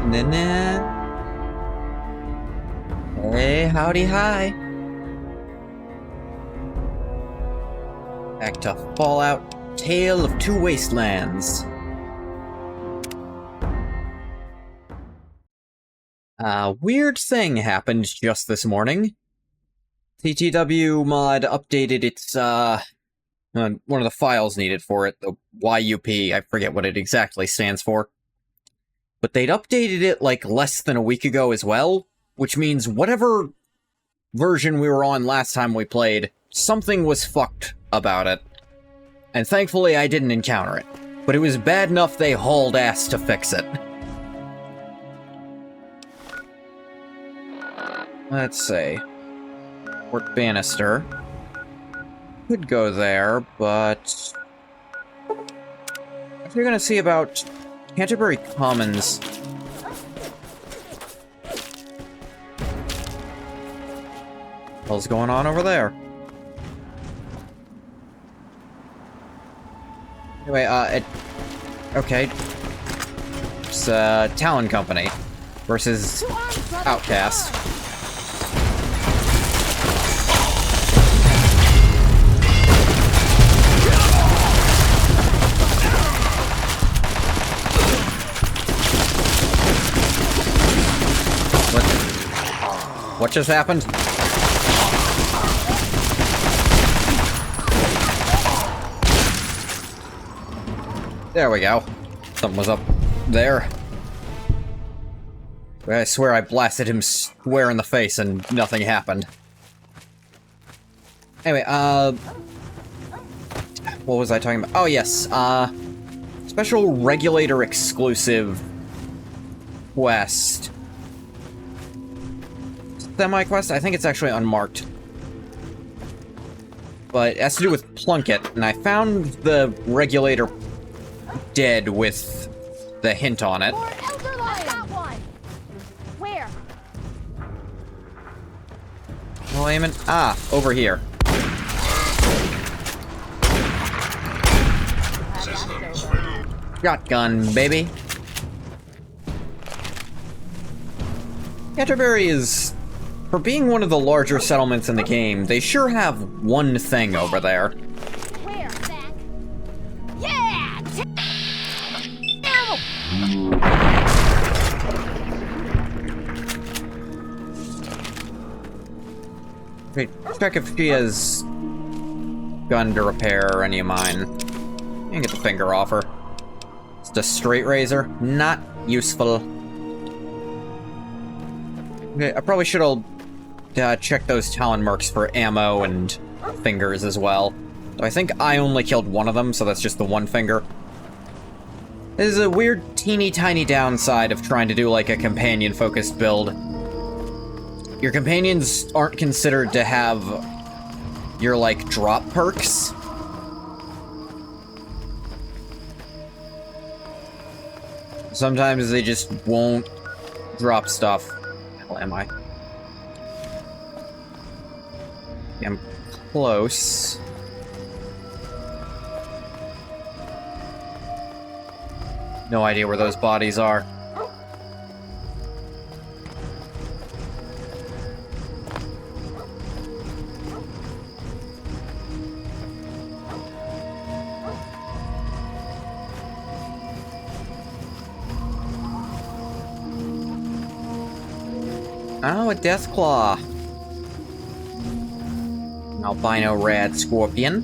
Nah. Hey, howdy, hi. Back to Fallout, Tale of Two Wastelands. Weird thing happened just this morning. TTW mod updated its, one of the files needed for it, the YUP, I forget what it exactly stands for. But they'd updated it, like, less than a week ago as well, which means whatever version we were on last time we played, something was fucked about it. And thankfully I didn't encounter it. But it was bad enough they hauled ass to fix it. Let's see. Fort Bannister. Could go there, but... if you're gonna see about Canterbury Commons... what's going on over there? Anyway, okay. It's, Talon Company versus Outcast. What just happened? There we go. Something was up there. I swear I blasted him square in the face and nothing happened. Anyway, what was I talking about? Oh, yes, special regulator exclusive quest. Semi-quest? I think it's actually unmarked. But it has to do with Plunkett, and I found the regulator dead with the hint on it. Where? Well, aiming. Ah, over here. Shotgun, baby. Canterbury is, for being one of the larger settlements in the game, they sure have one thing over there. Where, Zach? Yeah! Wait, check if she has gun to repair any of mine. You can get the finger off her. It's a straight razor. Not useful. Okay, I probably should have checked those Talon Mercs for ammo and fingers as well. I think I only killed one of them, so that's just the one finger. This is a weird, teeny tiny downside of trying to do, like, a companion-focused build. Your companions aren't considered to have your, like, drop perks. Sometimes they just won't drop stuff. Hell am I? I'm close. No idea where those bodies are. Oh, a Deathclaw. Albino Rad Scorpion.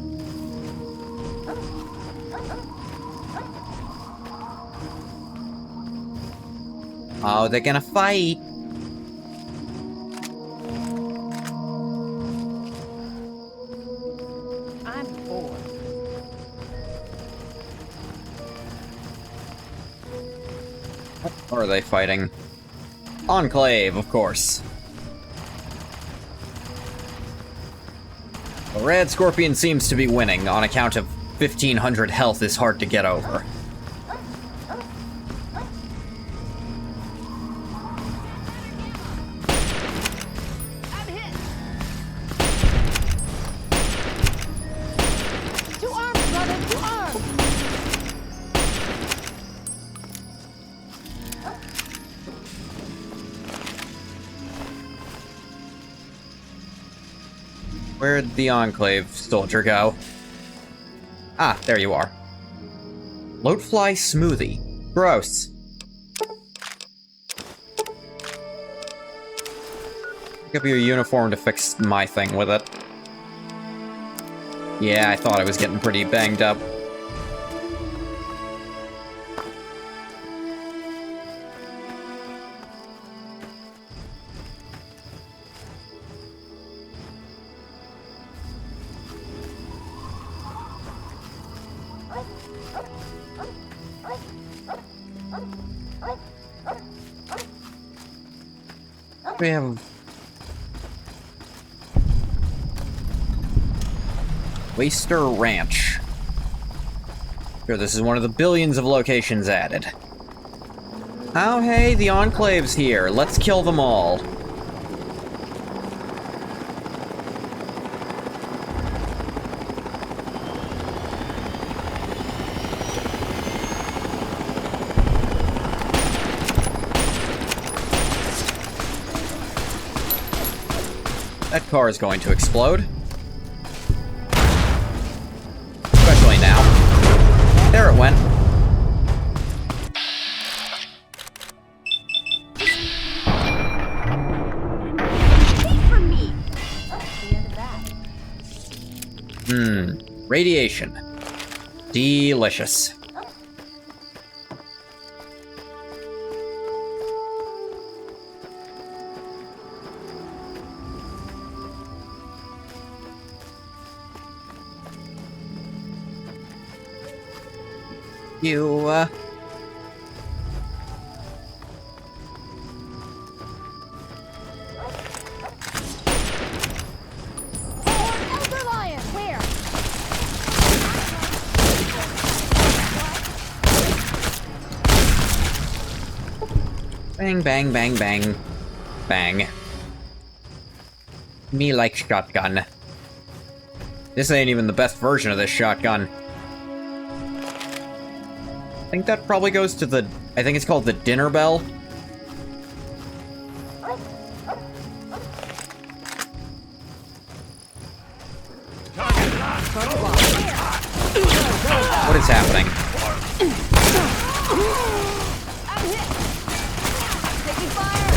Oh, they're gonna fight. I'm bored. What are they fighting? Enclave, of course. The Rad Scorpion seems to be winning on account of 1500 health is hard to get over. I'm hit. 2 arms, brother, 2 arms. Where'd the Enclave soldier go? Ah, there you are. Bloatfly smoothie. Gross. Pick up your uniform to fix my thing with it. Yeah, I thought I was getting pretty banged up. We have Waster Ranch. Sure, this is one of the billions of locations added. Oh, hey, the Enclave's here. Let's kill them all. That car is going to explode. Especially now. There it went. Wait for me. That's the end of that. Radiation. Delicious. You, Elder Lion, where? bang, bang, bang, bang. Bang. Me like shotgun. This ain't even the best version of this shotgun. I think that probably goes to the... I think it's called the dinner bell. What is happening? I'm hit. Taking fire.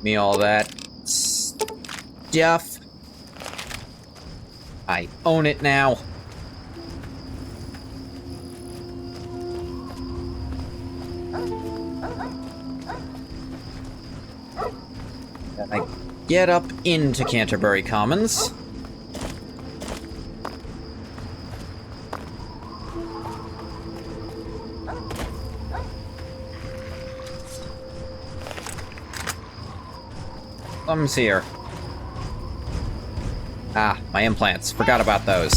Me all that stuff. I own it now. I get up into Canterbury Commons. Thumbs here. Ah, my implants. Forgot about those.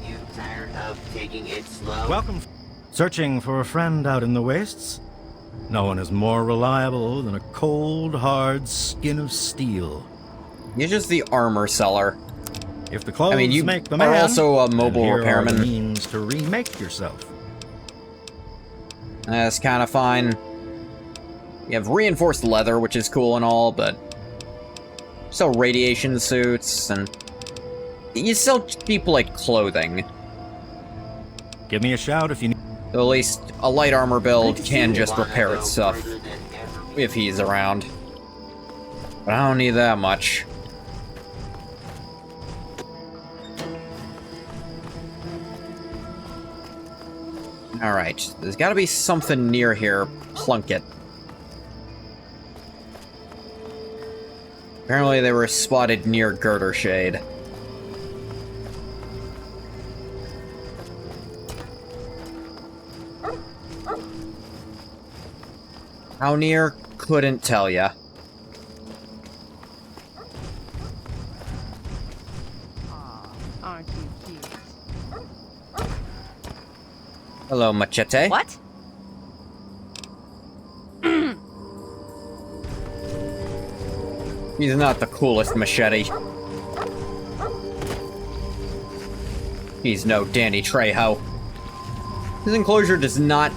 You tired of taking it slow? Welcome. Searching for a friend out in the wastes? No one is more reliable than a cold, hard skin of steel. You're just the armor seller. If the clothes you make the are man, also a mobile then here repairman. Are the means to remake yourself. That's kind of fine. You have reinforced leather, which is cool and all, but... sell radiation suits, and... you sell cheap, like, clothing. Give me a shout if you need. So at least a light armor build can You just wanna repair go its stuff, further than ever if he's around. But I don't need that much. Alright, there's gotta be something near here. Plunk it. Apparently they were spotted near Girder Shade. How near? Couldn't tell ya. Aw, aren't you cute? Hello, Machete. What? He's not the coolest machete. He's no Danny Trejo. His enclosure does not...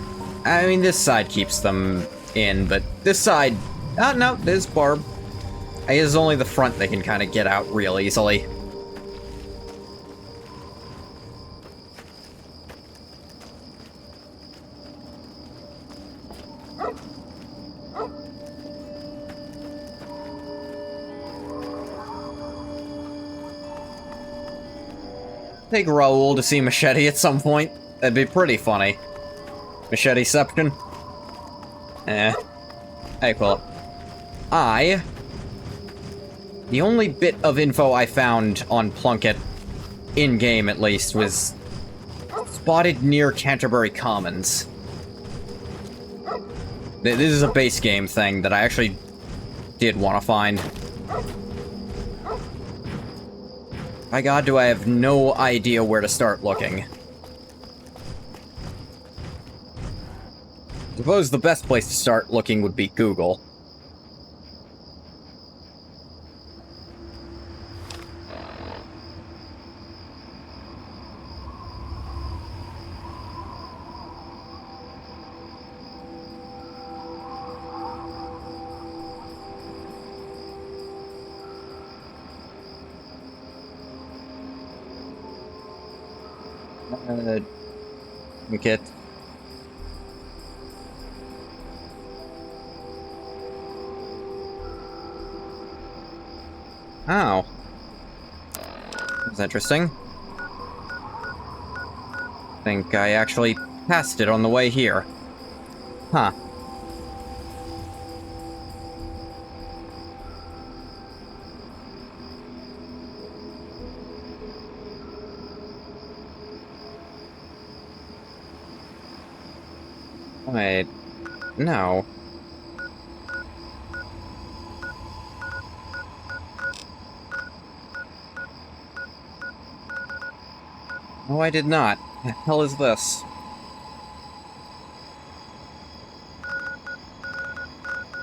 I mean, this side keeps them in, but this side... Oh, no, there's barb. I guess it's only the front they can kind of get out real easily. Take Raoul to see Machete at some point. That'd be pretty funny. Macheteception? Eh. Hey, well, the only bit of info I found on Plunkett, in-game at least, was spotted near Canterbury Commons. This is a base game thing that I actually did want to find. My god, do I have no idea where to start looking. I suppose the best place to start looking would be Google. Okay. Oh. That's interesting. I think I actually passed it on the way here. Huh. Wait. No. No, I did not. The hell is this?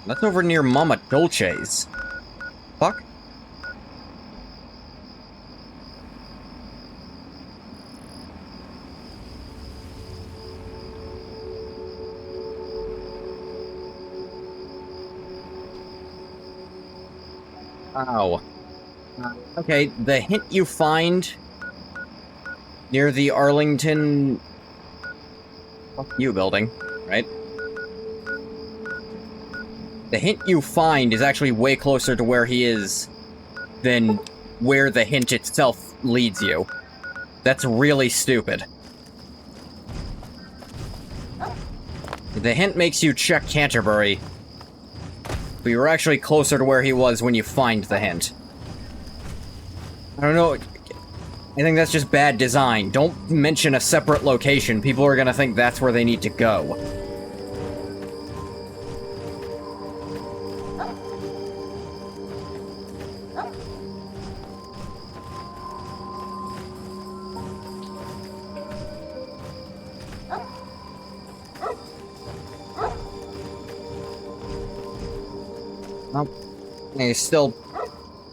That's over near Mama Dolce's. Fuck? Ow. Okay, the hint you find near the Arlington... Fuck you building, right? The hint you find is actually way closer to where he is than where the hint itself leads you. That's really stupid. The hint makes you check Canterbury, but you're actually closer to where he was when you find the hint. I don't know. I think that's just bad design. Don't mention a separate location. People are gonna think that's where they need to go. Well, I still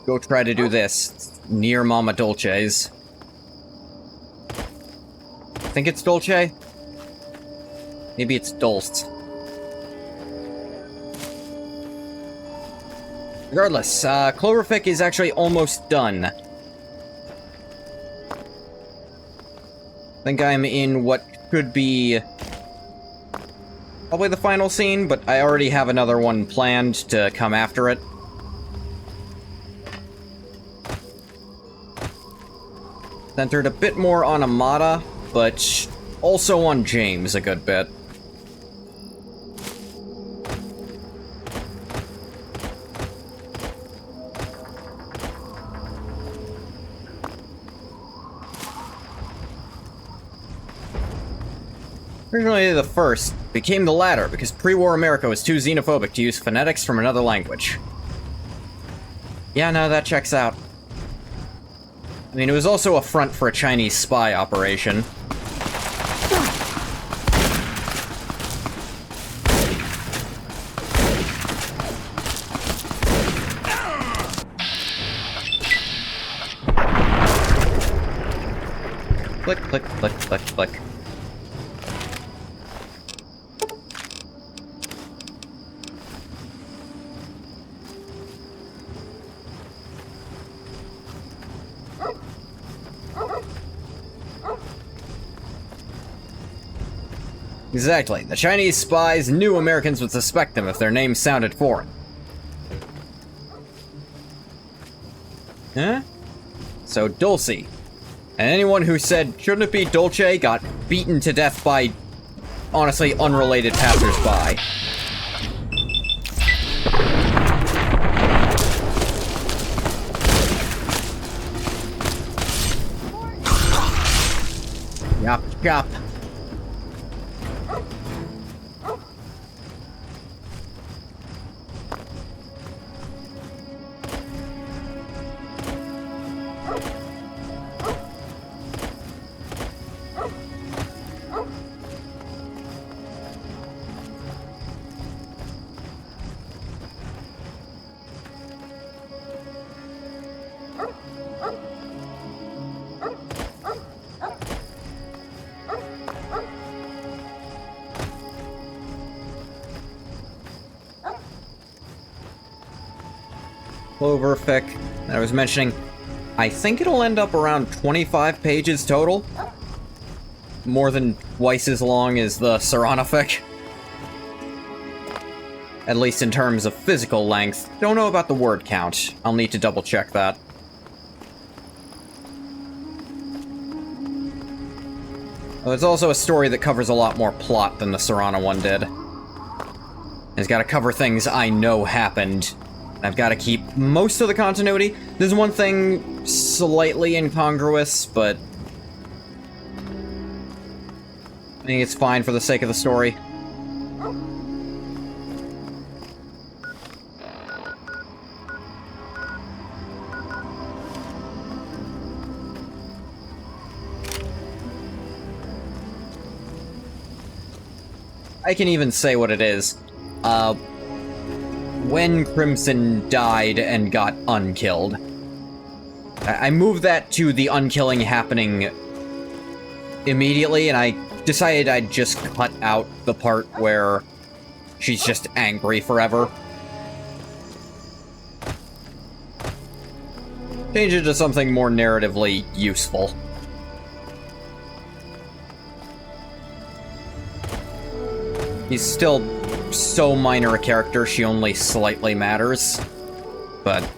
go try to do this. It's near Mama Dolce's. I think it's Dolce? Maybe it's Dulce. Regardless, Cloverfic is actually almost done. I think I'm in what could be probably the final scene, but I already have another one planned to come after it. Centered a bit more on Amada, but also on James a good bit. Originally the first, became the latter because pre-war America was too xenophobic to use phonetics from another language. Yeah, no, that checks out. I mean, it was also a front for a Chinese spy operation. Click, click, click, click, click. Exactly. The Chinese spies knew Americans would suspect them if their names sounded foreign. Huh? So, Dulce. And anyone who said, shouldn't it be Dolce, got beaten to death by, honestly, unrelated passersby. Yup, yup. Cloverfic, I was mentioning, I think it'll end up around 25 pages total. More than twice as long as the Serranofic. At least in terms of physical length. Don't know about the word count. I'll need to double check that. Well, it's also a story that covers a lot more plot than the Serrano one did. It's gotta cover things I know happened. I've got to keep most of the continuity. There's one thing slightly incongruous, but I think it's fine for the sake of the story. I can even say what it is. When Crimson died and got unkilled. I moved that to the unkilling happening immediately, and I decided I'd just cut out the part where she's just angry forever. Change it to something more narratively useful. He's still so minor a character, she only slightly matters. But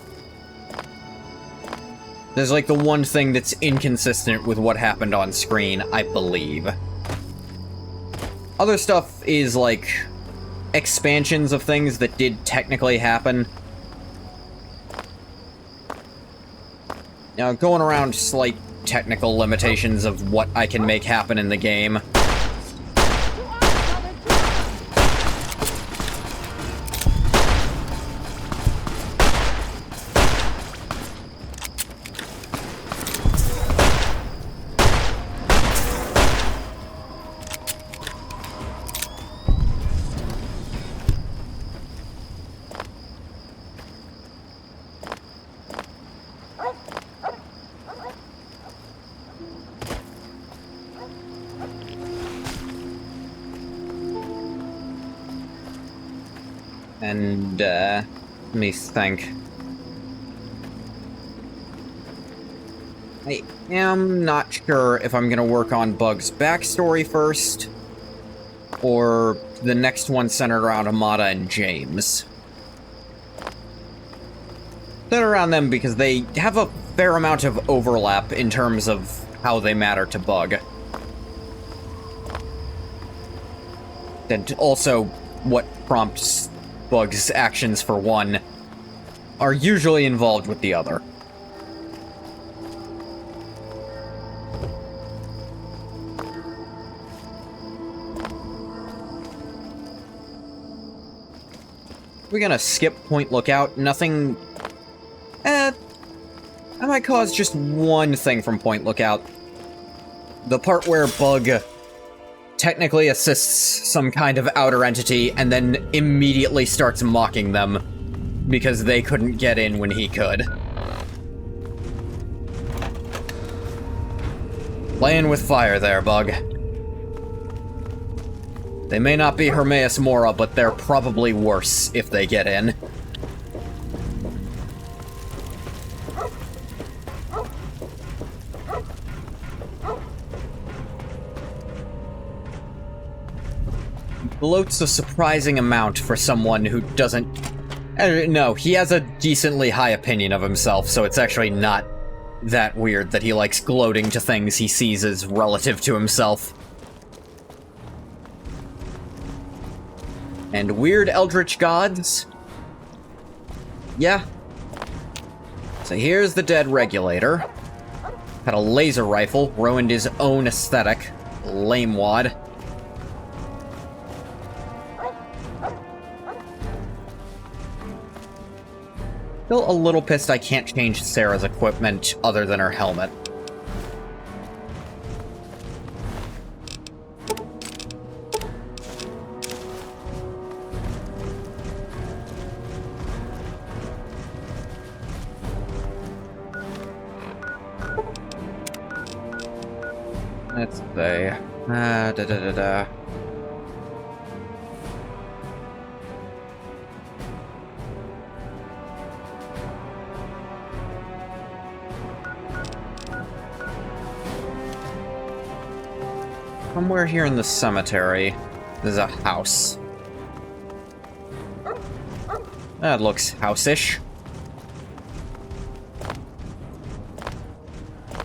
there's like the one thing that's inconsistent with what happened on screen, I believe. Other stuff is like expansions of things that did technically happen. Now, going around slight technical limitations of what I can make happen in the game. And, let me think. I am not sure if I'm gonna work on Bug's backstory first, or the next one centered around Amada and James. Centered around them because they have a fair amount of overlap in terms of how they matter to Bug. And also, what prompts Bug's actions for one are usually involved with the other. We're gonna skip Point Lookout. Nothing... I might cause just one thing from Point Lookout. The part where Bug technically assists some kind of outer entity and then immediately starts mocking them because they couldn't get in when he could. Playing with fire there, Bug. They may not be Hermaeus Mora, but they're probably worse if they get in. Bloats a surprising amount for someone who doesn't... No, he has a decently high opinion of himself, so it's actually not that weird that he likes gloating to things he sees as relative to himself. And weird eldritch gods? Yeah. So here's the dead regulator. Had a laser rifle, ruined his own aesthetic. Lame wad. Still a little pissed I can't change Sarah's equipment other than her helmet. Let's say, da-da-da-da. Somewhere here in the cemetery, there's a house. That looks house-ish.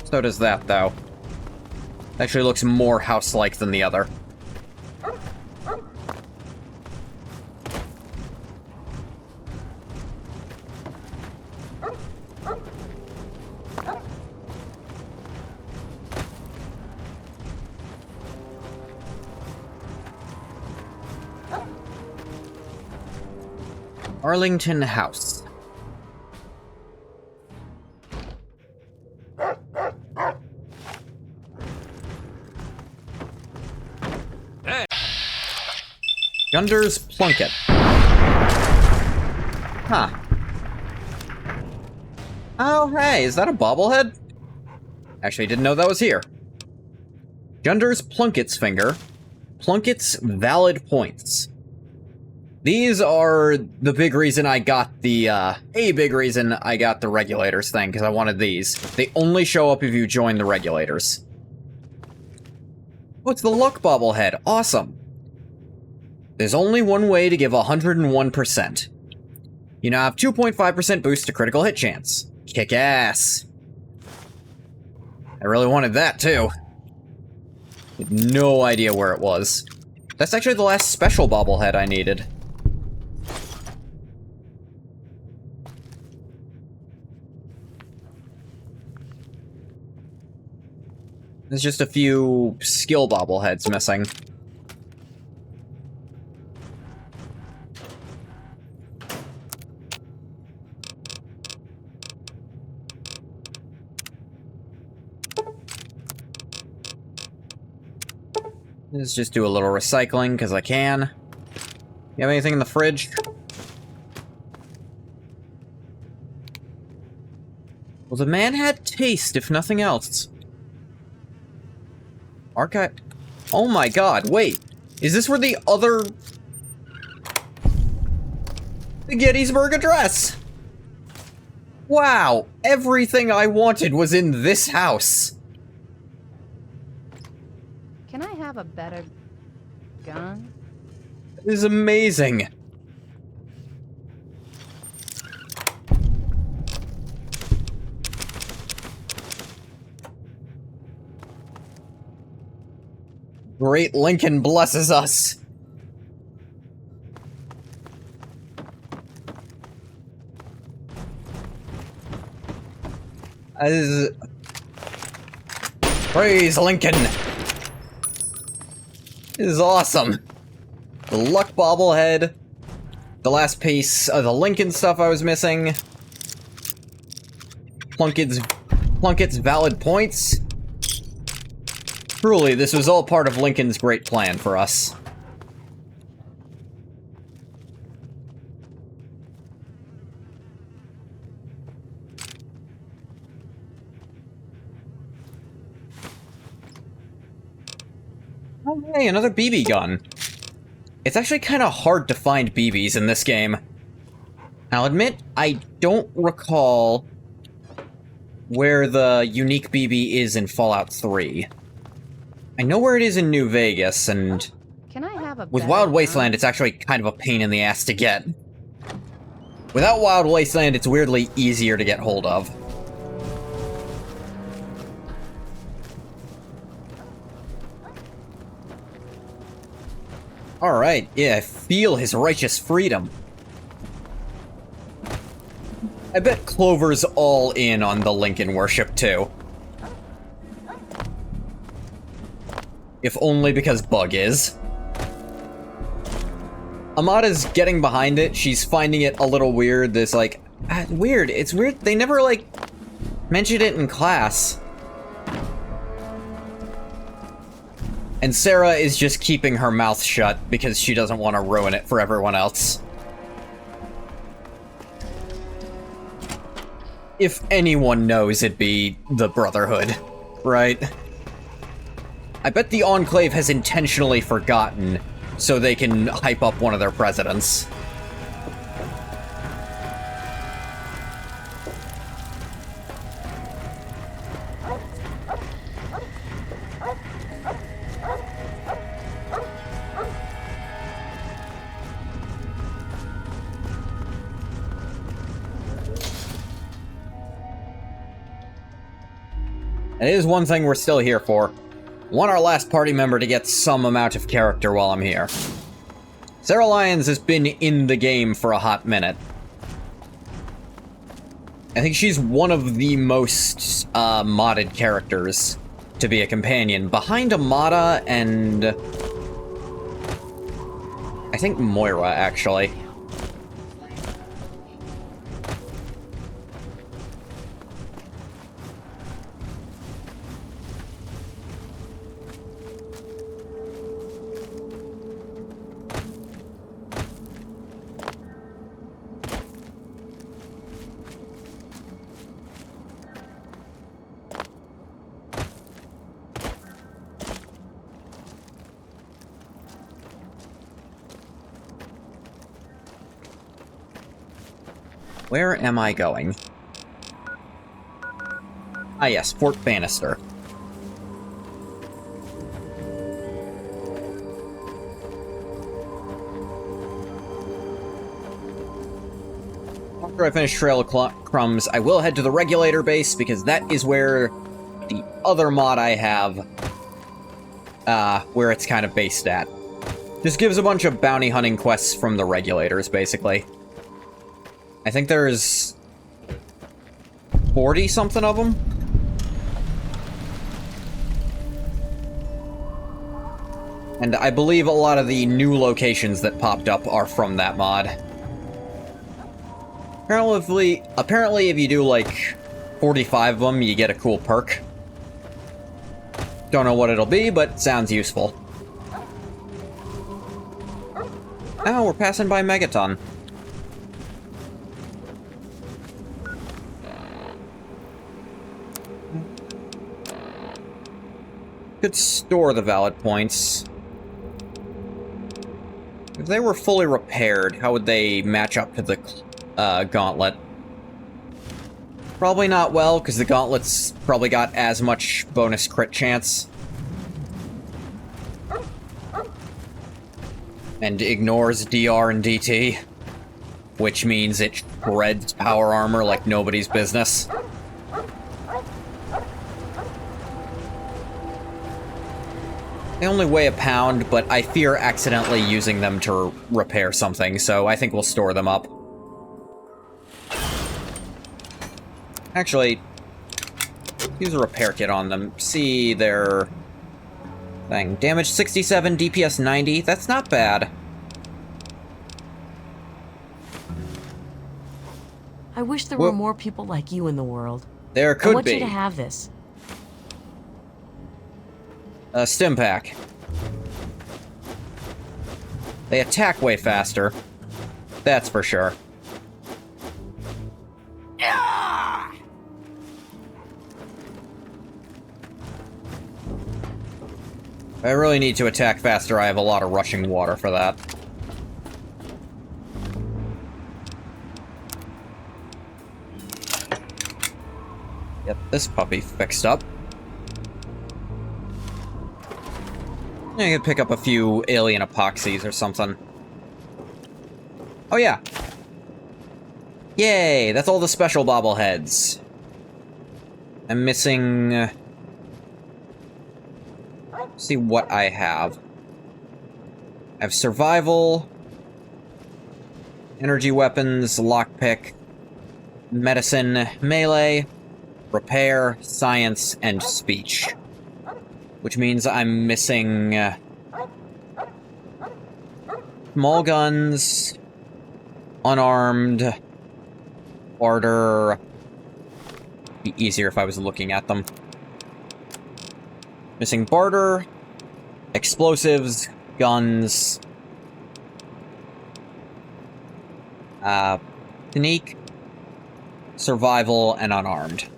So does that, though. Actually looks more house-like than the other. Arlington House. Gunder's Plunket. Huh. Oh, hey, is that a bobblehead? Actually, didn't know that was here. Gunder's Plunket's finger. Plunket's valid points. These are the big reason I got the, a big reason I got the regulators thing, because I wanted these. They only show up if you join the regulators. Oh, it's the luck bobblehead. Awesome. There's only one way to give 101%. You now have 2.5% boost to critical hit chance. Kick ass. I really wanted that, too. Had no idea where it was. That's actually the last special bobblehead I needed. There's just a few skill bobbleheads missing. Let's just do a little recycling, because I can. You have anything in the fridge? Well, the man had taste, if nothing else. Archive... Oh my god, wait. Is this where the other... The Gettysburg Address? Wow, everything I wanted was in this house. Can I have a better gun? This is amazing. Great Lincoln blesses us. Praise Lincoln. This is awesome. The luck bobblehead. The last piece of the Lincoln stuff I was missing. Plunkett's valid points. Truly, this was all part of Lincoln's great plan for us. Oh, hey, another BB gun. It's actually kind of hard to find BBs in this game. I'll admit, I don't recall where the unique BB is in Fallout 3. I know where it is in New Vegas, and Can I have a with better Wild Wasteland, gun? it's actually kind of a pain in the ass to get. Without Wild Wasteland, it's weirdly easier to get hold of. Alright, yeah, feel his righteous freedom. I bet Clover's all in on the Lincoln worship, too. If only because Bug is. Amada's getting behind it. She's finding it a little weird. This, like, weird. It's weird. They never, like, mentioned it in class. And Sarah is just keeping her mouth shut because she doesn't want to ruin it for everyone else. If anyone knows, it'd be the Brotherhood, right? I bet the Enclave has intentionally forgotten so they can hype up one of their presidents. It is one thing we're still here for. Want our last party member to get some amount of character while I'm here. Sarah Lyons has been in the game for a hot minute. I think she's one of the most modded characters to be a companion, behind Amada and I think Moira, actually. Where am I going? Ah yes, Fort Bannister. After I finish Trail of Crumbs, I will head to the Regulator base, because that is where the other mod I have, where it's kind of based at. Just gives a bunch of bounty hunting quests from the Regulators, basically. I think there's 40-something of them. And I believe a lot of the new locations that popped up are from that mod. Apparently if you do like 45 of them, you get a cool perk. Don't know what it'll be, but sounds useful. Oh, we're passing by Megaton. Could store the valid points. If they were fully repaired, how would they match up to the gauntlet? Probably not well, because the gauntlet's probably got as much bonus crit chance. And ignores DR and DT. Which means it shreds power armor like nobody's business. They only weigh a pound, but I fear accidentally using them to repair something, so I think we'll store them up. Actually, use a repair kit on them. See their thing. Damage 67, DPS 90. That's not bad. I wish there were more people like you in the world. There could be. I want you to have this. Stim pack. They attack way faster. That's for sure. If I really need to attack faster, I have a lot of rushing water for that. Get this puppy fixed up. I could pick up a few alien epoxies or something. Oh yeah. Yay, that's all the special bobbleheads. I'm missing... see what I have. I have survival, energy weapons, lockpick, medicine, melee, repair, science, and speech. Which means I'm missing small guns, unarmed, barter. Be easier if I was looking at them. Missing barter, explosives, guns, sneak, survival, and unarmed.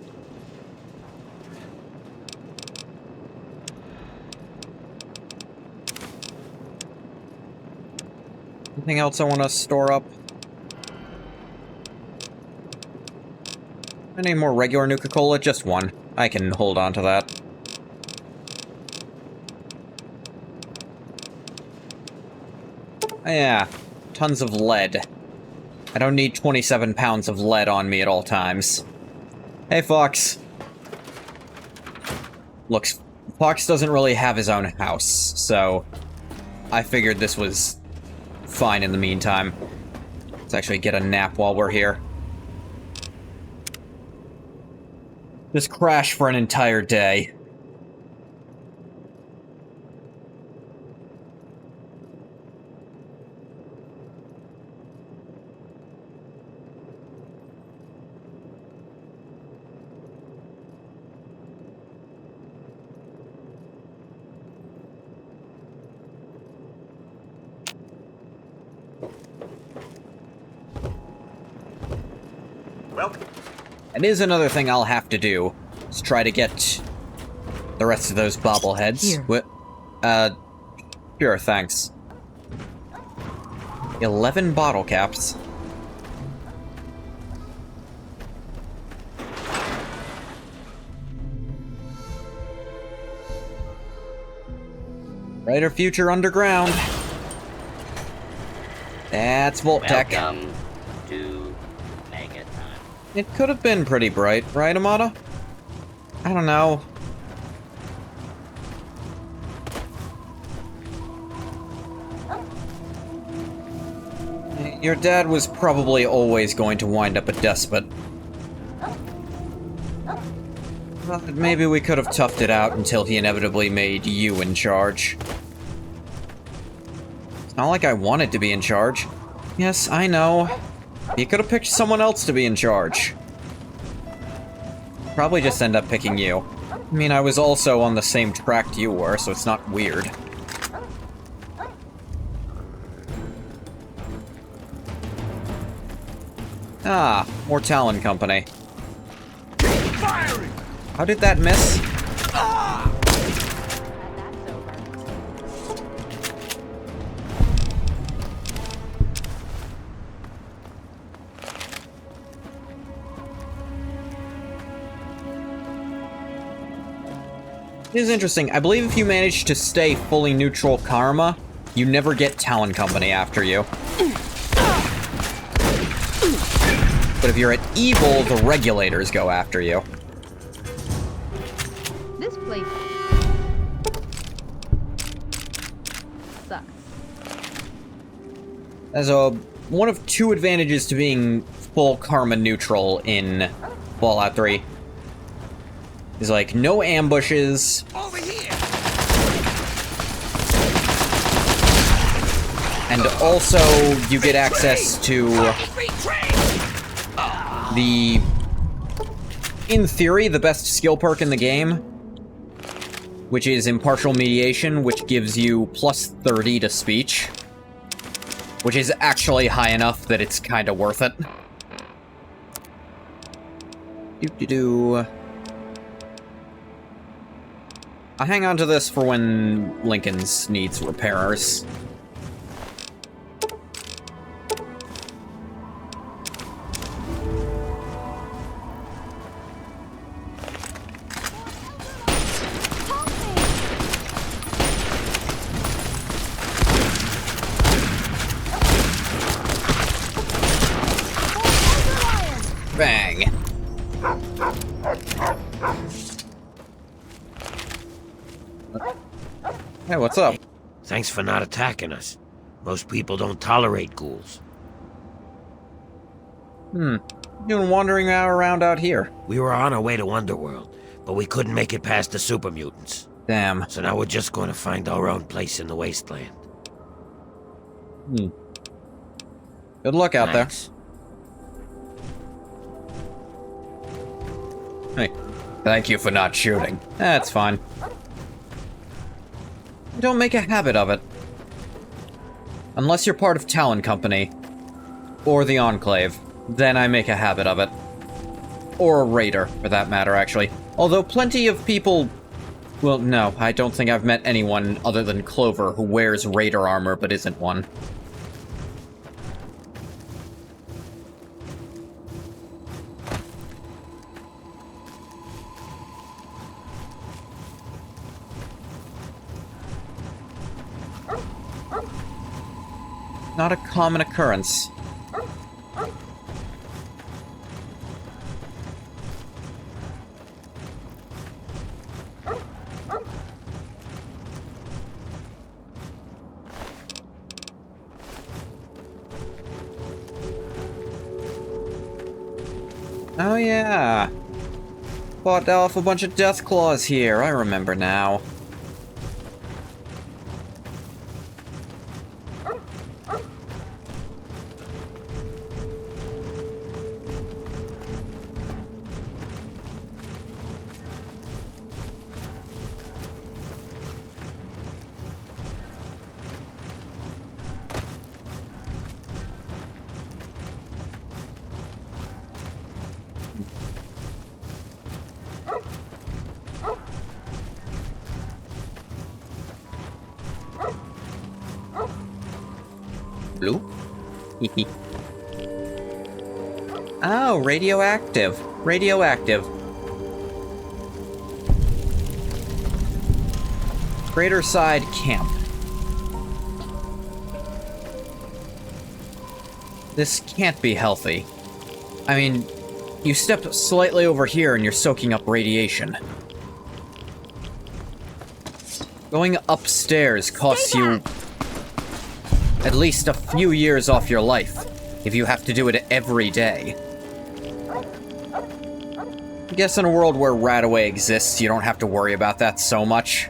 Anything else I want to store up? Any more regular Nuka-Cola? Just one. I can hold on to that. Yeah, tons of lead. I don't need 27 pounds of lead on me at all times. Hey, Fox. Look, Fox doesn't really have his own house, so I figured this was fine in the meantime. Let's actually get a nap while we're here. Just crash for an entire day. And is another thing I'll have to do, is try to get the rest of those bobbleheads. Here. Sure, thanks. 11 bottle caps. Brighter future underground. That's Vault-Tec. Welcome to Mega Time. It could have been pretty bright, right, Amada? I don't know. Your dad was probably always going to wind up a despot. But maybe we could have toughed it out until he inevitably made you in charge. It's not like I wanted to be in charge. Yes, I know. He could have picked someone else to be in charge. Probably just end up picking you. I mean, I was also on the same track you were, so it's not weird. Ah, more Talon Company. How did that miss? That's over. It is interesting. I believe if you manage to stay fully neutral karma, you never get Talon Company after you. But if you're at evil, the regulators go after you. This place sucks. As one of two advantages to being full karma neutral in Fallout 3 is like no ambushes. Over here. And also you get access to the, in theory, the best skill perk in the game, which is Impartial Mediation, which gives you plus 30 to speech, which is actually high enough that it's kind of worth it. I'll hang on to this for when Lincoln's needs repairers. Bang! Hey, what's up? Thanks for not attacking us. Most people don't tolerate ghouls. Doing wandering around out here. We were on our way to Underworld, but we couldn't make it past the super mutants. Damn. So now we're just going to find our own place in the wasteland. Good luck out Thanks. there. Hey, thank you for not shooting. That's fine. Don't make a habit of it. Unless you're part of Talon Company. Or the Enclave. Then I make a habit of it. Or a raider, for that matter, actually. Although plenty of people... Well, no, I don't think I've met anyone other than Clover who wears raider armor but isn't one. Not a common occurrence. Oh yeah. Fought off a bunch of death claws here, I remember now. Blue? Oh, radioactive. Radioactive. Crater Side Camp. This can't be healthy. I mean, you stepped slightly over here and you're soaking up radiation. Going upstairs costs you at least a few years off your life, if you have to do it every day. I guess in a world where Radaway exists, you don't have to worry about that so much.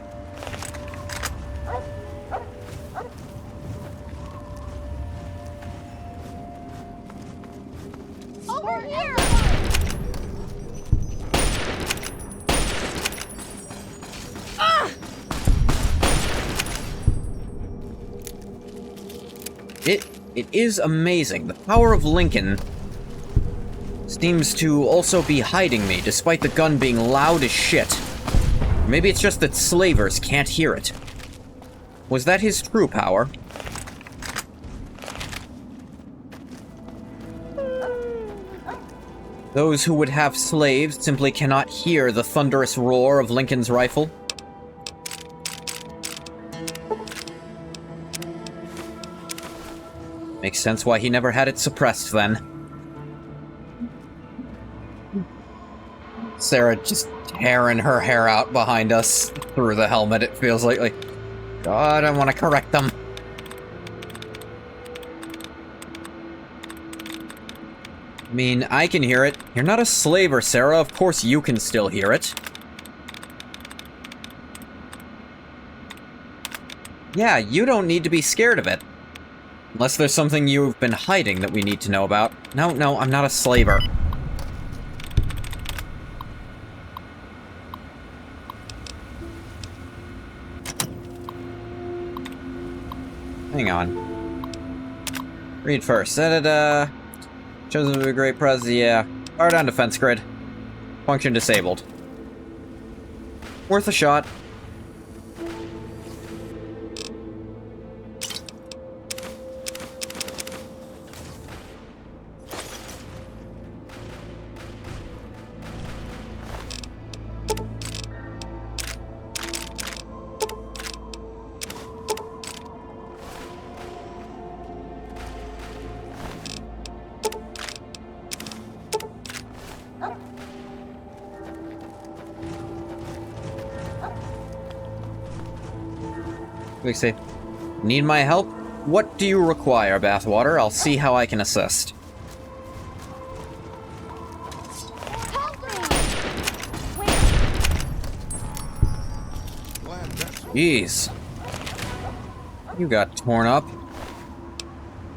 Over here! It is amazing. The power of Lincoln seems to also be hiding me, despite the gun being loud as shit. Maybe it's just that slavers can't hear it. Was that his true power? Those who would have slaves simply cannot hear the thunderous roar of Lincoln's rifle? Makes sense why he never had it suppressed, then. Sarah just tearing her hair out behind us through the helmet, it feels like God, I want to correct them. I mean, I can hear it. You're not a slaver, Sarah. Of course you can still hear it. Yeah, you don't need to be scared of it. Unless there's something you've been hiding that we need to know about. No, I'm not a slaver. Hang on. Read first. Da-da-da. Chosen to be a great prez, yeah. Power down defense grid. Function disabled. Worth a shot. They say, need my help? What do you require, Bathwater? I'll see how I can assist. Jeez. You got torn up.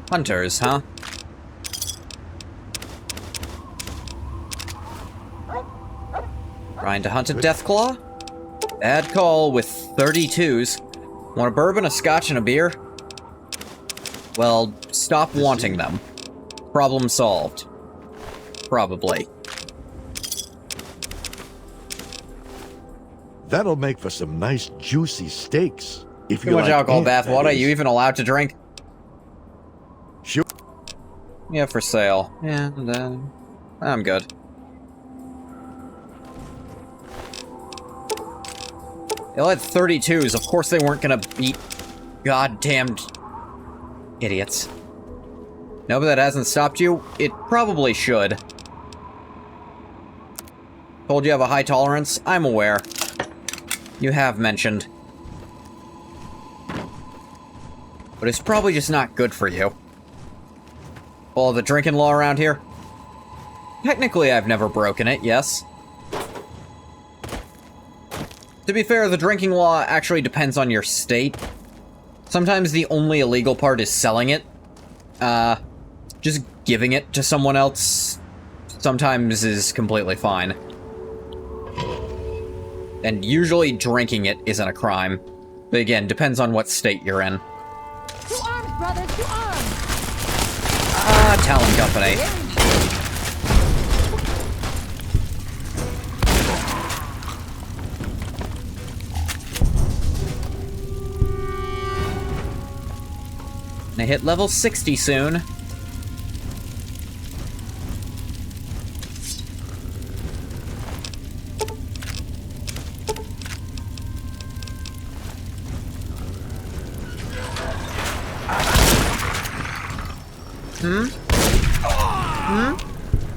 Hunters, huh? Trying to hunt a Deathclaw? Bad call with 32s. Want a bourbon, a scotch, and a beer? Well, stop wanting them. Problem solved. Probably. That'll make for some nice juicy steaks. If Too you much like alcohol, ant, that Bathwater. is. You even allowed to drink? Sure. Yeah, for sale. Yeah, I'm good. They all had 32s. Of course they weren't gonna beat goddamned idiots. No, but that hasn't stopped you. It probably should. Told you have a high tolerance? I'm aware. You have mentioned. But it's probably just not good for you. Follow the drinking law around here? Technically, I've never broken it, yes. To be fair, the drinking law actually depends on your state. Sometimes the only illegal part is selling it. Just giving it to someone else sometimes is completely fine. And usually drinking it isn't a crime. But again, depends on what state you're in. 2 arms, brother, 2 arms! Talon Company. I hit level 60 soon.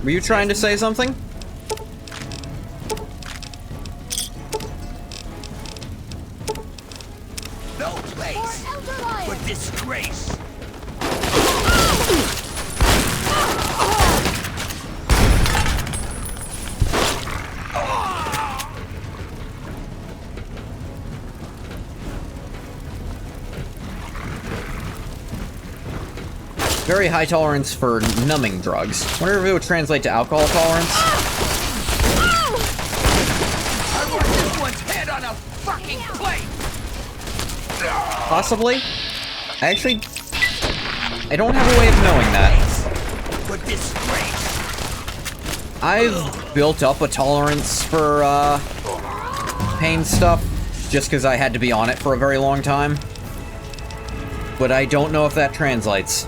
Were you trying to say something? No place for disgrace. Very high tolerance for numbing drugs. Wonder if it would translate to alcohol tolerance. I want this one's head on a fucking plate. Possibly? I don't have a way of knowing that. For disgrace. I've built up a tolerance for, pain stuff, just because I had to be on it for a very long time. But I don't know if that translates.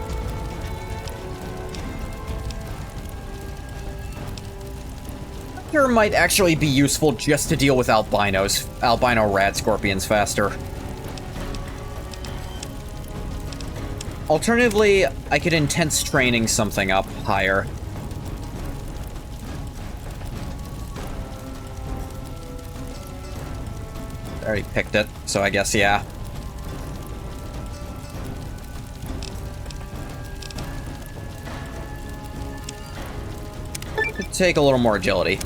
Here might actually be useful just to deal with albino rad scorpions faster. Alternatively, I could intense training something up higher. I already picked it, so I guess, yeah. Could take a little more agility.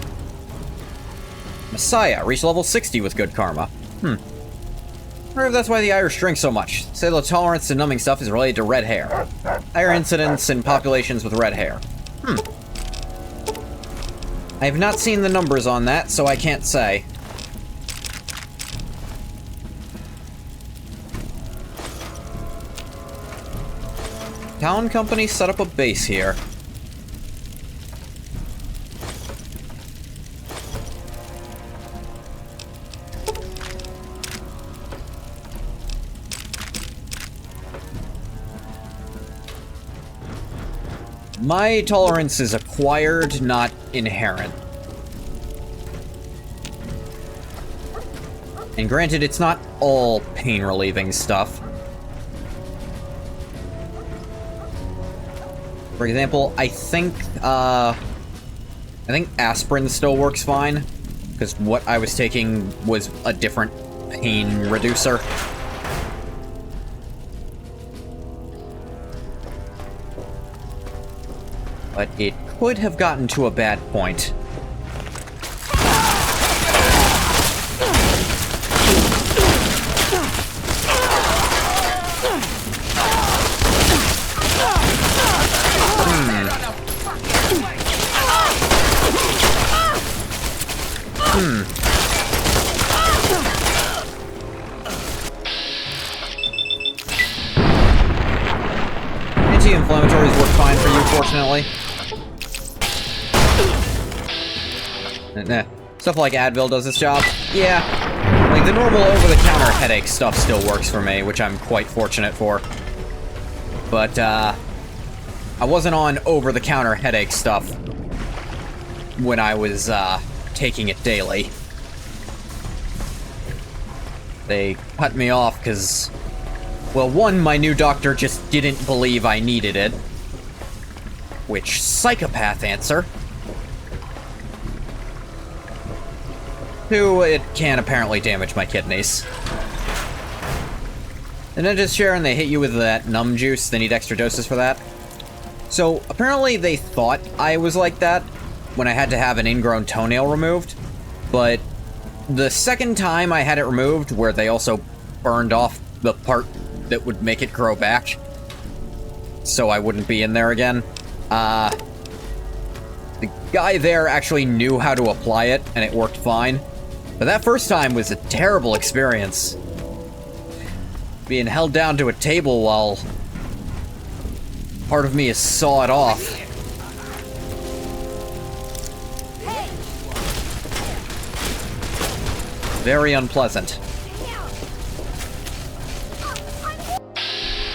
Messiah, reach level 60 with good karma. I wonder if that's why the Irish drink so much. Say the tolerance to numbing stuff is related to red hair. Higher incidence in populations with red hair. I have not seen the numbers on that, so I can't say. Talon Company set up a base here. My tolerance is acquired, not inherent. And granted, it's not all pain-relieving stuff. For example, I think aspirin still works fine, because what I was taking was a different pain reducer. But it could have gotten to a bad point. Anti-inflammatories work fine for you, fortunately. Nah. Stuff like Advil does its job. Yeah. Like, the normal over-the-counter headache stuff still works for me, which I'm quite fortunate for. But, I wasn't on over-the-counter headache stuff when I was, taking it daily. They cut me off because, well, one, my new doctor just didn't believe I needed it. Which, psychopath answer. Two, it can apparently damage my kidneys. And then just Sharon, they hit you with that numb juice. They need extra doses for that. So, apparently they thought I was like that when I had to have an ingrown toenail removed. But the second time I had it removed, where they also burned off the part that would make it grow back, so I wouldn't be in there again, the guy there actually knew how to apply it, and it worked fine. But that first time was a terrible experience. Being held down to a table while part of me is sawed off. Very unpleasant.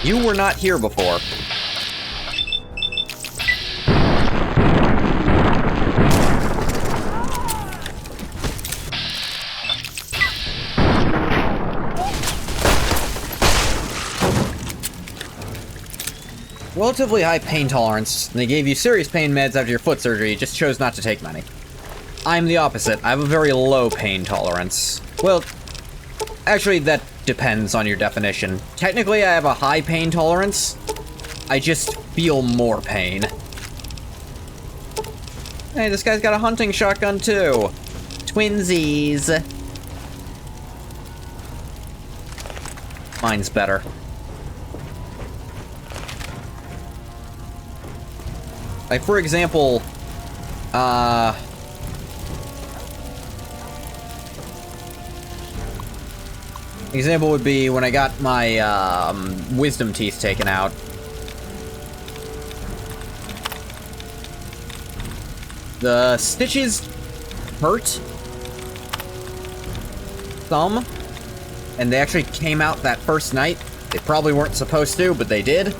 You were not here before. Relatively high pain tolerance, and they gave you serious pain meds after your foot surgery, you just chose not to take many. I'm the opposite. I have a very low pain tolerance. Well, actually, that depends on your definition. Technically, I have a high pain tolerance. I just feel more pain. Hey, this guy's got a hunting shotgun, too. Twinsies. Mine's better. Like, for example, example would be when I got my, wisdom teeth taken out. The stitches hurt some, and they actually came out that first night. They probably weren't supposed to, but they did.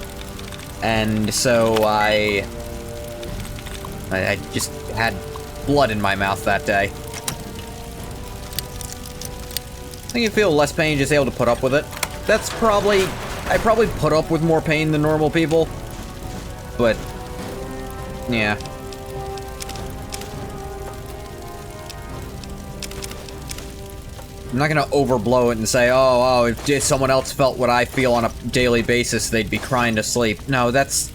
And so I just had blood in my mouth that day. I think you feel less pain, just able to put up with it. That's probably... I probably put up with more pain than normal people. But... yeah. I'm not gonna overblow it and say, oh, if someone else felt what I feel on a daily basis, they'd be crying to sleep. No, that's...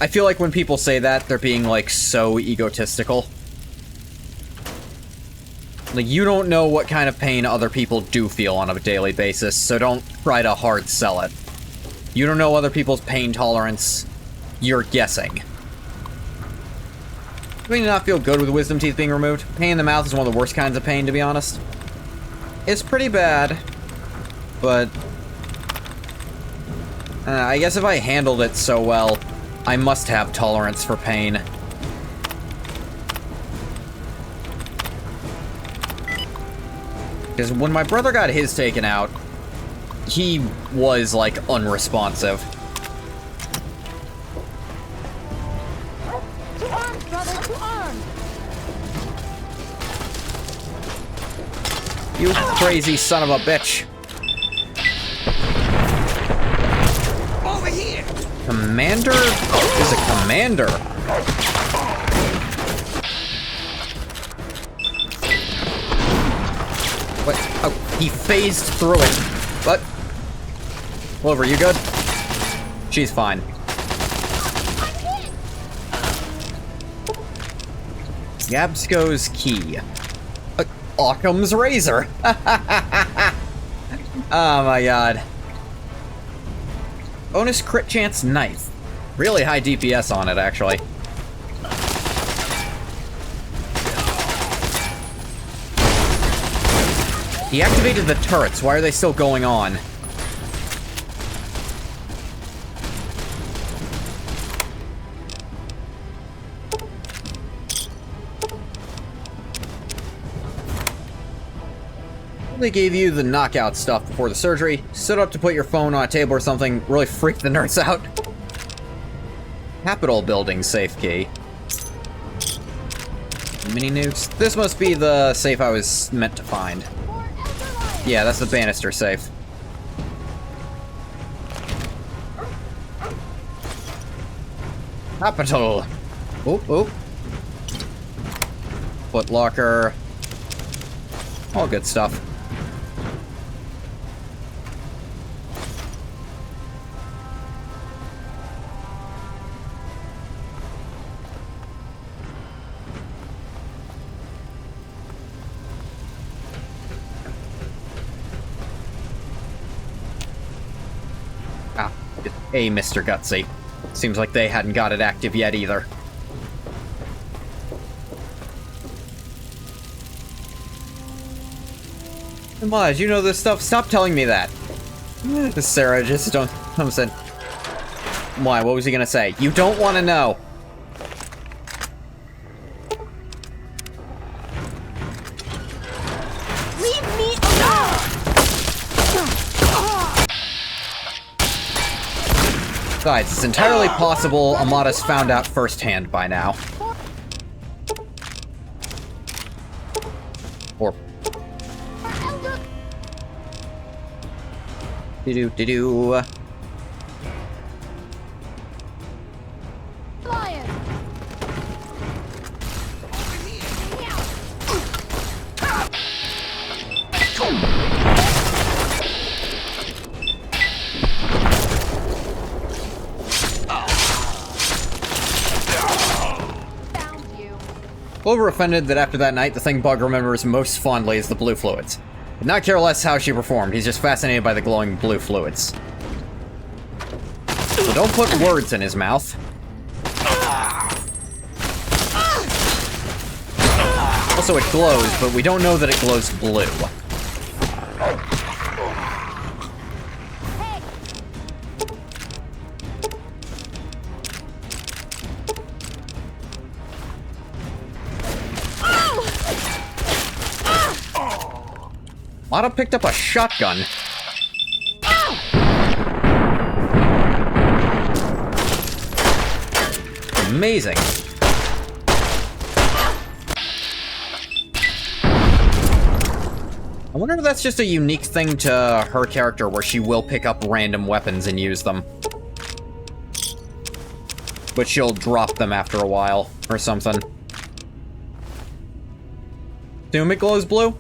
I feel like when people say that, they're being, like, so egotistical. Like, you don't know what kind of pain other people do feel on a daily basis, so don't try to hard sell it. You don't know other people's pain tolerance. You're guessing. Do you not feel good with wisdom teeth being removed? Pain in the mouth is one of the worst kinds of pain, to be honest. It's pretty bad, but... I guess if I handled it so well, I must have tolerance for pain. Because when my brother got his taken out, he was, like, unresponsive. To arms, brother, to arms! You crazy son of a bitch. Over here! Commander is a commander. What? Oh, he phased through it. What? Clover, you good? She's fine. Gabsko's Key. Occam's Razor. Oh my god. Bonus crit chance knife. Really high DPS on it, actually. He activated the turrets. Why are they still going on? They gave you the knockout stuff before the surgery. Stood up to put your phone on a table or something. Really freaked the nurse out. Capitol building safe key. Mini nukes. This must be the safe I was meant to find. Yeah, that's the banister safe. Capital. Oop, oop. Foot locker. All good stuff. Hey, Mr. Gutsy. Seems like they hadn't got it active yet either. Maj, you know this stuff? Stop telling me that. Sarah, just don't... I'm saying... Why, what was he gonna say? You don't want to know. Leave me alone! Besides, it's entirely possible Amada's found out firsthand by now. Or... Do-do-do-do... Clover offended that after that night, the thing Bug remembers most fondly is the blue fluids. Would not care less how she performed, he's just fascinated by the glowing blue fluids. So don't put words in his mouth. Also, it glows, but we don't know that it glows blue. Mata picked up a shotgun. Amazing. I wonder if that's just a unique thing to her character where she will pick up random weapons and use them. But she'll drop them after a while, or something. Assume it glows blue?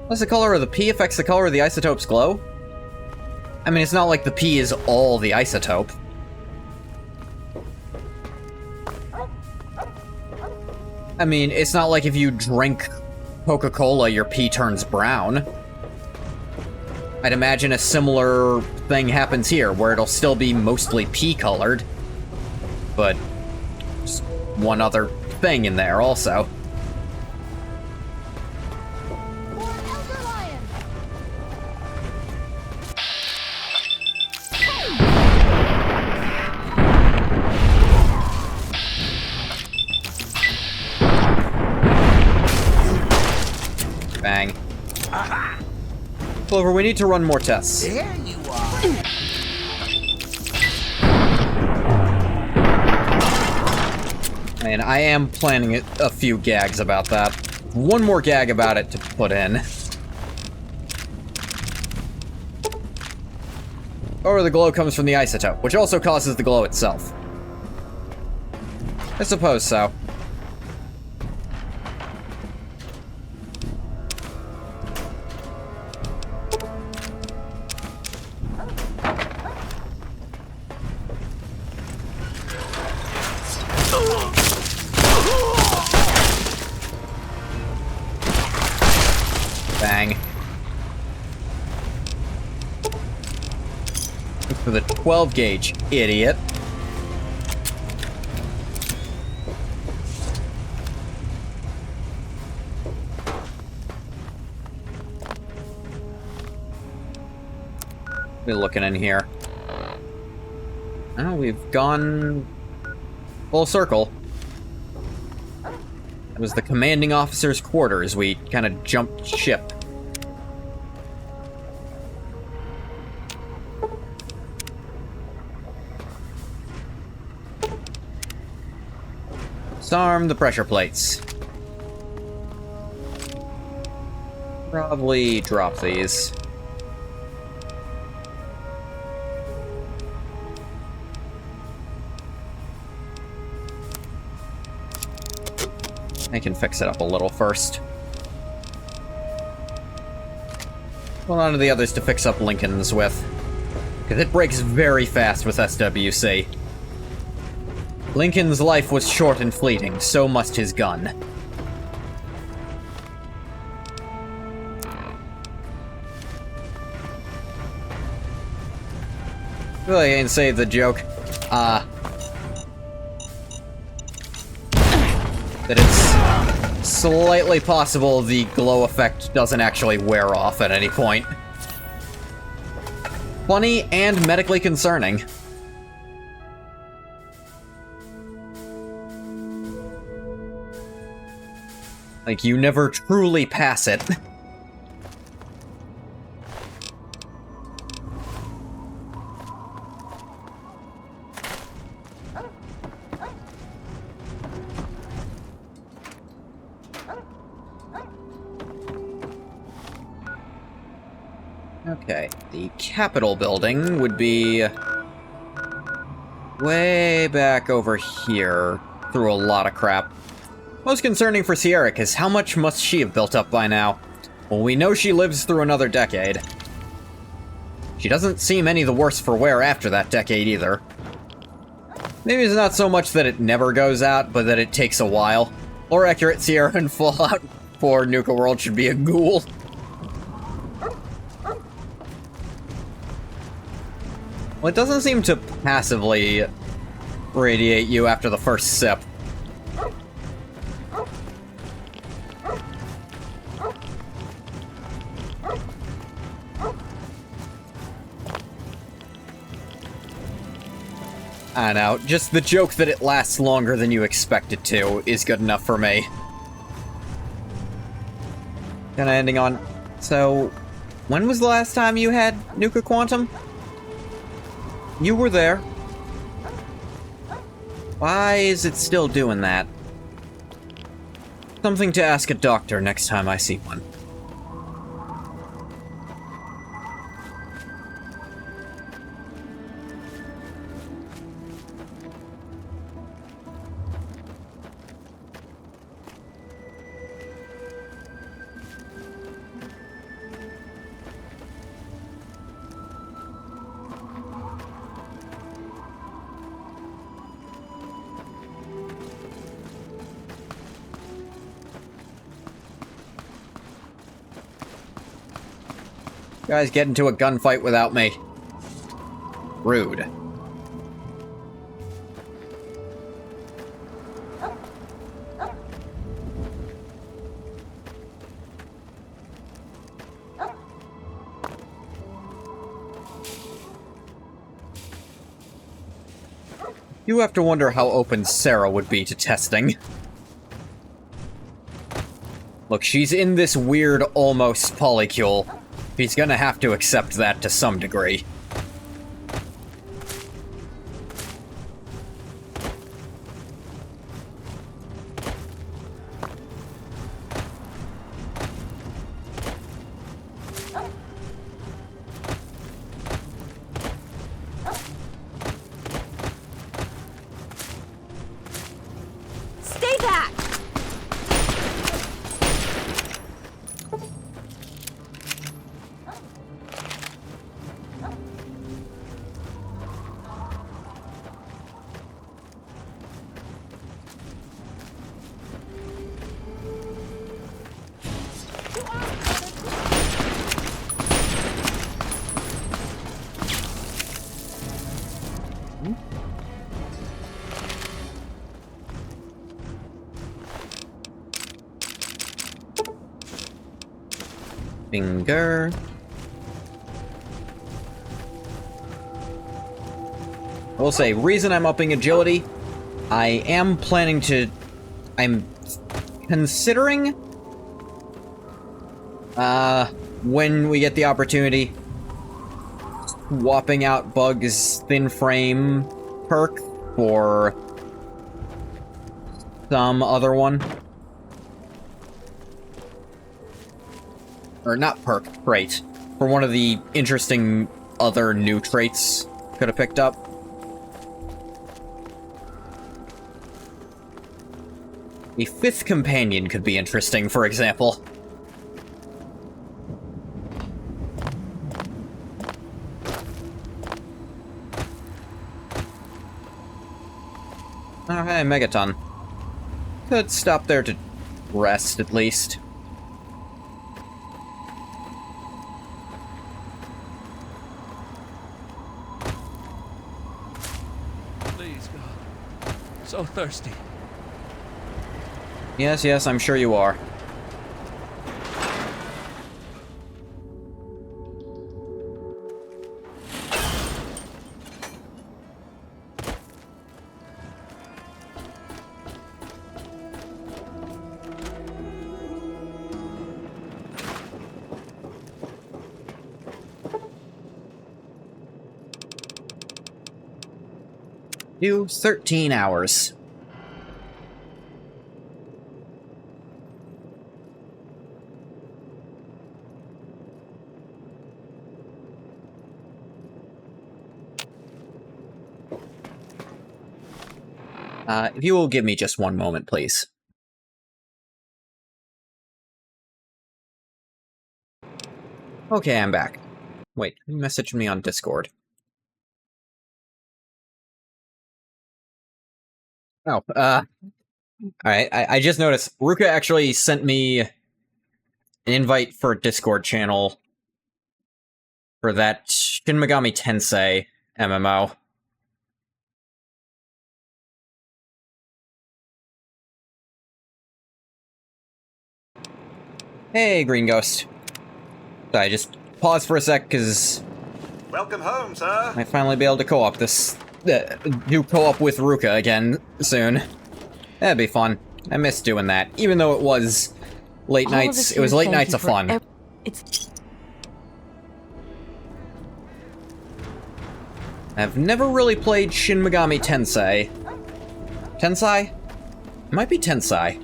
Unless the color of the P affects the color of the isotope's glow? I mean, it's not like the P is all the isotope. I mean, it's not like if you drink Coca-Cola, your P turns brown. I'd imagine a similar thing happens here, where it'll still be mostly P-colored. But just one other thing in there, also. Bang. Clover, we need to run more tests. There you are. And I am planning a few gags about that. One more gag about it to put in. Or the glow comes from the isotope, which also causes the glow itself. I suppose so. For the 12 gauge, idiot. We're looking in here. Oh, we've gone full circle. It was the commanding officer's quarters. We kind of jumped ship. Disarm the pressure plates. Probably drop these. I can fix it up a little first. Hold on to the others to fix up Lincoln's with. Because it breaks very fast with SWC. Lincoln's life was short and fleeting, so must his gun. Well, I can say the joke. That it's slightly possible the glow effect doesn't actually wear off at any point. Funny and medically concerning. Like, you never truly pass it. Okay, the Capitol building would be way back over here, through a lot of crap. Most concerning for Sierra is how much must she have built up by now? Well, we know she lives through another decade. She doesn't seem any the worse for wear after that decade either. Maybe it's not so much that it never goes out, but that it takes a while. More accurate, Sierra in Fallout 4 Nuka World should be a ghoul. Well, it doesn't seem to passively radiate you after the first sip. I know, just the joke that it lasts longer than you expect it to is good enough for me. Kinda ending on... So, when was the last time you had Nuka Quantum? You were there. Why is it still doing that? Something to ask a doctor next time I see one. You guys get into a gunfight without me. Rude. You have to wonder how open Sarah would be to testing. Look, she's in this weird, almost polycule. He's gonna have to accept that to some degree. Stay back! Finger. I will say, reason I'm upping agility, I am planning to... I'm considering... when we get the opportunity, swapping out Bug's thin frame perk for some other one. Or not perk, trait. For one of the interesting other new traits could have picked up. A fifth companion could be interesting, for example. Oh, hey, Megaton. Could stop there to rest, at least. Please, God. So thirsty. Yes, yes, I'm sure you are. Do 13 hours. If you will give me just one moment, please. Okay, I'm back. Wait, who messaged me on Discord? Oh, alright, I just noticed, Ruka actually sent me an invite for a Discord channel for that Shin Megami Tensei MMO. Hey, Green Ghost. Sorry, just pause for a sec, because... Welcome home, sir. I might finally be able to co-op this... do co-op with Ruka again, soon. That'd be fun. I miss doing that. Even though it was late nights, it was late nights of fun. I've never really played Shin Megami Tensei. Tensei? It might be Tensei.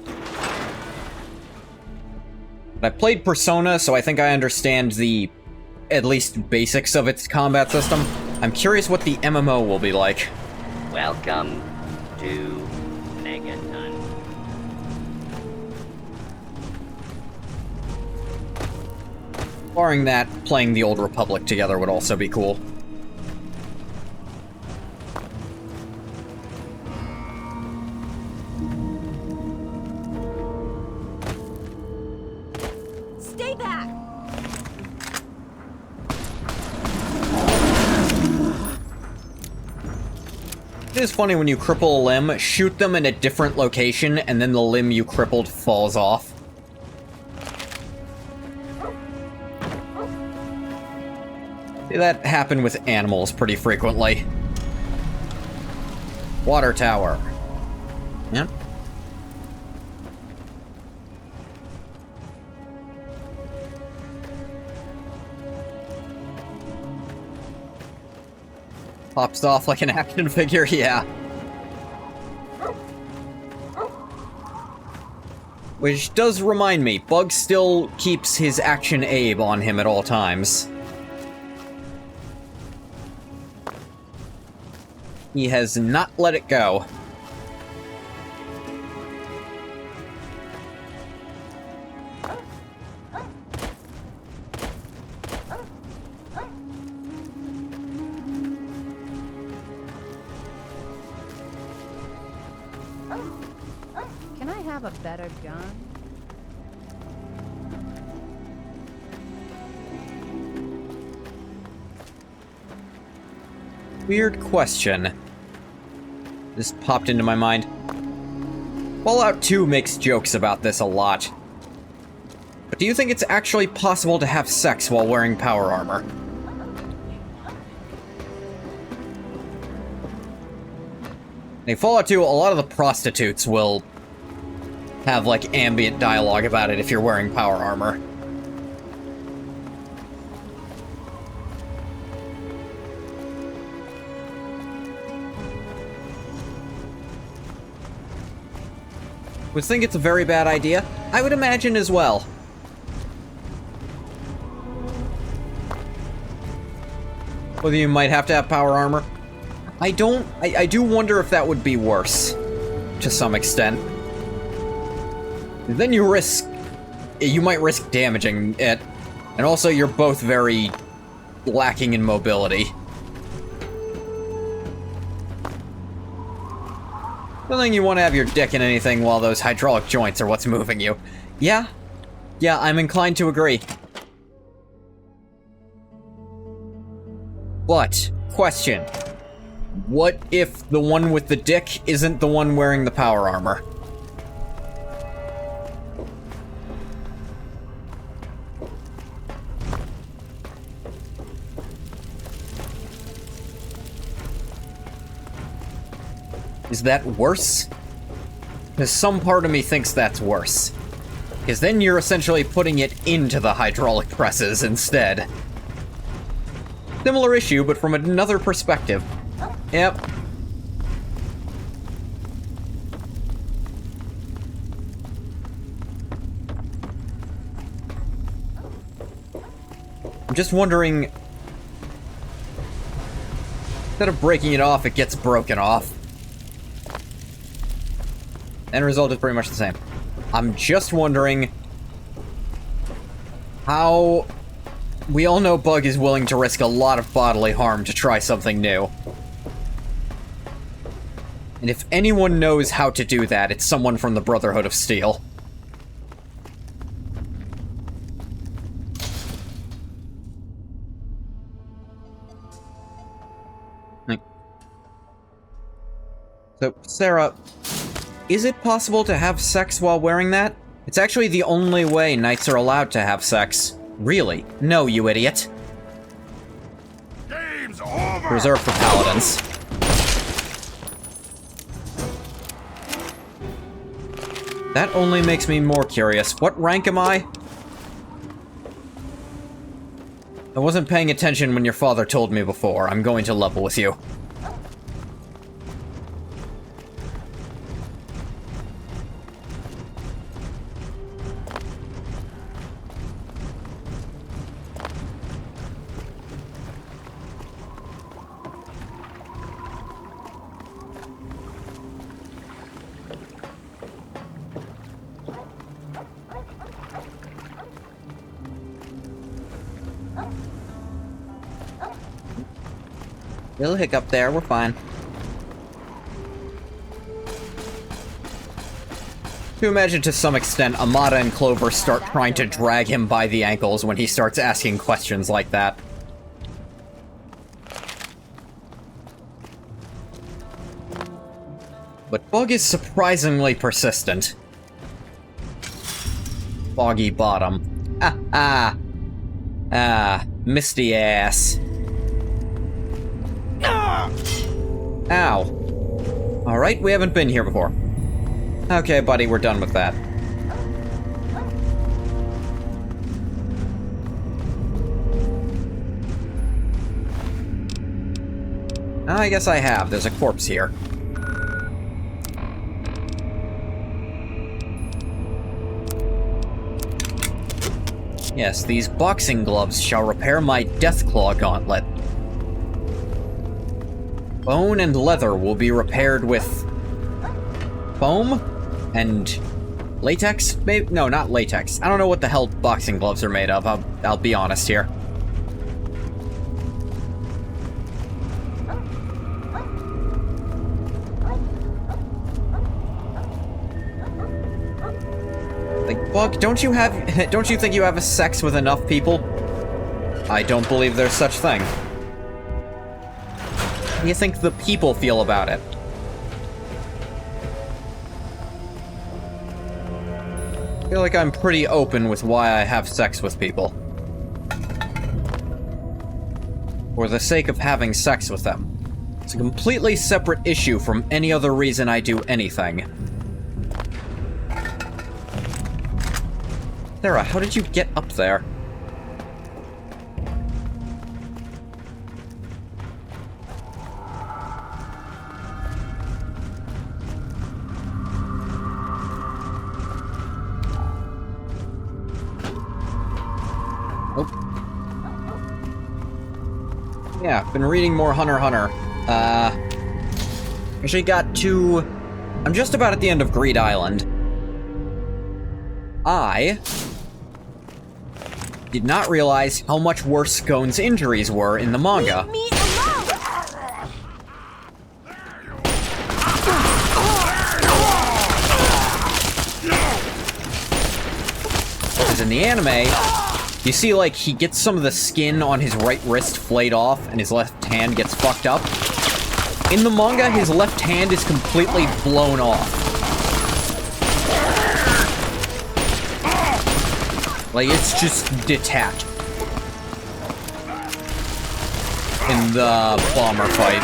I played Persona, so I think I understand the, at least, basics of its combat system. I'm curious what the MMO will be like. Welcome to Megaton. Barring that, playing the Old Republic together would also be cool. Stay back! It is funny when you cripple a limb, shoot them in a different location, and then the limb you crippled falls off. See that happen with animals pretty frequently. Water tower. Yep. Pops off like an action figure, yeah. Which does remind me, Bug still keeps his Action Abe on him at all times. He has not let it go. Can I have a better gun? Weird question. Just popped into my mind. Fallout 2 makes jokes about this a lot. But do you think it's actually possible to have sex while wearing power armor? In Fallout 2, a lot of the prostitutes will have, like, ambient dialogue about it if you're wearing power armor. Would think it's a very bad idea? I would imagine as well. Whether you might have to have power armor. I do wonder if that would be worse. To some extent. Then you might risk damaging it. And also you're both very lacking in mobility. I don't think you want to have your dick in anything while those hydraulic joints are what's moving you. Yeah, I'm inclined to agree. But, question. What if the one with the dick isn't the one wearing the power armor? Is that worse? Because some part of me thinks that's worse. Because then you're essentially putting it into the hydraulic presses instead. Similar issue, but from another perspective. Yep. I'm just wondering... Instead of breaking it off, it gets broken off. End result is pretty much the same. I'm just wondering how... We all know Bug is willing to risk a lot of bodily harm to try something new. And if anyone knows how to do that, it's someone from the Brotherhood of Steel. So, Sarah... Is it possible to have sex while wearing that? It's actually the only way knights are allowed to have sex. Really? No, you idiot. Game's over! Reserved for paladins. That only makes me more curious. What rank am I? I wasn't paying attention when your father told me before. I'm going to level with you. Little hiccup there, we're fine. To imagine to some extent, Amada and Clover start trying to drag him by the ankles when he starts asking questions like that. But Bug is surprisingly persistent. Foggy bottom. Misty ass. Ow. Alright, we haven't been here before. Okay, buddy, we're done with that. I guess I have. There's a corpse here. Yes, these boxing gloves shall repair my Deathclaw gauntlet. Bone and leather will be repaired with... foam? And... latex? Maybe? No, not latex. I don't know what the hell boxing gloves are made of, I'll be honest here. Like, Bug, don't you think you have a sex with enough people? I don't believe there's such thing. How do you think the people feel about it? feel like I'm pretty open with why I have sex with people. For the sake of having sex with them. It's a completely separate issue from any other reason I do anything. Sarah, how did you get up there? Yeah, been reading more Hunter x Hunter. Actually got to... I'm just about at the end of Greed Island. I did not realize how much worse Gon's injuries were in the manga. Leave me alone! Because in the anime, you see, like, he gets some of the skin on his right wrist flayed off, and his left hand gets fucked up. In the manga, his left hand is completely blown off. Like, it's just detached. In the bomber fight.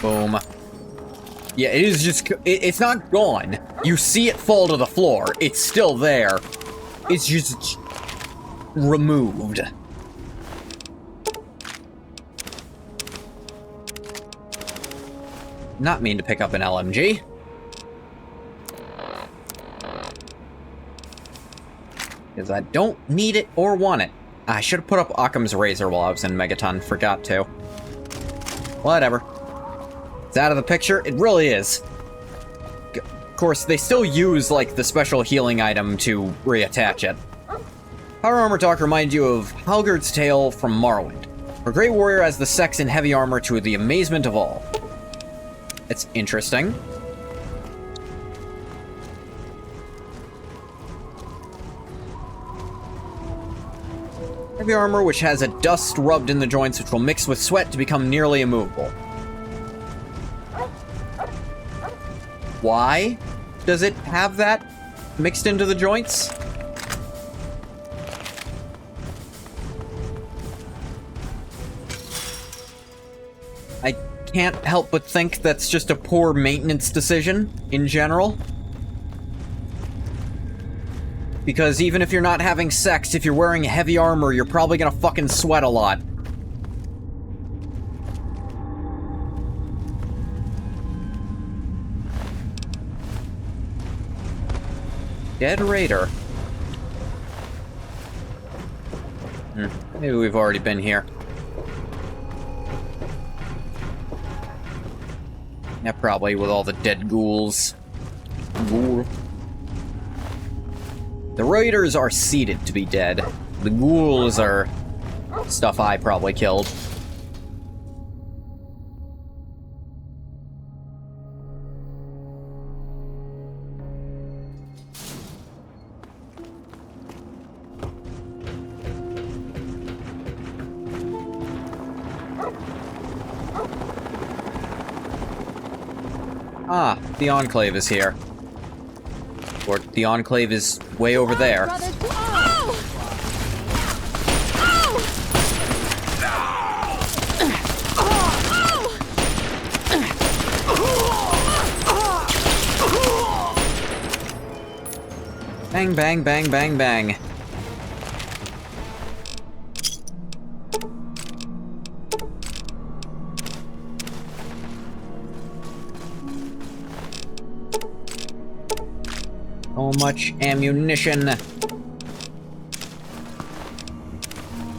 Boom. Yeah, it is just... It's not gone. You see it fall to the floor. It's still there. It's just... removed. Not mean to pick up an LMG. Because I don't need it or want it. I should have put up Occam's razor while I was in Megaton. Forgot to. Whatever. It's out of the picture. It really is. Of course, they still use, like, the special healing item to reattach it. Power Armor Talk reminds you of Halgard's Tale from Morrowind. A great warrior has the sex in heavy armor to the amazement of all. It's interesting. Heavy armor which has a dust rubbed in the joints which will mix with sweat to become nearly immovable. Why does it have that mixed into the joints? I can't help but think that's just a poor maintenance decision in general. Because even if you're not having sex, if you're wearing heavy armor, you're probably gonna fucking sweat a lot. Dead Raider. Maybe we've already been here. Yeah, probably, with all the dead ghouls. Ghoul. The Raiders are seeded to be dead. The ghouls are stuff I probably killed. Ah, the Enclave is here. Or the Enclave is way over there. Bang, bang, bang, bang, bang. So much ammunition.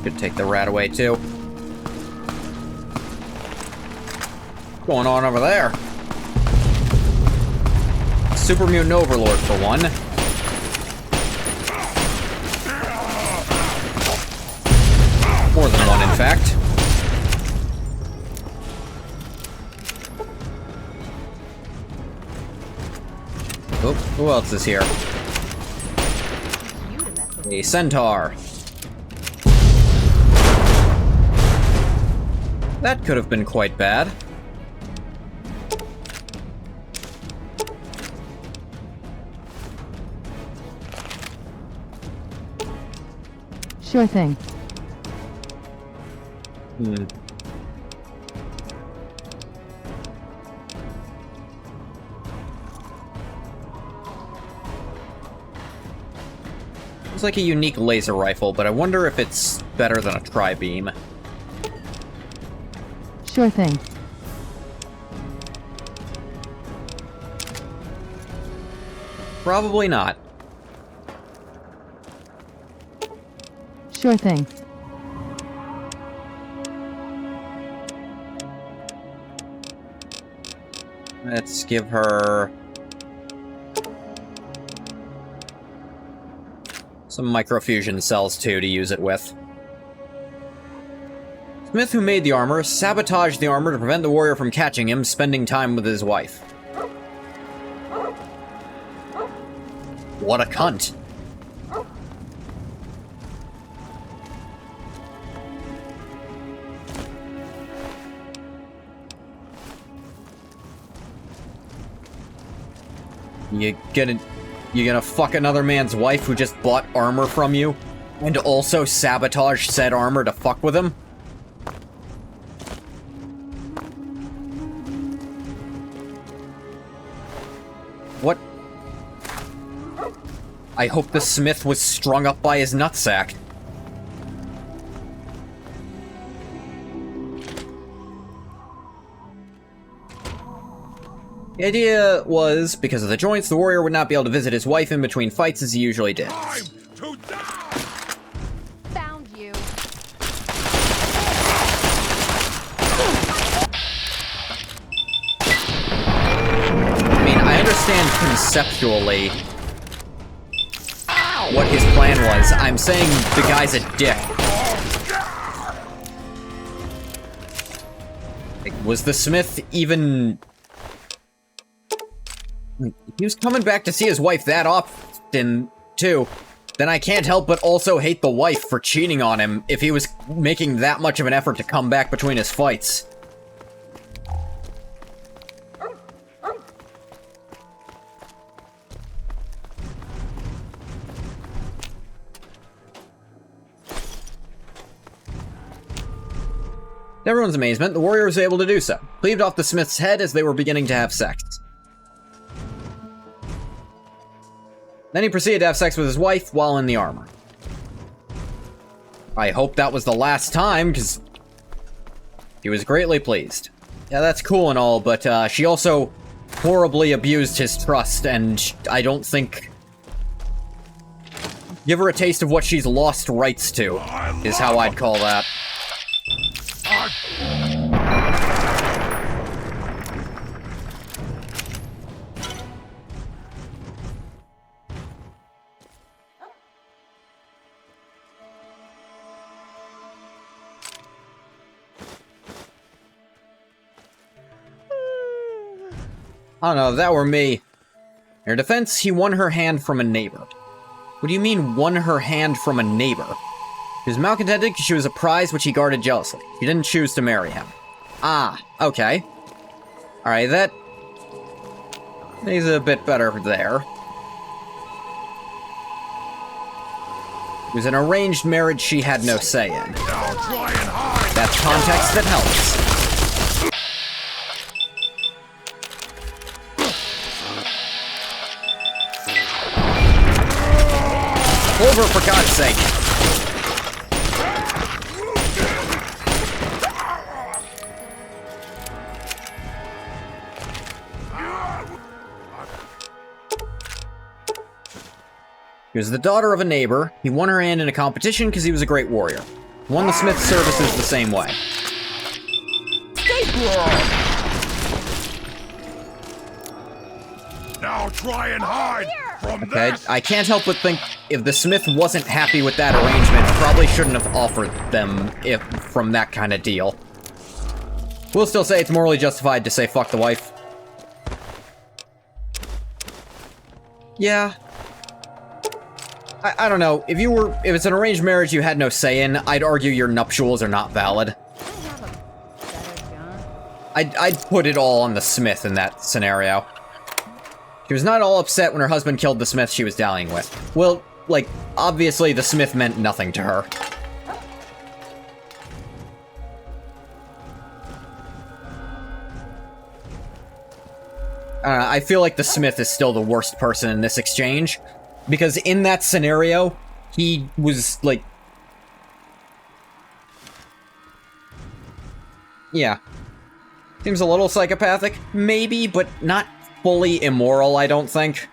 Could take the rat away too. What's going on over there? Super Mutant Overlord for one. More than one, in fact. Oh, who else is here? A centaur. That could have been quite bad. Sure thing. It's like a unique laser rifle, but I wonder if it's better than a tri-beam. Sure thing. Probably not. Sure thing. Let's give her some microfusion cells, too, to use it with. Smith, who made the armor, sabotaged the armor to prevent the warrior from catching him, spending time with his wife. What a cunt. You gonna fuck another man's wife who just bought armor from you? And also sabotage said armor to fuck with him? What? I hope the Smith was strung up by his nutsack. The idea was, because of the joints, the warrior would not be able to visit his wife in between fights as he usually did. Found you. I mean, I understand conceptually what his plan was. I'm saying the guy's a dick. Was the Smith even... He was coming back to see his wife that often, too. Then I can't help but also hate the wife for cheating on him if he was making that much of an effort to come back between his fights. To everyone's amazement, the warrior was able to do so. Cleaved off the Smith's head as they were beginning to have sex. Then he proceeded to have sex with his wife while in the armor. I hope that was the last time, because he was greatly pleased. Yeah, that's cool and all, but she also horribly abused his trust, and I don't think... Give her a taste of what she's lost rights to, is how I'd call that. I don't know, if that were me. In her defense, he won her hand from a neighbor. What do you mean, won her hand from a neighbor? She was malcontented because she was a prize which he guarded jealously. She didn't choose to marry him. Ah, okay. Alright, that... is a bit better there. It was an arranged marriage she had no say in. That's context that helps. Over, for God's sake. He was the daughter of a neighbor. He won her hand in a competition because he was a great warrior. He won the Smith services the same way. Now try and hide from Okay, this. I can't help but think if the Smith wasn't happy with that arrangement, probably shouldn't have offered them from that kind of deal. We'll still say it's morally justified to say fuck the wife. Yeah. I don't know. If it's an arranged marriage you had no say in, I'd argue your nuptials are not valid. I'd put it all on the Smith in that scenario. She was not all upset when her husband killed the Smith she was dallying with. Well, like, obviously the smith meant nothing to her. I feel like the smith is still the worst person in this exchange, because in that scenario, he was, like... Yeah. Seems a little psychopathic, maybe, but not fully immoral, I don't think.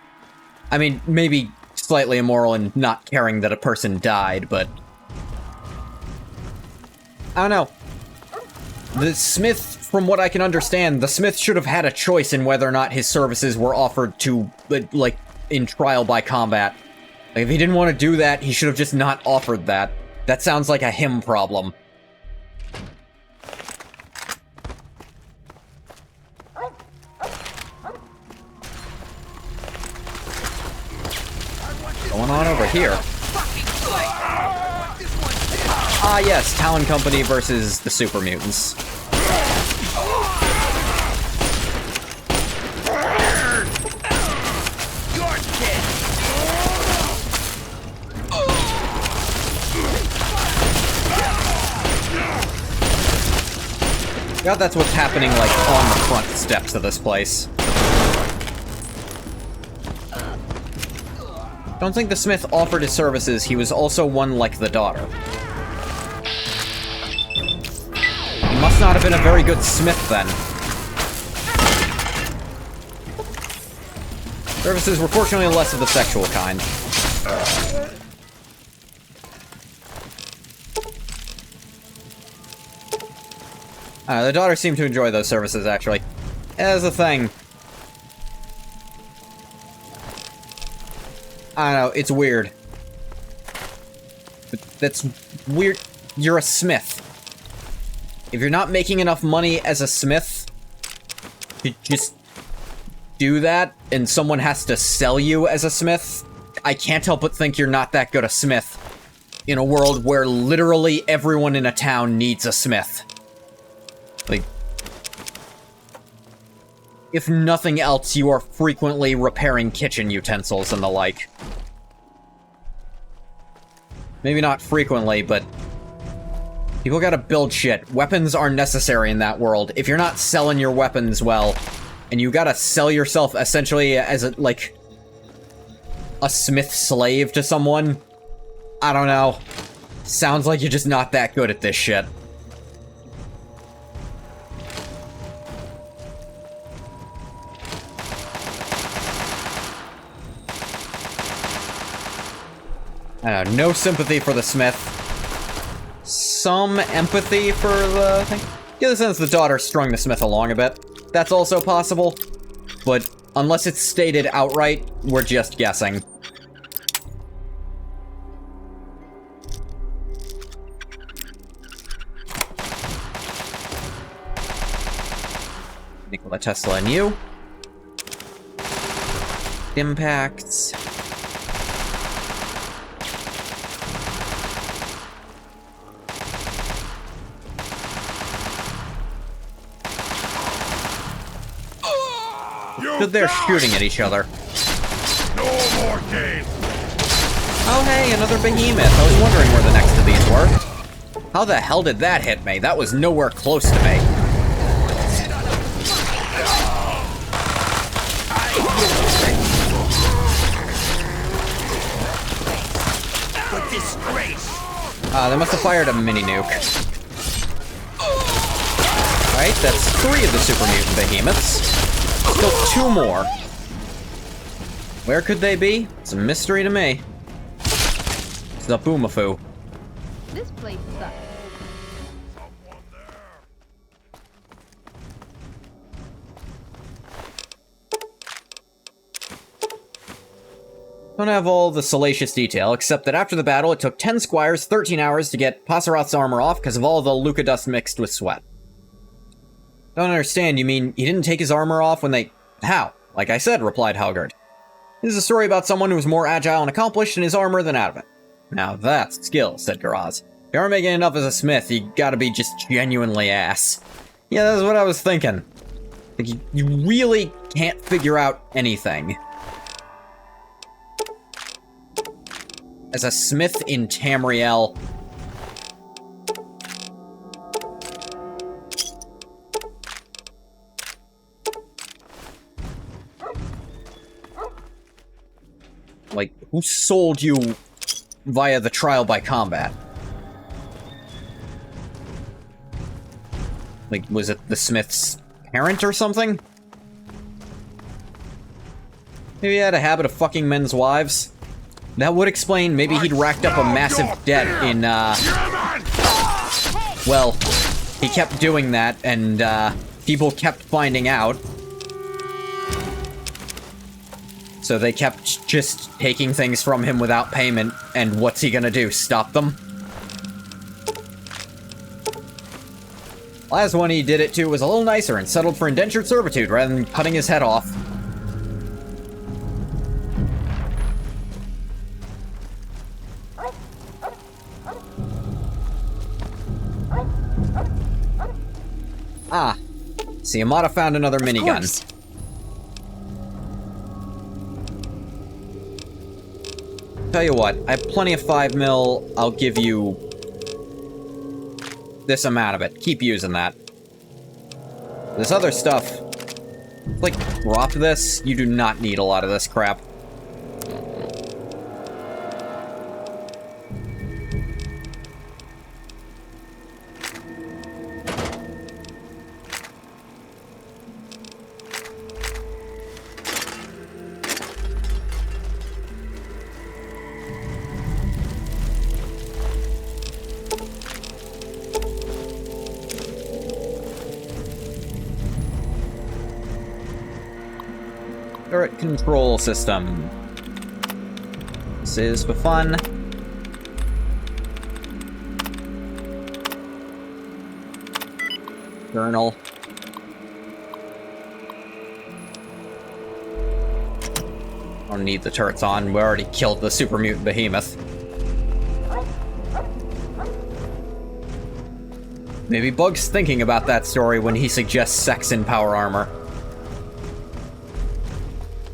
I mean, maybe slightly immoral in not caring that a person died, but... I don't know. The smith, from what I can understand, the smith should have had a choice in whether or not his services were offered to, like, in trial by combat. Like, if he didn't want to do that, he should have just not offered that. That sounds like a him problem. Going on over here? Ah, yes, Talon Company versus the Super Mutants. God, that's what's happening, like, on the front steps of this place. Don't think the smith offered his services, he was also one like the daughter. He must not have been a very good smith, then. Services were fortunately less of the sexual kind. The daughter seemed to enjoy those services, actually. As a thing. I don't know, it's weird. But that's weird. You're a smith. If you're not making enough money as a smith to just do that, and someone has to sell you as a smith, I can't help but think you're not that good a smith in a world where literally everyone in a town needs a smith. Like, if nothing else, you are frequently repairing kitchen utensils and the like. Maybe not frequently, but people gotta build shit. Weapons are necessary in that world. If you're not selling your weapons well, and you gotta sell yourself essentially as a, like, a smith slave to someone, I don't know. Sounds like you're just not that good at this shit. I don't know, no sympathy for the smith. Some empathy for the thing. Get the sense the daughter strung the smith along a bit. That's also possible, but unless it's stated outright, we're just guessing. Nikola Tesla and you. Impacts. Stood there shooting at each other. No more games. Oh hey, another behemoth. I was wondering where the next of these were. How the hell did that hit me? That was nowhere close to me. What disgrace! They must have fired a mini nuke. Right, that's 3 of the super mutant behemoths. Still 2 more. Where could they be? It's a mystery to me. It's the boomafoo. This place sucks. Don't have all the salacious detail, except that after the battle, it took 10 squires 13 hours to get Passeroth's armor off because of all the Luca dust mixed with sweat. Don't understand, you mean he didn't take his armor off when they... How? Like I said, replied Halgard. This is a story about someone who was more agile and accomplished in his armor than out of it. Now that's skill, said Garaz. If you aren't making enough as a smith, you gotta be just genuinely ass. Yeah, that's what I was thinking. Like, you really can't figure out anything. as a smith in Tamriel. Like, who sold you via the trial by combat? Like, was it the smith's parent or something? Maybe he had a habit of fucking men's wives? That would explain maybe he'd racked up a massive debt in, well, he kept doing that, and, people kept finding out. So they kept just taking things from him without payment, and what's he gonna do, stop them? Last one he did it to was a little nicer and settled for indentured servitude rather than cutting his head off. Ah, see, Amada found another minigun. Tell you what, I have plenty of 5mm, I'll give you this amount of it. Keep using that. This other stuff, like, drop this, you do not need a lot of this crap. Turret control system. This is for fun. Journal. Don't need the turrets on. We already killed the super mutant behemoth. Maybe Bug's thinking about that story when he suggests sex in power armor.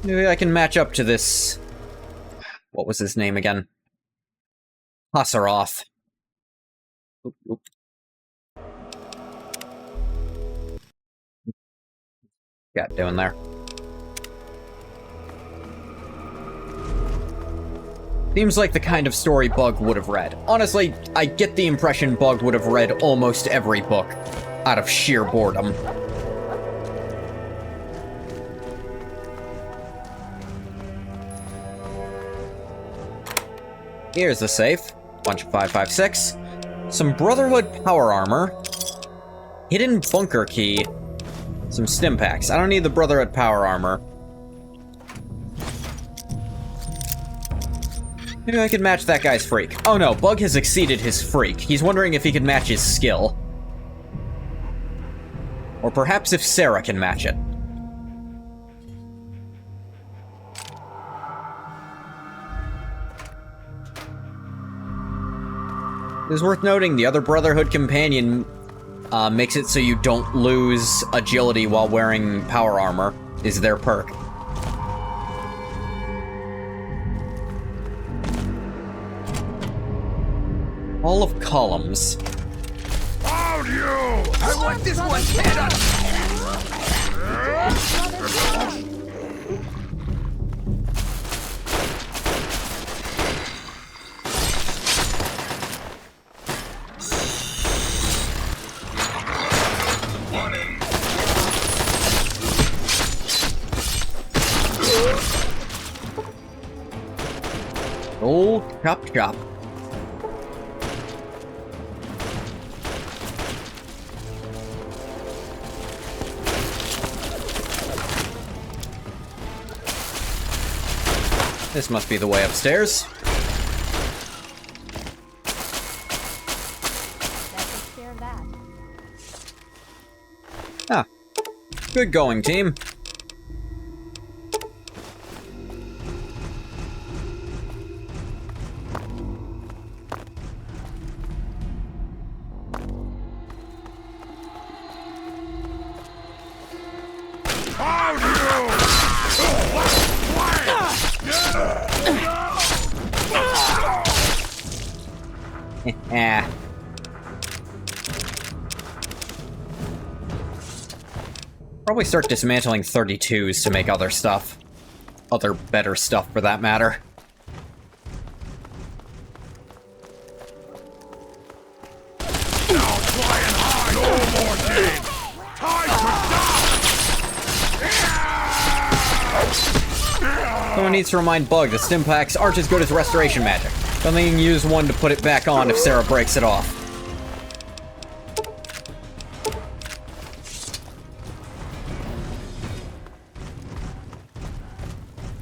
Maybe I can match up to this... What was his name again? Hassaroth. Oop, oop. Got doing there. Seems like the kind of story Bug would have read. Honestly, I get the impression Bug would have read almost every book out of sheer boredom. Here's the safe. Bunch of 556. Some Brotherhood power armor. Hidden bunker key. Some stim packs. I don't need the Brotherhood power armor. Maybe I could match that guy's freak. Oh no, Bug has exceeded his freak. He's wondering if he could match his skill. Or perhaps if Sarah can match it. It is worth noting the other Brotherhood companion makes it so you don't lose agility while wearing power armor, is their perk. All of columns. Found you! I want this one head on! Oh, chop chop. This must be the way upstairs. That takes care of that. Ah. Good going, team. Found you! Eh. Probably start dismantling 32s to make other stuff. Other better stuff, for that matter. Someone needs to remind Bug that stim packs aren't as good as restoration magic. But they can use one to put it back on if Sarah breaks it off.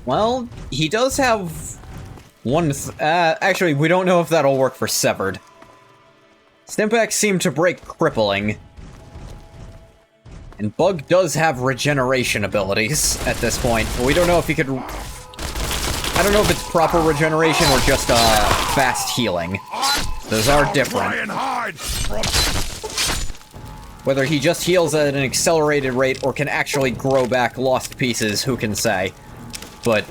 Well, he does have one. Actually, we don't know if that'll work for Severed. Stimpaks seem to break crippling. And Bug does have regeneration abilities at this point. But we don't know if he could. I don't know if it's proper regeneration or just fast healing. Those are different. Whether he just heals at an accelerated rate or can actually grow back lost pieces, who can say? But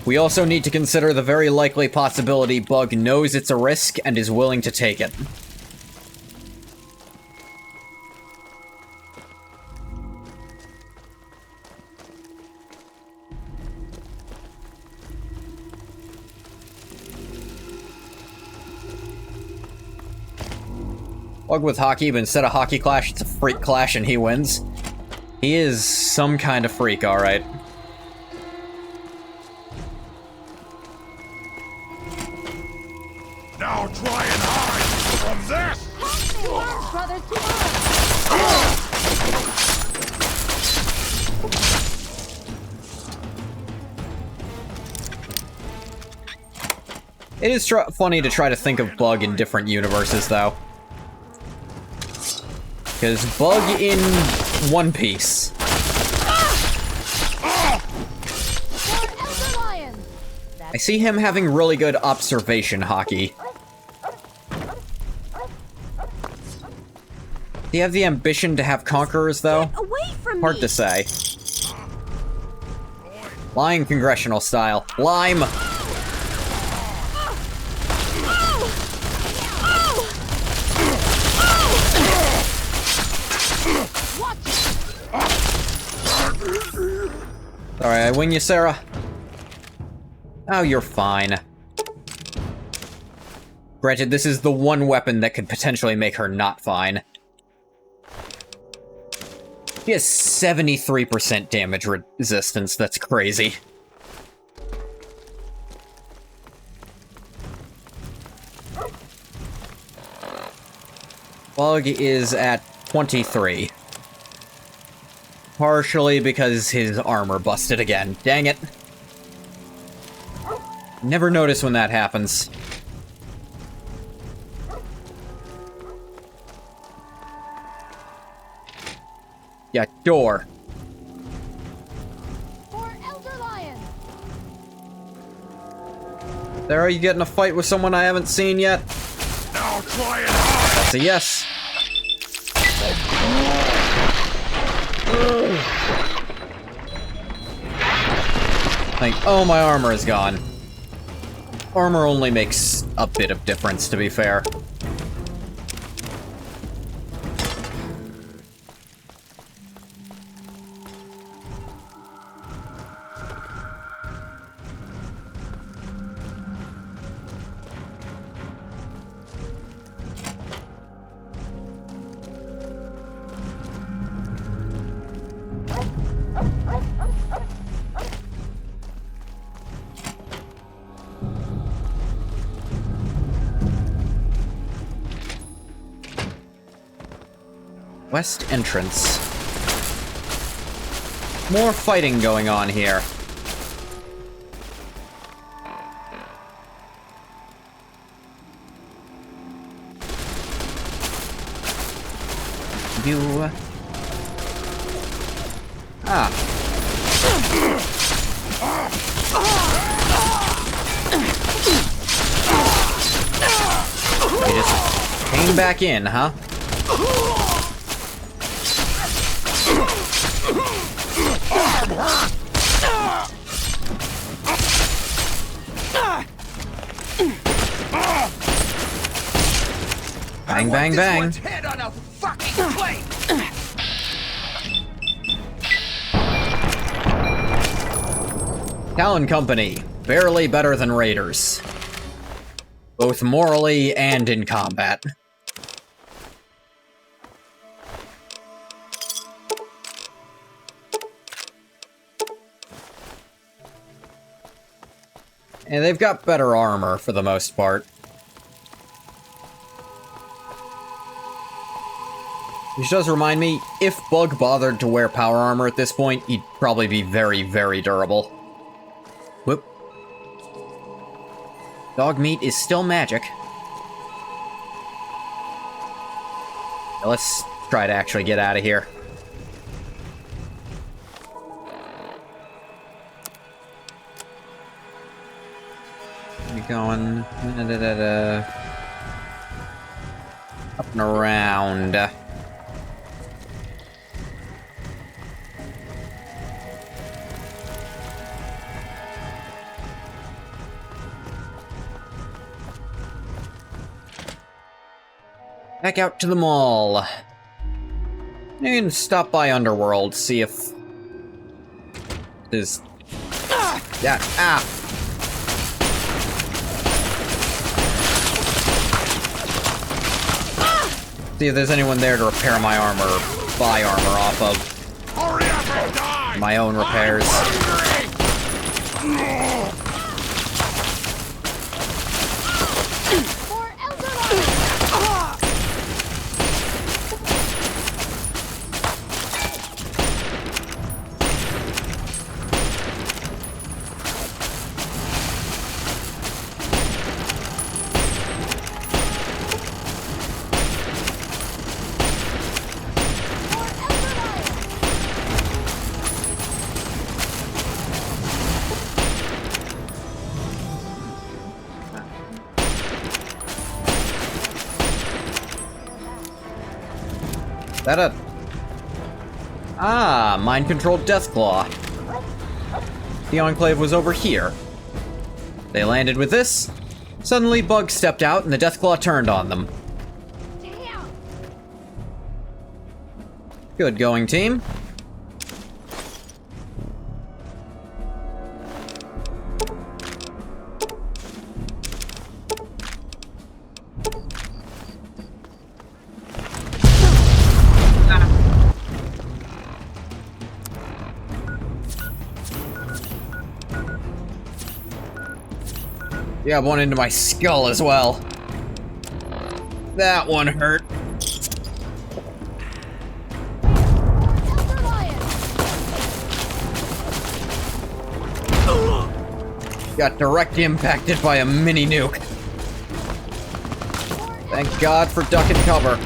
we also need to consider the very likely possibility Bug knows it's a risk and is willing to take it. Bug with hockey, but instead of hockey clash, it's a freak clash and he wins. He is some kind of freak, alright. Now try and hide from this! Brothers to It is funny to try to think of Bug in different universes, though. Because Bug in One Piece. I see him having really good observation hockey. Do you have the ambition to have conquerors, though? Away from Hard me. to say. Lying congressional style. Lime! Alright, I win you, Sarah. Oh, you're fine. Granted, this is the one weapon that could potentially make her not fine. He has 73% damage resistance, that's crazy. Bug is at 23. Partially because his armor busted again. Dang it. Never notice when that happens. Yeah, door. For Elder Lion. There, are you getting a fight with someone I haven't seen yet? Now try and hide! That's a yes. Like, oh, my armor is gone. Armor only makes a bit of difference, to be fair. West entrance. More fighting going on here. You... Ah. You just came back in, huh? Bang, bang, bang. This one's head on a fucking plate. Talon Company, barely better than Raiders. Both morally and in combat. And they've got better armor for the most part. Which does remind me, if Bug bothered to wear power armor at this point, he'd probably be very, very durable. Whoop. Dog meat is still magic. Now let's try to actually get out of here. We're going... up and around. Back out to the mall. You can stop by Underworld, see if... there's... Yeah, ah! See if there's anyone there to repair my armor, or buy armor off of. Hurry up and die. My own repairs. That a... Ah, mind-controlled Deathclaw. The Enclave was over here. They landed with this. Suddenly, Bug stepped out and the Deathclaw turned on them. Damn. Good going, team. Yeah, one into my skull as well. That one hurt. Got direct impacted by a mini nuke. Thank God for duck and cover.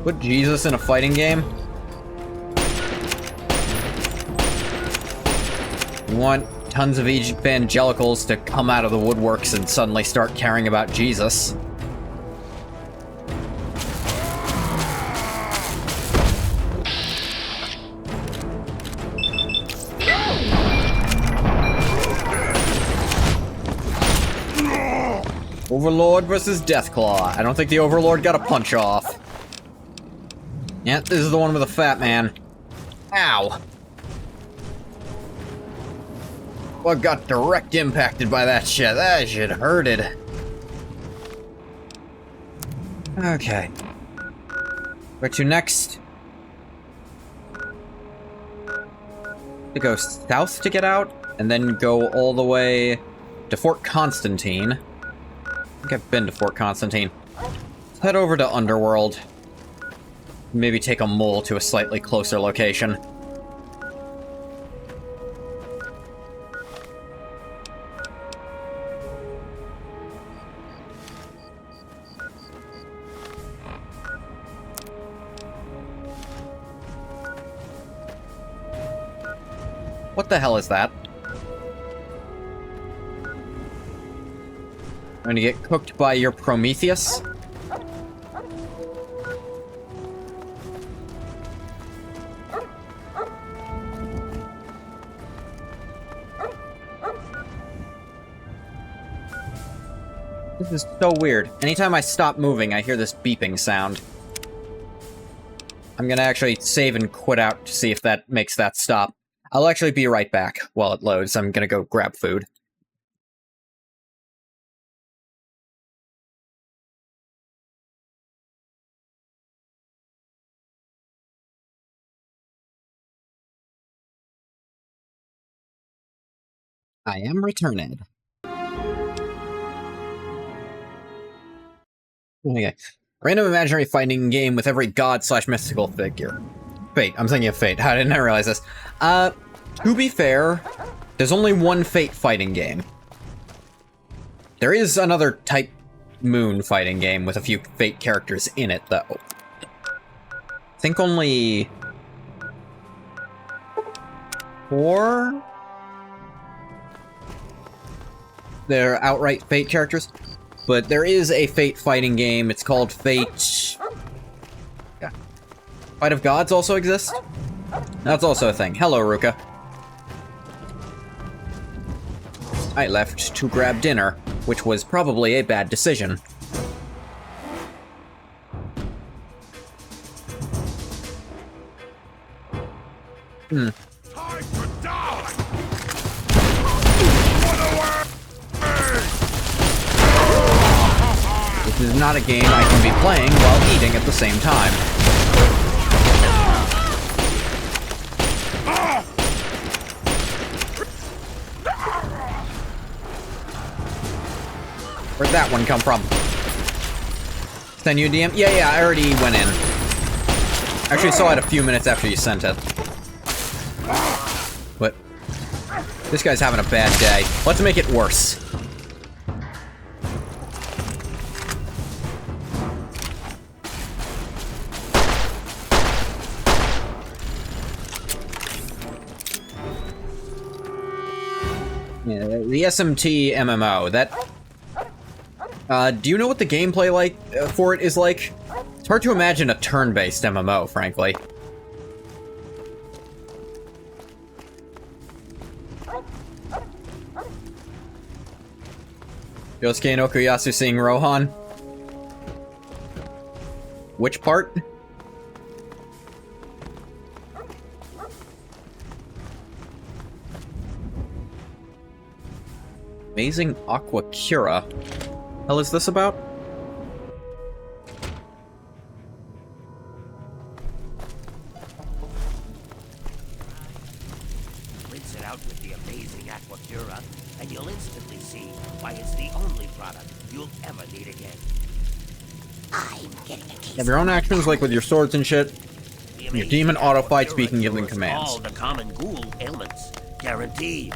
Put Jesus in a fighting game? You want tons of evangelicals to come out of the woodworks and suddenly start caring about Jesus. Overlord versus Deathclaw. I don't think the Overlord got a punch off. Yeah, this is the one with the fat man. Ow! Well, got direct impacted by that shit. That shit hurted. Okay. Where to next? To go south to get out, and then go all the way to Fort Constantine. I think I've been to Fort Constantine. Let's head over to Underworld. Maybe take a mole to a slightly closer location. What the hell is that? I'm gonna get cooked by your Prometheus? This is so weird. Anytime I stop moving, I hear this beeping sound. I'm gonna actually save and quit out to see if that makes that stop. I'll actually be right back while it loads. I'm gonna go grab food. I am returned. Okay. Random imaginary fighting game with every god/mystical figure. Fate. I'm thinking of Fate. I didn't realize this. To be fair, there's only one Fate fighting game. There is another Type Moon fighting game with a few Fate characters in it, though. I think only 4? They're outright Fate characters. But there is a Fate fighting game. It's called Fate... Yeah. Fight of Gods also exists? That's also a thing. Hello, Ruka. I left to grab dinner, which was probably a bad decision. Time to die! This is not a game I can be playing while eating at the same time. Where'd that one come from? Send you a DM? Yeah, I already went in. Actually saw it a few minutes after you sent it. But this guy's having a bad day. Let's make it worse. Yeah, the SMT MMO, that... do you know what the gameplay for it is like? It's hard to imagine a turn-based MMO, frankly. Yosuke and Okuyasu seeing Rohan. Which part? Amazing Aqua Cura. Hell is this about? Rinse it out with the amazing Aqua Cura, and you'll instantly see why it's the only product you'll ever need again. I'm getting a case. You have your own actions, like with your swords and shit. Your demon auto fights, you can give them commands. All the common ghoul ailments, guaranteed.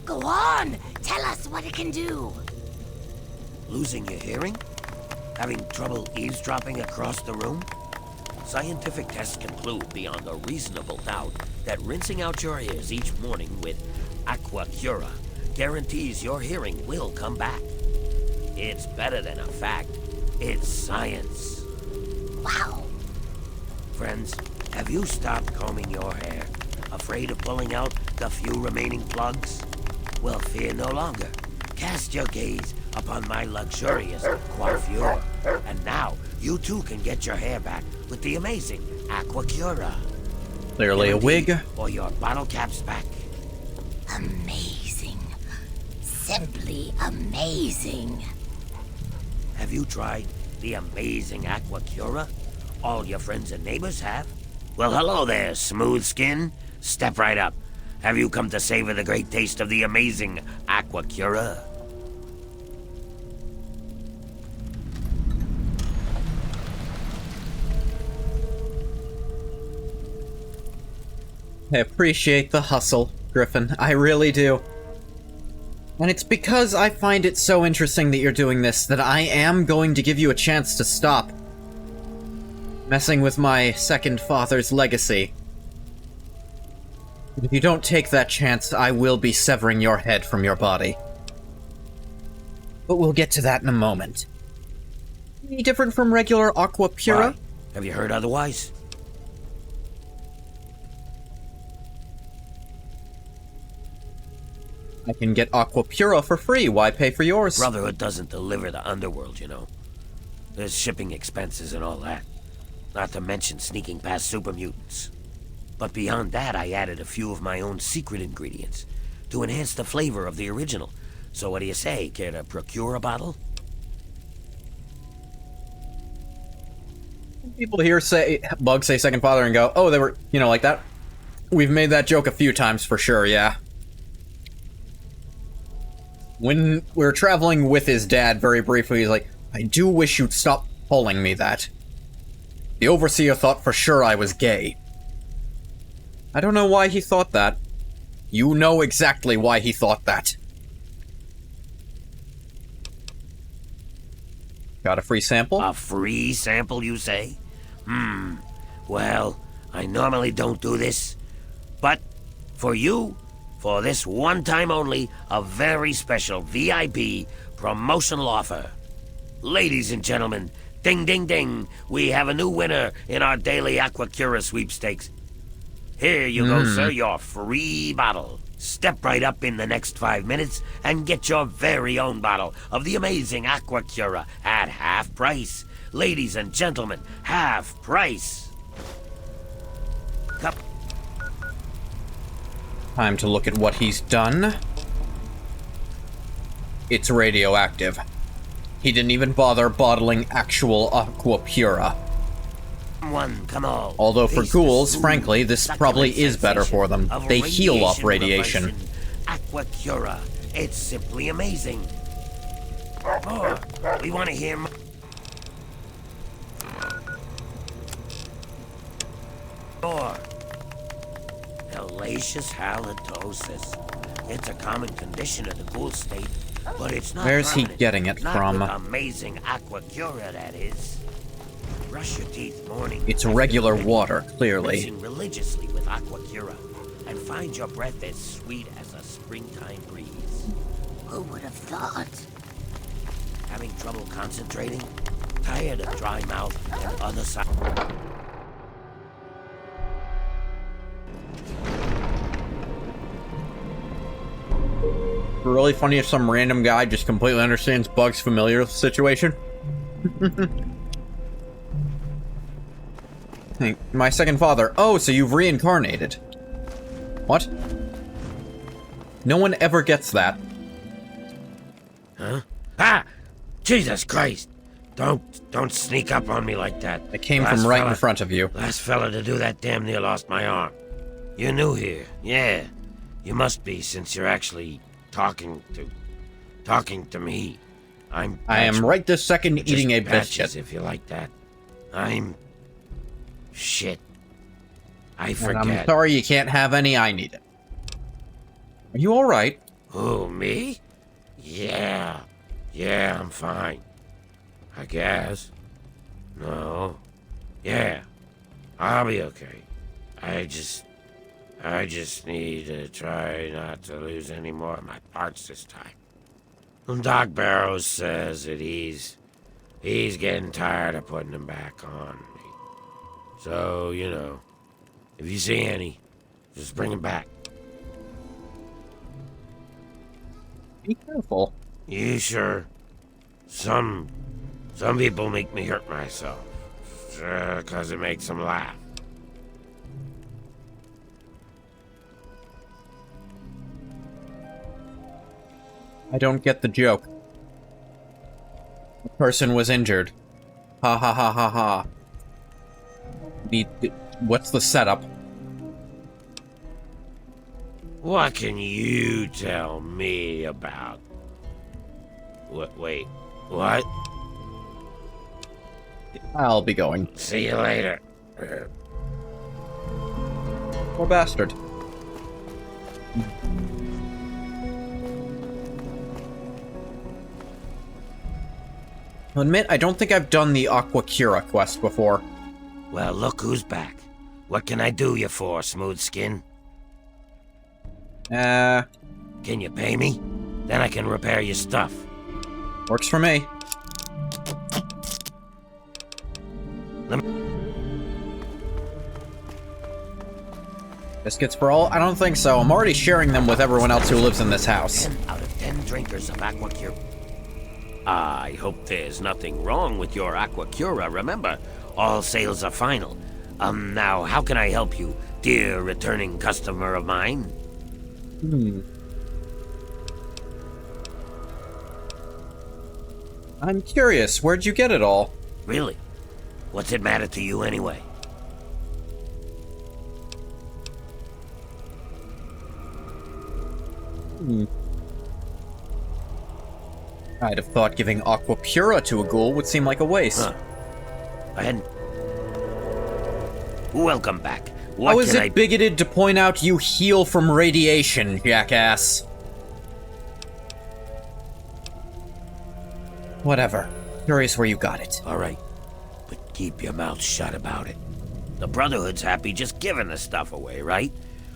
Go on! Tell us what it can do! Losing your hearing? Having trouble eavesdropping across the room? Scientific tests can prove beyond a reasonable doubt that rinsing out your ears each morning with Aqua Cura guarantees your hearing will come back. It's better than a fact. It's science. Wow. Friends, have you stopped combing your hair? Afraid of pulling out the few remaining plugs? Well, fear no longer. Cast your gaze upon my luxurious coiffure. And now, you too can get your hair back with the amazing Aqua Cura. Clearly a wig. Or your bottle caps back. Amazing. Simply amazing. Have you tried the amazing Aqua Cura? All your friends and neighbors have? Well, hello there, smooth skin. Step right up. Have you come to savor the great taste of the amazing Aqua Cura? I appreciate the hustle, Griffin. I really do. And it's because I find it so interesting that you're doing this that I am going to give you a chance to stop messing with my second father's legacy. If you don't take that chance, I will be severing your head from your body. But we'll get to that in a moment. Any different from regular Aqua Pura? Why? Have you heard otherwise? I can get Aqua Pura for free. Why pay for yours? Brotherhood doesn't deliver the underworld, you know. There's shipping expenses and all that. Not to mention sneaking past super mutants. But beyond that, I added a few of my own secret ingredients to enhance the flavor of the original. So what do you say? Care to procure a bottle? People here say, Bug say Second Father and go, oh, they were, you know, like that. We've made that joke a few times for sure, yeah. When we were traveling with his dad very briefly, he's like, I do wish you'd stop calling me that. The Overseer thought for sure I was gay. I don't know why he thought that. You know exactly why he thought that. Got a free sample? A free sample, you say? Well, I normally don't do this. But for you, for this one time only, a very special VIP promotional offer. Ladies and gentlemen, ding ding ding, we have a new winner in our daily Aquacura sweepstakes. Here you go, sir, your free bottle. Step right up in the next 5 minutes and get your very own bottle of the amazing Aquacura at half price. Ladies and gentlemen, half price. Cup. Time to look at what he's done. It's radioactive. He didn't even bother bottling actual Aqua Pura. Come on. Although for Taste the ghouls, smooth, frankly, this succulent probably is better for them. sensation of They heal off radiation. reversion. Aquacura. It's simply amazing. More. We want to hear more. More. Hellacious halitosis. It's a common condition of the ghoul state, but it's not Where's he permanent. getting it Not from? with amazing Aquacura, that is. Brush your teeth morning. It's regular water, clearly. Rinsing religiously with Aquacura, and find your breath as sweet as a springtime breeze. Who would have thought? Having trouble concentrating? Tired of dry mouth and other sound? Really funny if some random guy just completely understands Bug's familiar situation. Hey, my second father. Oh, so you've reincarnated. What? No one ever gets that. Huh? Ah! Jesus Christ! Don't sneak up on me like that. I came from right in front of you. Last fella to do that damn near lost my arm. You're new here. Yeah. You must be, since you're actually talking to me. I am right this second eating a biscuit. If you like that. I'm... Shit. I And forget. I'm sorry you can't have any. I need it. Are you alright? Who, me? Yeah. Yeah, I'm fine. I guess. No. Yeah. I'll be okay. I just need to try not to lose any more of my parts this time. Doc Barrows says that he's getting tired of putting them back on me. So, you know, if you see any, just bring them back. Be careful. You sure? Some people make me hurt myself. 'Cause it makes them laugh. I don't get the joke. The person was injured. Ha ha ha ha ha. What's the setup? What can you tell me about? Wait, what? I'll be going. See you later. Poor bastard. I'll admit, I don't think I've done the Aquacura quest before. Well, look who's back. What can I do you for, smooth skin? Can you pay me? Then I can repair your stuff. Works for me. Biscuits for all? I don't think so. I'm already sharing them with everyone else who lives in this house. 10 out of 10 drinkers of Aquacura. I hope there's nothing wrong with your Aquacura. Remember, all sales are final. Now, how can I help you, dear returning customer of mine? I'm curious, where'd you get it all? Really? What's it matter to you anyway? I'd have thought giving Aqua Pura to a ghoul would seem like a waste. Huh. And welcome back. How is it bigoted to point out you heal from radiation, jackass? Whatever. Curious where you got it. All right, but keep your mouth shut about it. The Brotherhood's happy just giving the stuff away, right?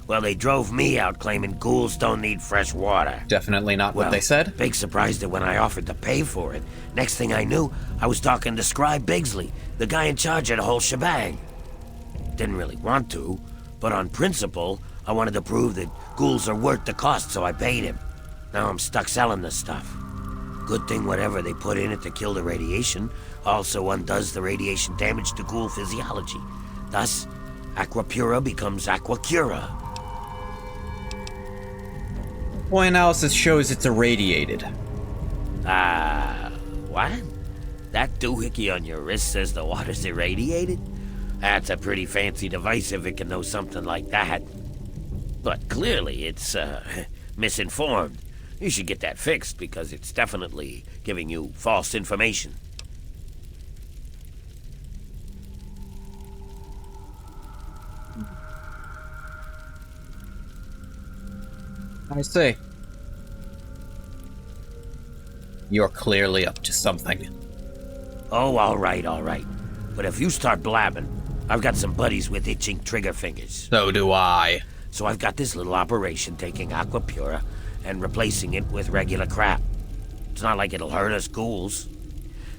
Well, they drove me out claiming ghouls don't need fresh water. Definitely not what they said. Big surprise that when I offered to pay for it, next thing I knew, I was talking to Scribe Bigsley, the guy in charge of the whole shebang. Didn't really want to, but on principle, I wanted to prove that ghouls are worth the cost, so I paid him. Now I'm stuck selling this stuff. Good thing whatever they put in it to kill the radiation also undoes the radiation damage to ghoul physiology. Thus, Aquapura becomes Aquacura. Point analysis shows it's irradiated. What? That doohickey on your wrist says the water's irradiated? That's a pretty fancy device if it can know something like that. But clearly it's, misinformed. You should get that fixed because it's definitely giving you false information. I see. You're clearly up to something. Oh, all right. But if you start blabbing, I've got some buddies with itching trigger fingers. So do I. So I've got this little operation taking Aquapura and replacing it with regular crap. It's not like it'll hurt us ghouls.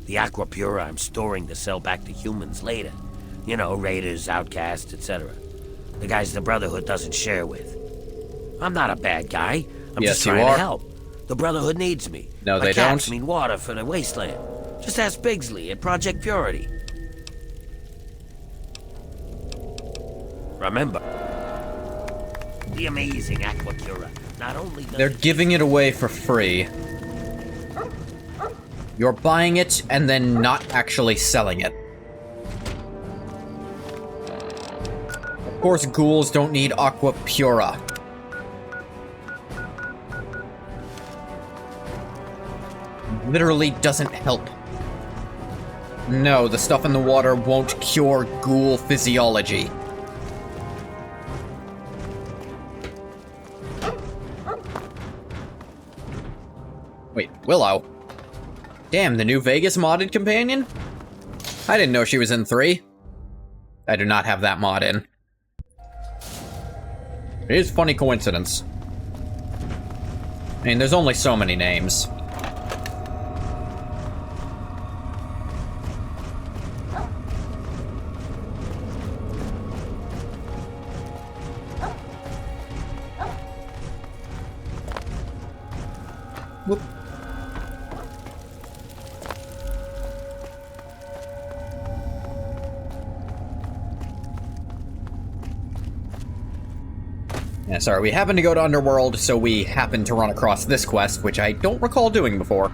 The Aquapura I'm storing to sell back to humans later. You know, raiders, outcasts, etc. The guys the Brotherhood doesn't share with. I'm not a bad guy. I'm just trying to help. The Brotherhood needs me. No, they My cats don't. need water for the wasteland. Just ask Bigsley at Project Purity. Remember, the amazing Aquacura not only does They're giving it away for free. You're buying it and then not actually selling it. Of course, ghouls don't need Aqua Pura. Literally doesn't help. No, the stuff in the water won't cure ghoul physiology. Wait, Willow? Damn, the new Vegas modded companion? I didn't know she was in 3. I do not have that mod in. It is a funny coincidence. I mean, there's only so many names. Whoop. Yeah, sorry, we happened to go to Underworld, so we happened to run across this quest, which I don't recall doing before.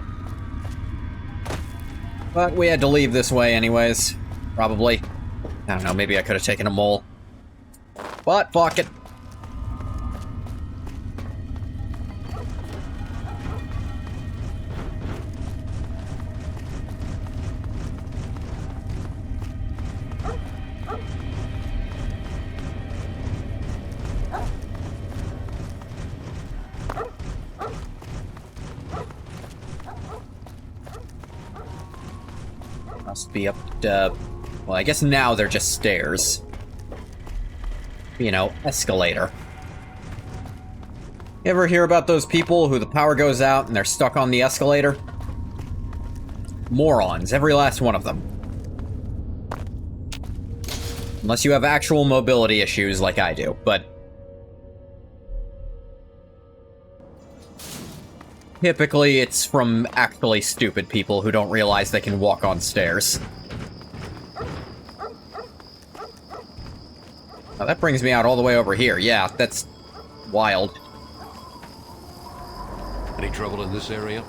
But we had to leave this way anyways. Probably. I don't know, maybe I could have taken a mole. But, fuck it. Must be up, well, I guess now they're just stairs. You know, escalator. You ever hear about those people who the power goes out and they're stuck on the escalator? Morons, every last one of them. Unless you have actual mobility issues like I do, but Typically, it's from actually stupid people who don't realize they can walk on stairs. Now that brings me out all the way over here. Yeah, that's wild. Any trouble in this area?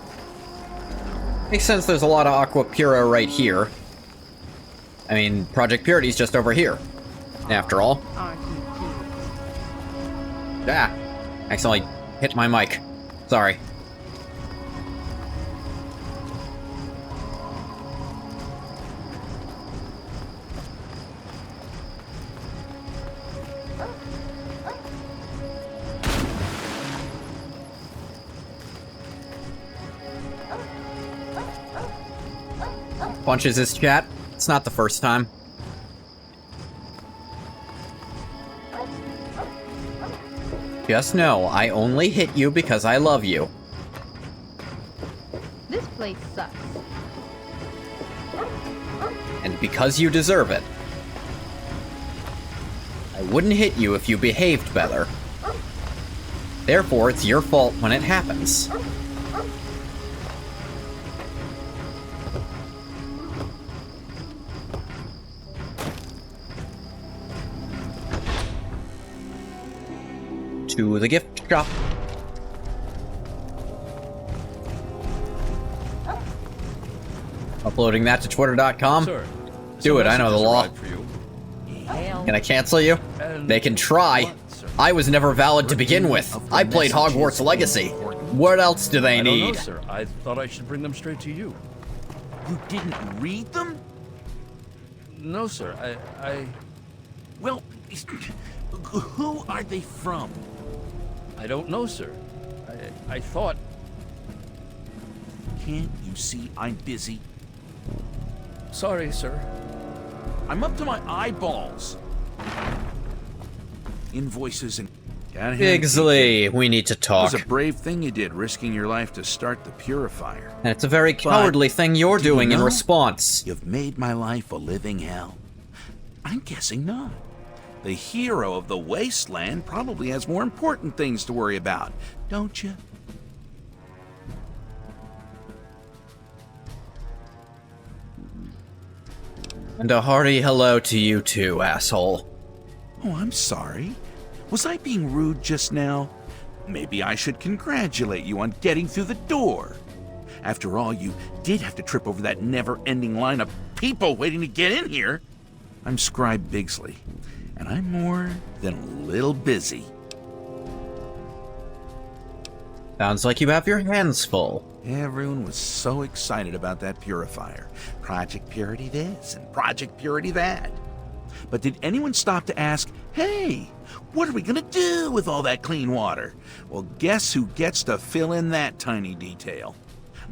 Makes sense there's a lot of Aqua Pura right here. I mean, Project Purity's just over here, after all. Aren't you cute? Ah, accidentally hit my mic. Sorry. Punches his chat. It's not the first time. Just know, I only hit you because I love you. This place sucks. And because you deserve it. I wouldn't hit you if you behaved better. Therefore, it's your fault when it happens. To the gift shop. Uploading that to twitter.com. Sir, Do it, I know the law. for you. Can I cancel you? They can try. I was never valid to begin with. I played Hogwarts Legacy. What else do they I don't need? know, sir. I thought I should bring them straight to you. You didn't read them? No, sir. Well, who are they from? I don't know, sir. I thought... Can't you see I'm busy? Sorry, sir. I'm up to my eyeballs. Invoices and... Bigsley, we need to It talk. was a brave thing you did, risking your life to start the purifier. And it's a very cowardly thing you're do you doing in know? response. You've made my life a living hell. I'm guessing not. The hero of the wasteland probably has more important things to worry about, don't you? And a hearty hello to you too, asshole. Oh, I'm sorry. Was I being rude just now? Maybe I should congratulate you on getting through the door. After all, you did have to trip over that never-ending line of people waiting to get in here. I'm Scribe Bigsley, and I'm more than a little busy. Sounds like you have your hands full. Everyone was so excited about that purifier. Project Purity this and Project Purity that. But did anyone stop to ask, hey, what are we gonna do with all that clean water? Well, guess who gets to fill in that tiny detail?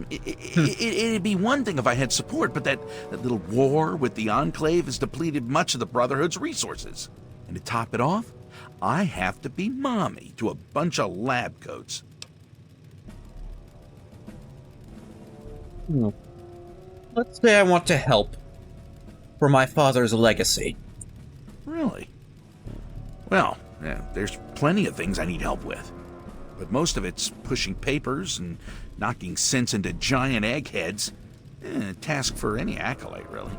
It'd be one thing if I had support, but that little war with the Enclave has depleted much of the Brotherhood's resources. And to top it off, I have to be mommy to a bunch of lab coats. Let's say I want to help for my father's legacy. Really? Well, yeah, there's plenty of things I need help with. But most of it's pushing papers and knocking sense into giant eggheads. A task for any acolyte, really.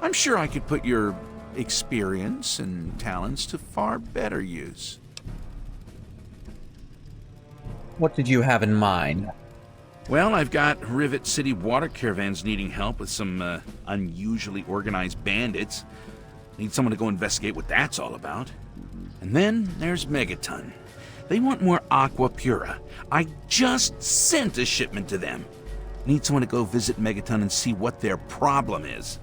I'm sure I could put your experience and talents to far better use. What did you have in mind? Well, I've got Rivet City water caravans needing help with some unusually organized bandits. Need someone to go investigate what that's all about. And then there's Megaton. They want more Aqua Pura. I just sent a shipment to them. Need someone to go visit Megaton and see what their problem is.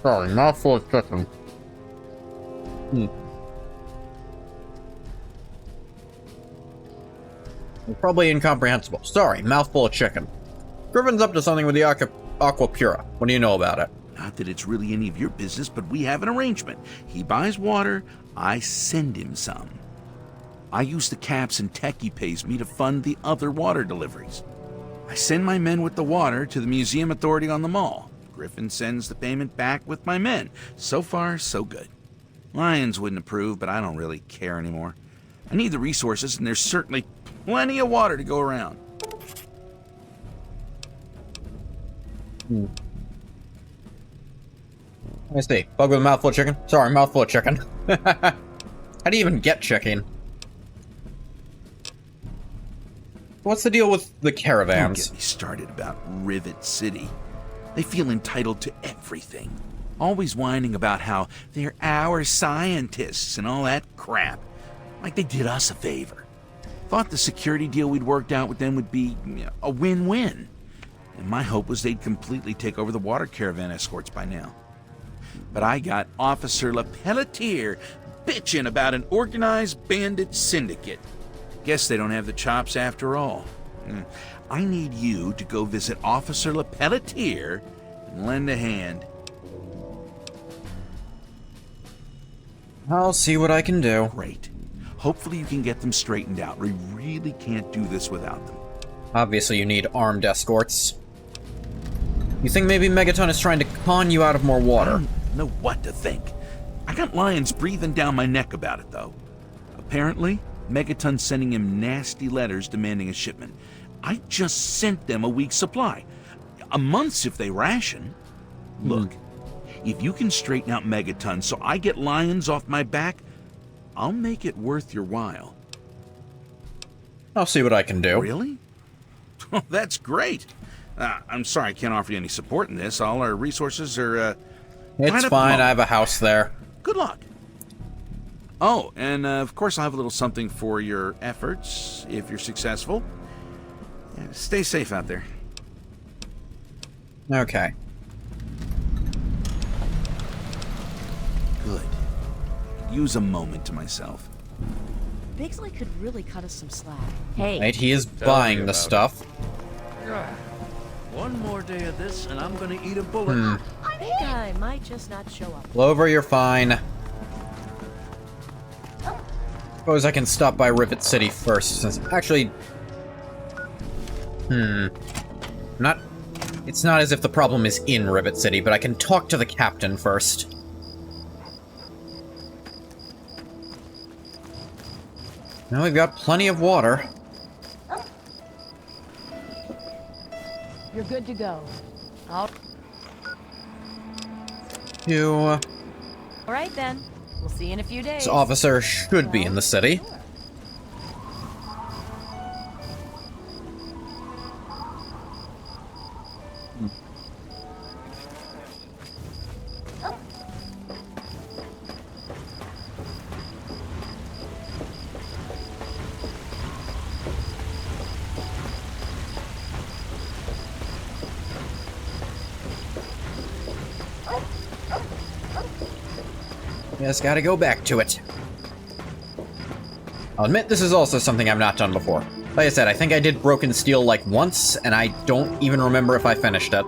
Sorry, mouthful of chicken. Probably incomprehensible. Sorry, mouthful of chicken. Griffin's up to something with the Aqua Pura. What do you know about it? Not that it's really any of your business, but we have an arrangement. He buys water, I send him some. I use the caps and tech he pays me to fund the other water deliveries. I send my men with the water to the museum authority on the mall. Griffin sends the payment back with my men. So far, so good. Lions wouldn't approve, but I don't really care anymore. I need the resources, and there's certainly plenty of water to go around. Let me see. Bug with a mouthful of chicken? Sorry, mouthful of chicken. How do you even get chicken? What's the deal with the Don't caravans? get me started about Rivet City. They feel entitled to everything. Always whining about how they're our scientists and all that crap. Like they did us a favor. Thought the security deal we'd worked out with them would be a win-win. And my hope was they'd completely take over the water caravan escorts by now. But I got Officer LePelletier bitching about an organized bandit syndicate. Guess they don't have the chops after all. I need you to go visit Officer LePelletier and lend a hand. I'll see what I can do. Great. Hopefully you can get them straightened out. We really can't do this without them. Obviously you need armed escorts. You think maybe Megaton is trying to con you out of more I water? don't know what to think. I got lions breathing down my neck about it, though. Apparently, Megaton's sending him nasty letters demanding a shipment. I just sent them a week's supply. A month's if they ration. Look, if you can straighten out Megaton so I get lions off my back, I'll make it worth your while. I'll see what I can do. Really? Oh, that's great. I'm sorry I can't offer you any support in this. All our resources are, It's tied up fine, at the I have a house there. Good luck. Oh, and of course I'll have a little something for your efforts, if you're successful. Yeah, stay safe out there. Okay. Good. Use a moment to myself. Bigsley could really cut us some slack. Hey, Right, he is Tell me buying the about stuff. One more day of this, and I'm gonna eat a bullet. big guy might just not show up. Clover, you're fine. Suppose I can stop by Rivet City first, since actually... Not... It's not as if the problem is in Rivet City, but I can talk to the captain first. Now we've got plenty of water. You're good to go. All You... right then. We'll see you in a few days. This officer should be in the city. Just gotta go back to it. I'll admit this is also something I've not done before. Like I said, I think I did Broken Steel like once, and I don't even remember if I finished it.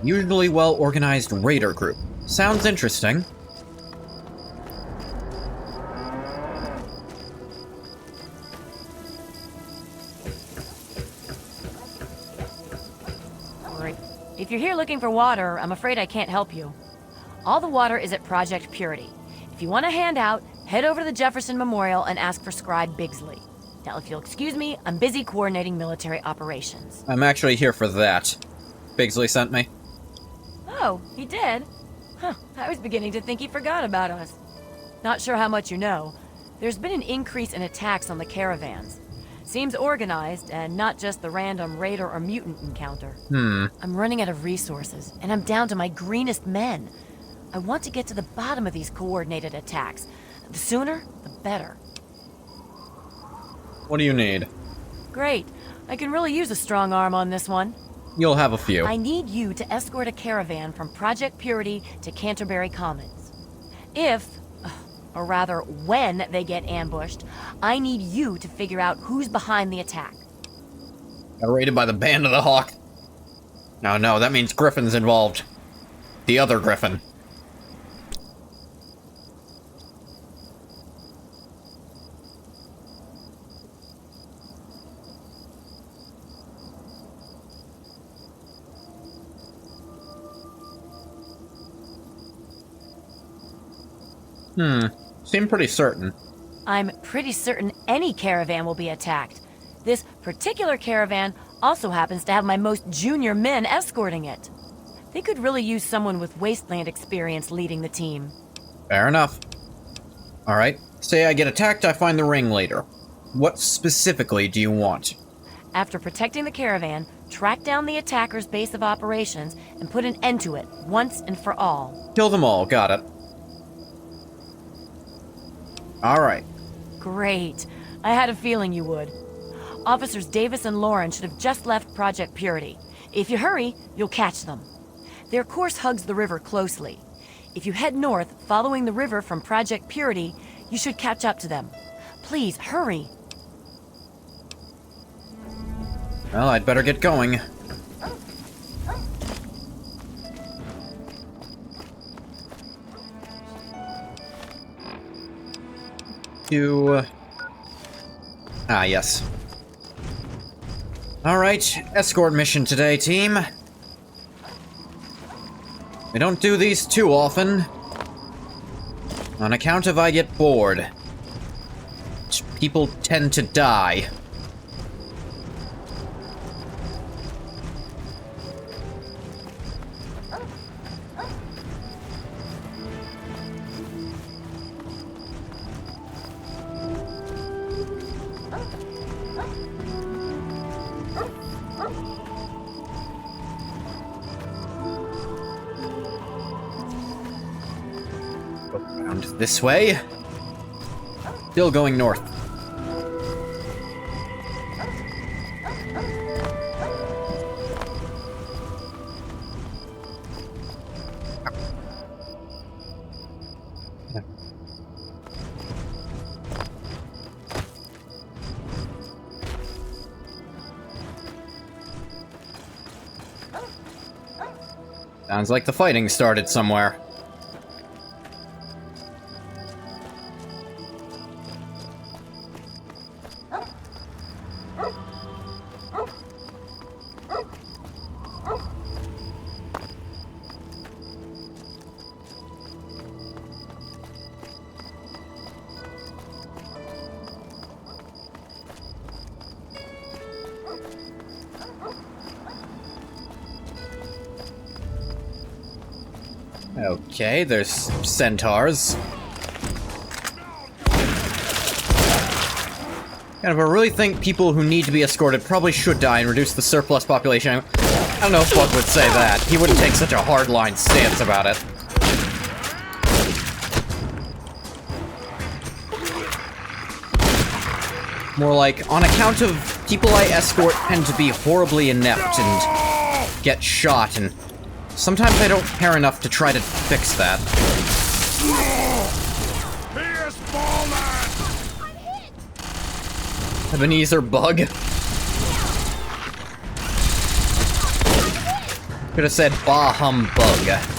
Usually well-organized raider group. Sounds interesting. If you're here looking for water, I'm afraid I can't help you. All the water is at Project Purity. If you want a handout, head over to the Jefferson Memorial and ask for Scribe Bigsley. Now, if you'll excuse me, I'm busy coordinating military operations. I'm actually here for that. Bigsley sent me. Oh, he did? Huh, I was beginning to think he forgot about us. Not sure how much you know. There's been an increase in attacks on the caravans. Seems organized, and not just the random raider or mutant encounter. I'm running out of resources, and I'm down to my greenest men. I want to get to the bottom of these coordinated attacks. The sooner, the better. What do you need? Great. I can really use a strong arm on this one. You'll have a few. I need you to escort a caravan from Project Purity to Canterbury Commons. If or rather, when they get ambushed, I need you to figure out who's behind the attack. Got raided by the Band of the Hawk. No, no, that means Griffin's involved. The other Griffin. Seem pretty certain. I'm pretty certain any caravan will be attacked. This particular caravan also happens to have my most junior men escorting it. They could really use someone with wasteland experience leading the team. Fair enough. Alright, say I get attacked, I find the ringleader. What specifically do you want? After protecting the caravan, track down the attacker's base of operations and put an end to it, once and for all. Kill them all, got it. Alright. Great. I had a feeling you would. Officers Davis and Lauren should have just left Project Purity. If you hurry, you'll catch them. Their course hugs the river closely. If you head north, following the river from Project Purity, you should catch up to them. Please, hurry. Well, I'd better get going. Yes. Alright, escort mission today, team. We don't do these too often. On account of I get bored. People tend to die. Around this way. Still going north. Sounds like the fighting started somewhere. Okay, there's centaurs. Kind of, I really think people who need to be escorted probably should die and reduce the surplus population. I don't know if Buck would say that. He wouldn't take such a hardline stance about it. More like, on account of people I escort tend to be horribly inept and get shot, and sometimes I don't care enough to try to fix that. Ebenezer Bug? Could have said bah humbug.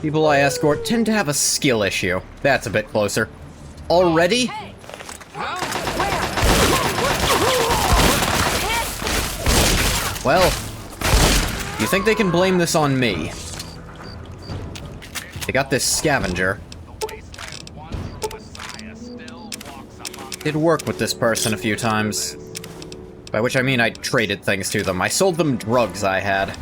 People I escort tend to have a skill issue. That's a bit closer. Already? Well, you think they can blame this on me? They got this scavenger. Did work with this person a few times. By which I mean I traded things to them. I sold them drugs I had.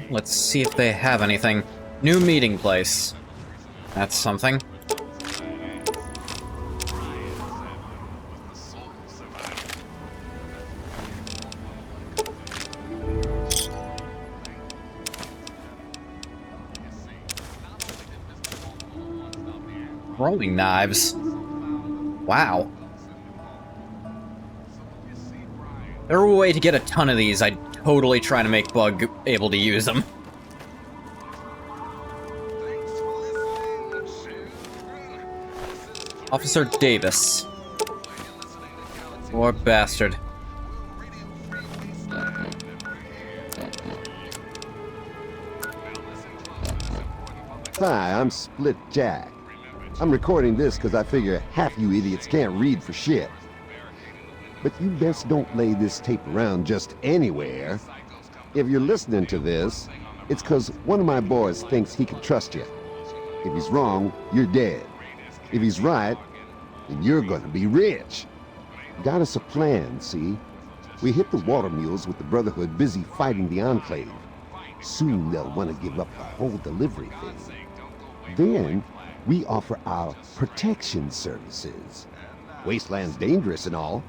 Let's see if they have anything. New meeting place. That's something. Throwing knives. Wow. If there were a way to get a ton of these, I'd totally try to make Bug able to use them. Officer Davis. Poor bastard. Hi, I'm Split Jack. I'm recording this because I figure half you idiots can't read for shit. But you best don't lay this tape around just anywhere. If you're listening to this, it's because one of my boys thinks he can trust you. If he's wrong, you're dead. If he's right, then you're gonna be rich. Got us a plan, see? We hit the water mules with the Brotherhood busy fighting the Enclave. Soon they'll want to give up the whole delivery thing. Then, we offer our protection services. Wasteland's dangerous and all.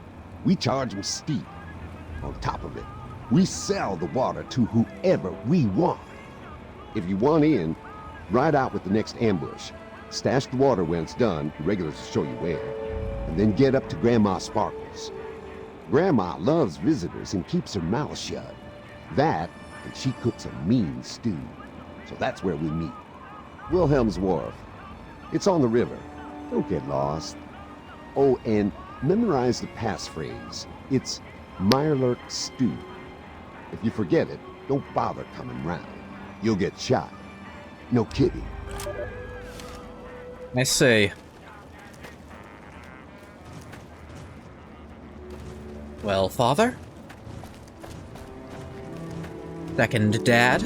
We charge them steep. On top of it, we sell the water to whoever we want. If you want in, ride out with the next ambush. Stash the water when it's done, the regulars will show you where. And then get up to Grandma Sparkles. Grandma loves visitors and keeps her mouth shut. That, and she cooks a mean stew. So that's where we meet. Wilhelm's Wharf. It's on the river. Don't get lost. Oh, and memorize the passphrase. It's Mirelurk Stew. If you forget it, don't bother coming round. You'll get shot. No kidding. I say. Well, Father? Second Dad?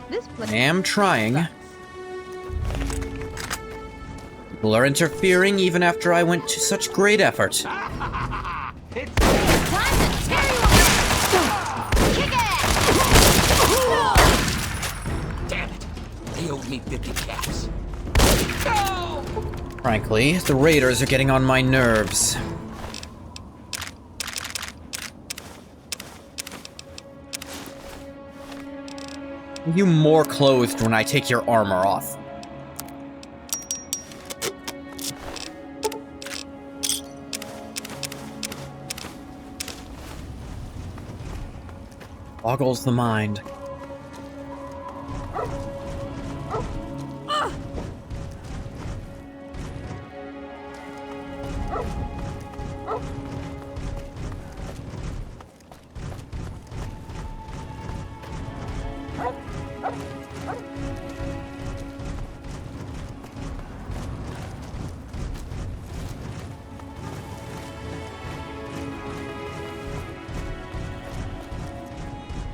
This place I am trying. People are interfering even after I went to such great effort. Time to tear you apart! Kick it! Damn it! They owed me 50 caps. Frankly, the raiders are getting on my nerves. Are you more clothed when I take your armor off? Boggles the mind.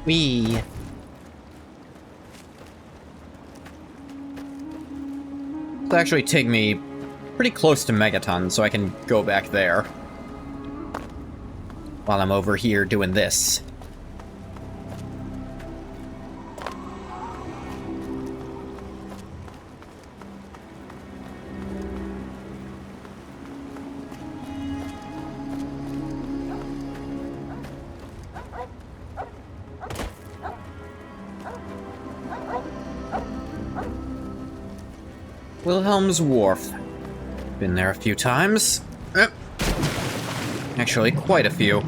Wee. It'll actually take me pretty close to Megaton, so I can go back there. While I'm over here doing this. Wilhelm's Wharf. Been there a few times. Actually, quite a few.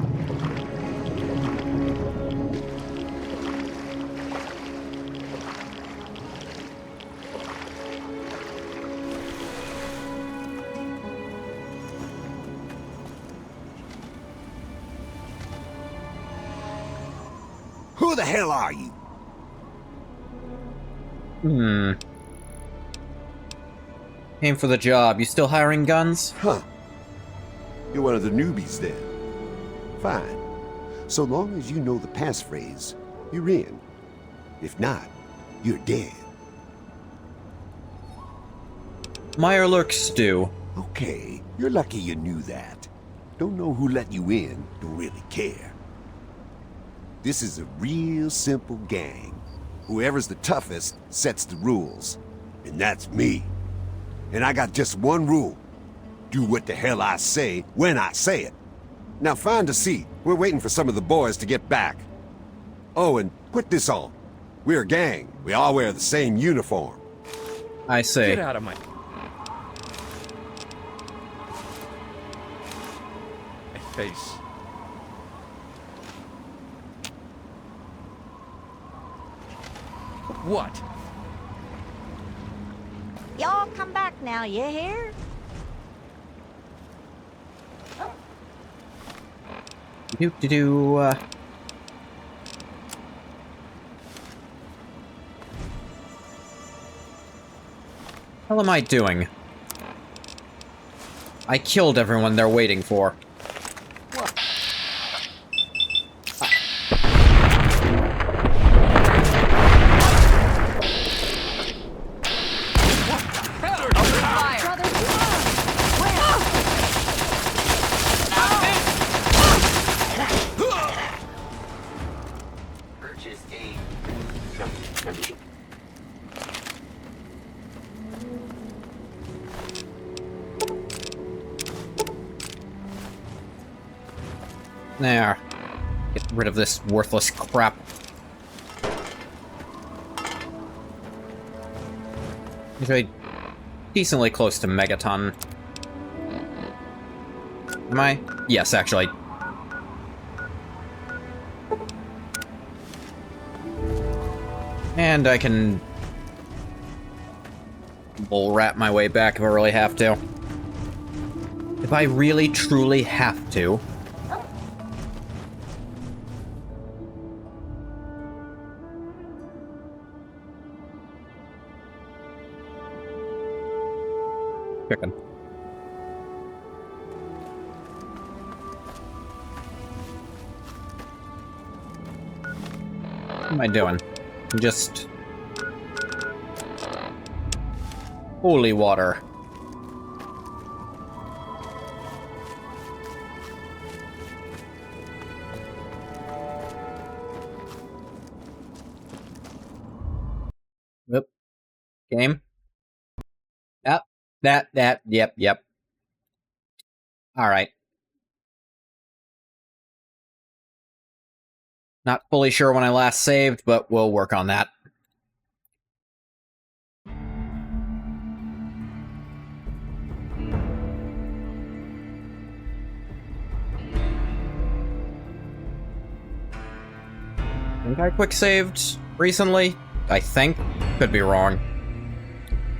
Who the hell are you? Came for the job. You still hiring guns? Huh. You're one of the newbies then. Fine. So long as you know the passphrase, you're in. If not, you're dead. Mirelurk Stew. Okay, you're lucky you knew that. Don't know who let you in, don't really care. This is a real simple gang. Whoever's the toughest sets the rules. And that's me. And I got just one rule. Do what the hell I say when I say it. Now find a seat. We're waiting for some of the boys to get back. Oh, and put this on. We're a gang. We all wear the same uniform. I say. Get out of my... case. What? Y'all come back now, you hear? Do. What am I doing? I killed everyone they're waiting for. Purchase There. Get rid of this worthless crap. Usually decently close to Megaton. Am I? Yes, actually. And I can bull rat my way back if I really have to. If I really truly have to. Chicken. What am I doing? Just... holy water. Yep. Game. Yep. Yep. Alright. Not fully sure when I last saved, but we'll work on that. I think I quick saved recently. I think. Could be wrong.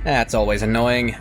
That's always annoying.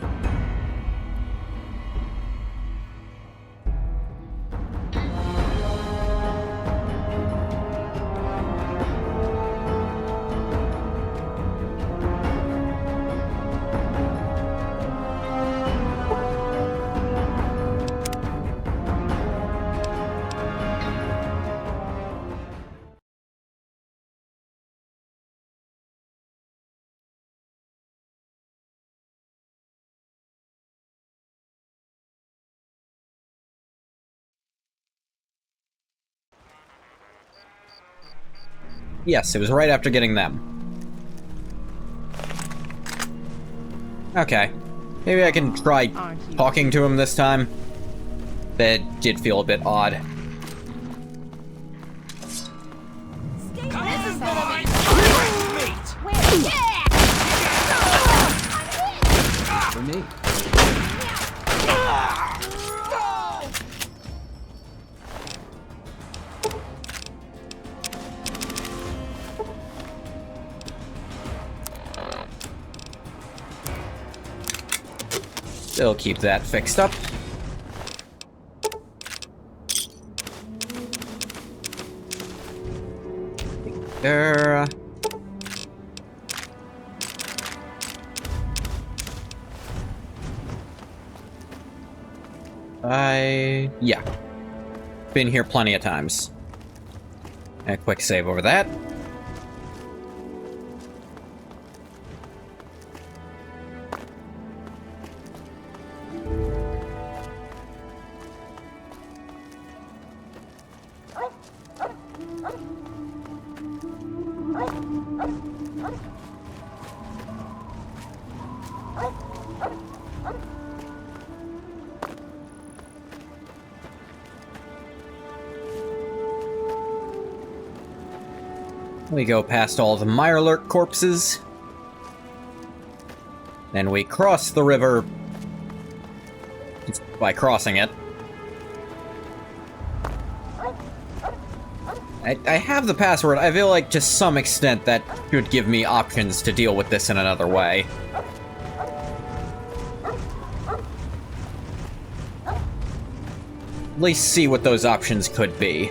Yes, it was right after getting them. Okay. Maybe I can try talking to him this time. That did feel a bit odd. For me. They'll keep that fixed up. There. Yeah. Been here plenty of times. A quick save over that. We go past all the Mirelurk corpses. Then we cross the river by crossing it. I have the password. I feel like to some extent that should give me options to deal with this in another way. At least see what those options could be.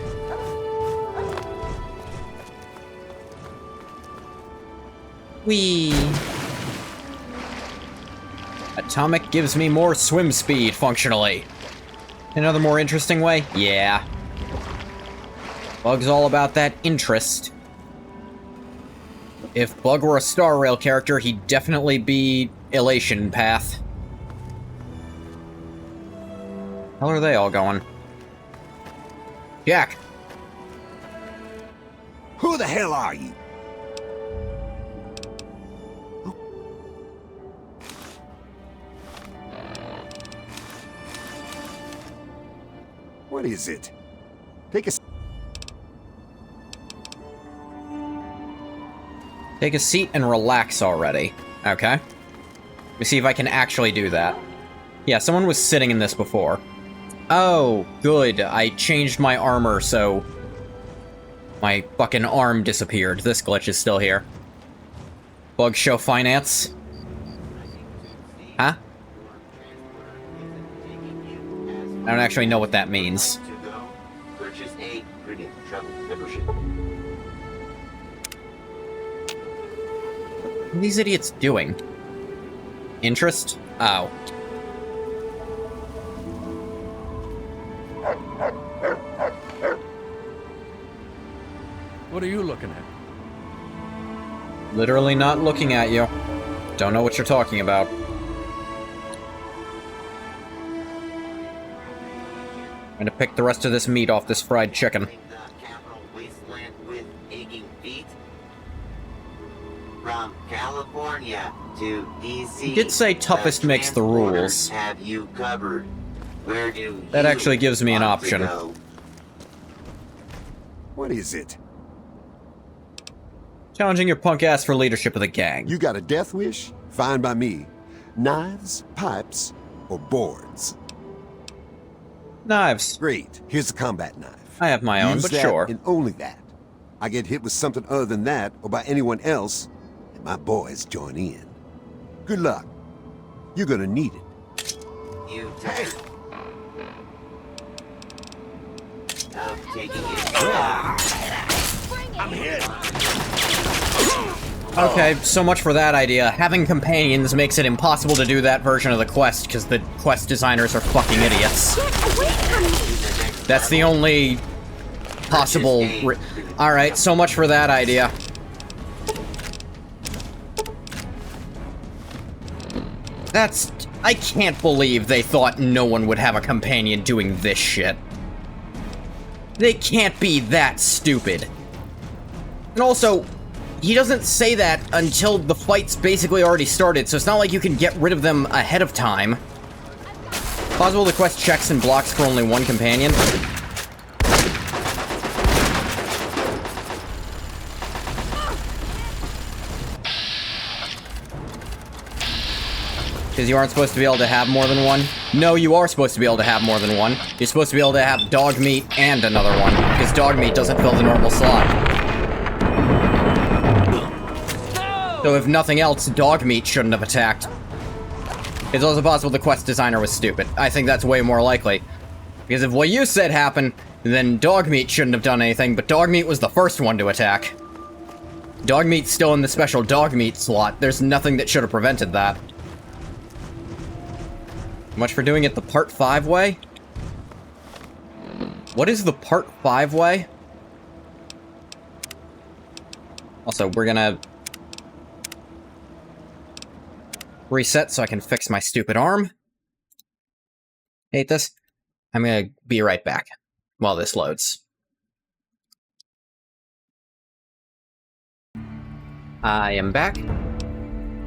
Whee! Atomic gives me more swim speed, functionally. Another more interesting way? Yeah. Bug's all about that interest. If Bug were a Star Rail character, he'd definitely be Elation Path. How are they all going? Jack! Who the hell are you? What is it? Take a seat and relax already. Okay. Let me see if I can actually do that. Yeah, someone was sitting in this before. Oh, good. I changed my armor, so my fucking arm disappeared. This glitch is still here. Bug show finance. Huh? I don't actually know what that means. Purchase a Cricket Travel membership. What are these idiots doing? Interest? Oh. What are you looking at? Literally not looking at you. Don't know what you're talking about. I'm gonna pick the rest of this meat off this fried chicken. From California to DC. You did say toughest makes the rules. Have you covered? Where do That actually gives me an option. What is it? Challenging your punk ass for leadership of the gang. You got a death wish? Fine by me. Knives, pipes, or boards? Knives. Great. Here's a combat knife. I have my own, Use but that sure. and only that. I get hit with something other than that, or by anyone else, and my boys join in. Good luck. You're gonna need it. You take. I'm taking it. I'm hit. Okay, so much for that idea. Having companions makes it impossible to do that version of the quest, because the quest designers are fucking idiots. That's the only possible... Alright, so much for that idea. That's... I can't believe they thought no one would have a companion doing this shit. They can't be that stupid. And also, he doesn't say that until the fight's basically already started, so it's not like you can get rid of them ahead of time. Possible the quest checks and blocks for only one companion. Because you aren't supposed to be able to have more than one? No, you are supposed to be able to have more than one. You're supposed to be able to have dog meat and another one, because dog meat doesn't fill the normal slot. So if nothing else, dog meat shouldn't have attacked. It's also possible the quest designer was stupid. I think that's way more likely. Because if what you said happened, then dog meat shouldn't have done anything, but dog meat was the first one to attack. Dog meat's still in the special dog meat slot. There's nothing that should have prevented that. Much for doing it the Part 5 way? What is the Part 5 way? Also, we're gonna... reset so I can fix my stupid arm. Hate this. I'm gonna be right back while this loads. I am back.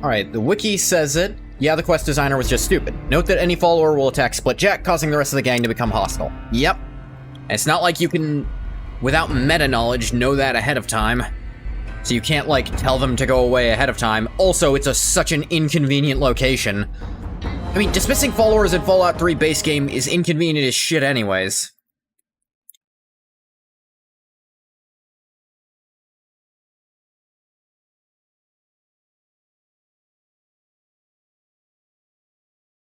Alright, the wiki says it. Yeah, the quest designer was just stupid. Note that any follower will attack Split Jack, causing the rest of the gang to become hostile. Yep. And it's not like you can, without meta-knowledge, know that ahead of time. So you can't, like, tell them to go away ahead of time. Also, it's such an inconvenient location. I mean, dismissing followers in Fallout 3 base game is inconvenient as shit anyways.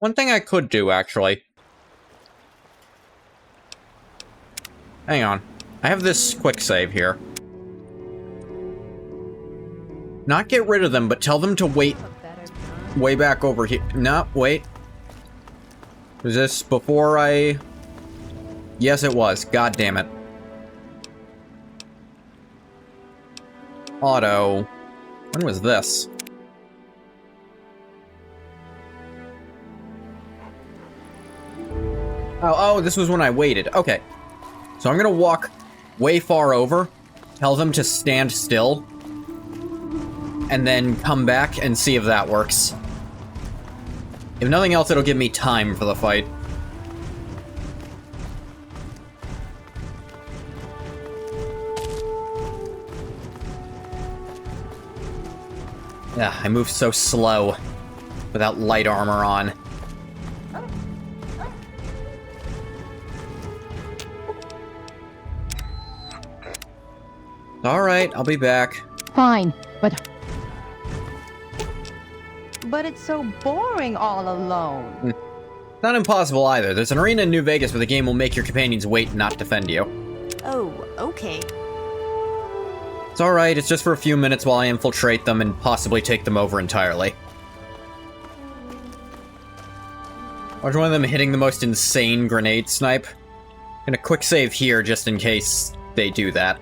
One thing I could do, actually. Hang on. I have this quick save here. Not get rid of them, but tell them to wait way back over here. No, wait. Was this before I... Yes, it was. God damn it. Auto. When was this? Oh, this was when I waited. Okay. So I'm gonna walk way far over, tell them to stand still, and then come back and see if that works. If nothing else, it'll give me time for the fight. Yeah, I move so slow without light armor on. Alright, I'll be back. Fine, but it's so boring all alone. Not impossible either. There's an arena in New Vegas where the game will make your companions wait and not defend you. Oh, okay. It's alright, it's just for a few minutes while I infiltrate them and possibly take them over entirely. Watch one of them hitting the most insane grenade snipe. And a quick save here just in case they do that.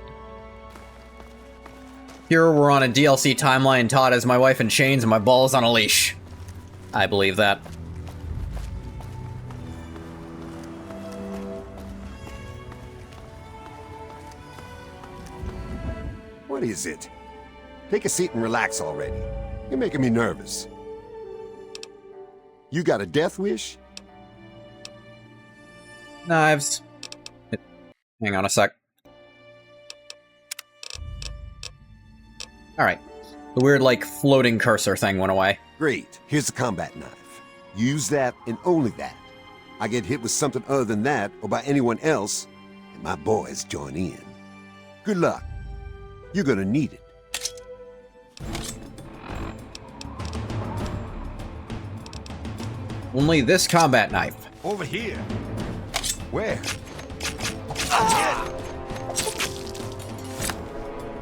Here we're on a DLC timeline. Todd has my wife in chains and my balls on a leash. I believe that. What is it? Take a seat and relax already. You're making me nervous. You got a death wish? Knives. Hang on a sec. Alright. The weird, like, floating cursor thing went away. Great. Here's a combat knife. Use that and only that. I get hit with something other than that or by anyone else, and my boys join in. Good luck. You're gonna need it. Only this combat knife. Over here. Where?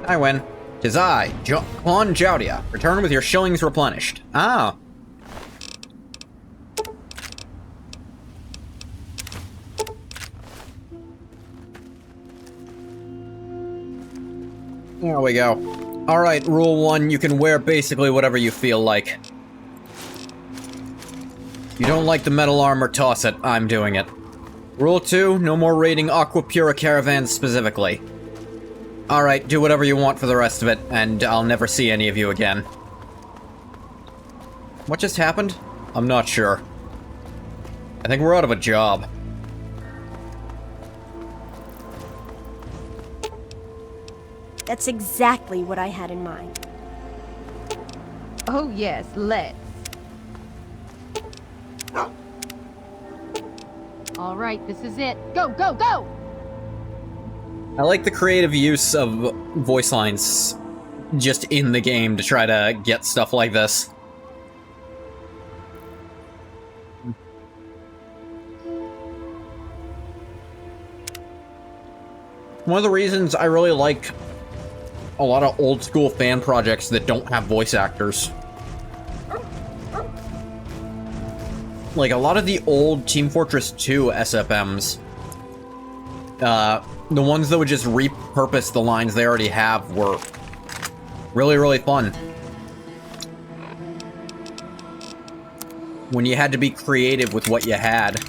I win. 'Tis I, Quan Joudia. Return with your shillings replenished. Ah. There we go. Alright, rule 1, you can wear basically whatever you feel like. If you don't like the metal armor, toss it. I'm doing it. Rule 2, no more raiding Aquapura caravans specifically. Alright, do whatever you want for the rest of it, and I'll never see any of you again. What just happened? I'm not sure. I think we're out of a job. That's exactly what I had in mind. Oh yes, let's. All right, this is it. Go, go, go! I like the creative use of voice lines just in the game to try to get stuff like this. One of the reasons I really like a lot of old school fan projects that don't have voice actors. Like a lot of the old Team Fortress 2 SFMs, the ones that would just repurpose the lines they already have were really, really fun. When you had to be creative with what you had.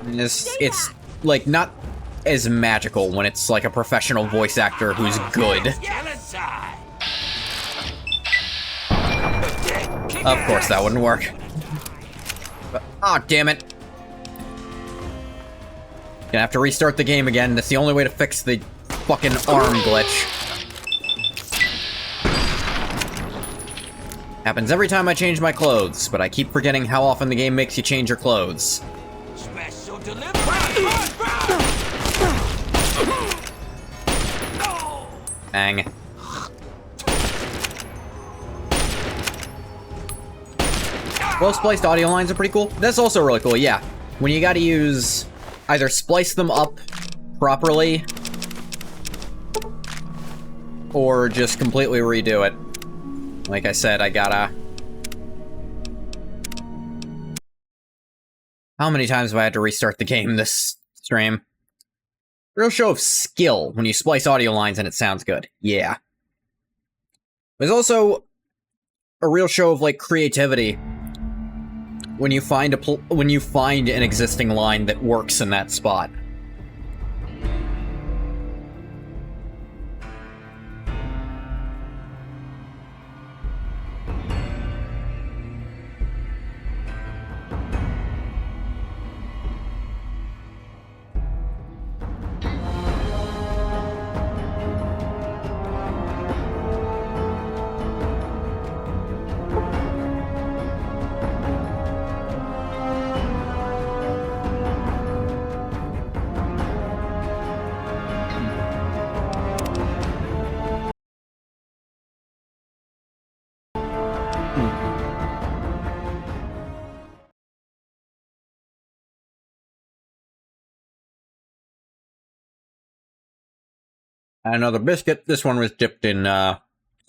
And it's like not as magical when it's like a professional voice actor who's good. Of course that wouldn't work. But, oh, damn it. Gonna have to restart the game again. That's the only way to fix the fucking arm glitch. Happens every time I change my clothes, but I keep forgetting how often the game makes you change your clothes. Special delivery! Bang. Well-spliced audio lines are pretty cool. That's also really cool, yeah. When you gotta use... either splice them up properly, or just completely redo it. Like I said, I gotta... How many times have I had to restart the game this stream? Real show of skill when you splice audio lines and it sounds good. Yeah. There's also a real show of, like, creativity when you find an existing line that works in that spot. Another biscuit. This one was dipped in some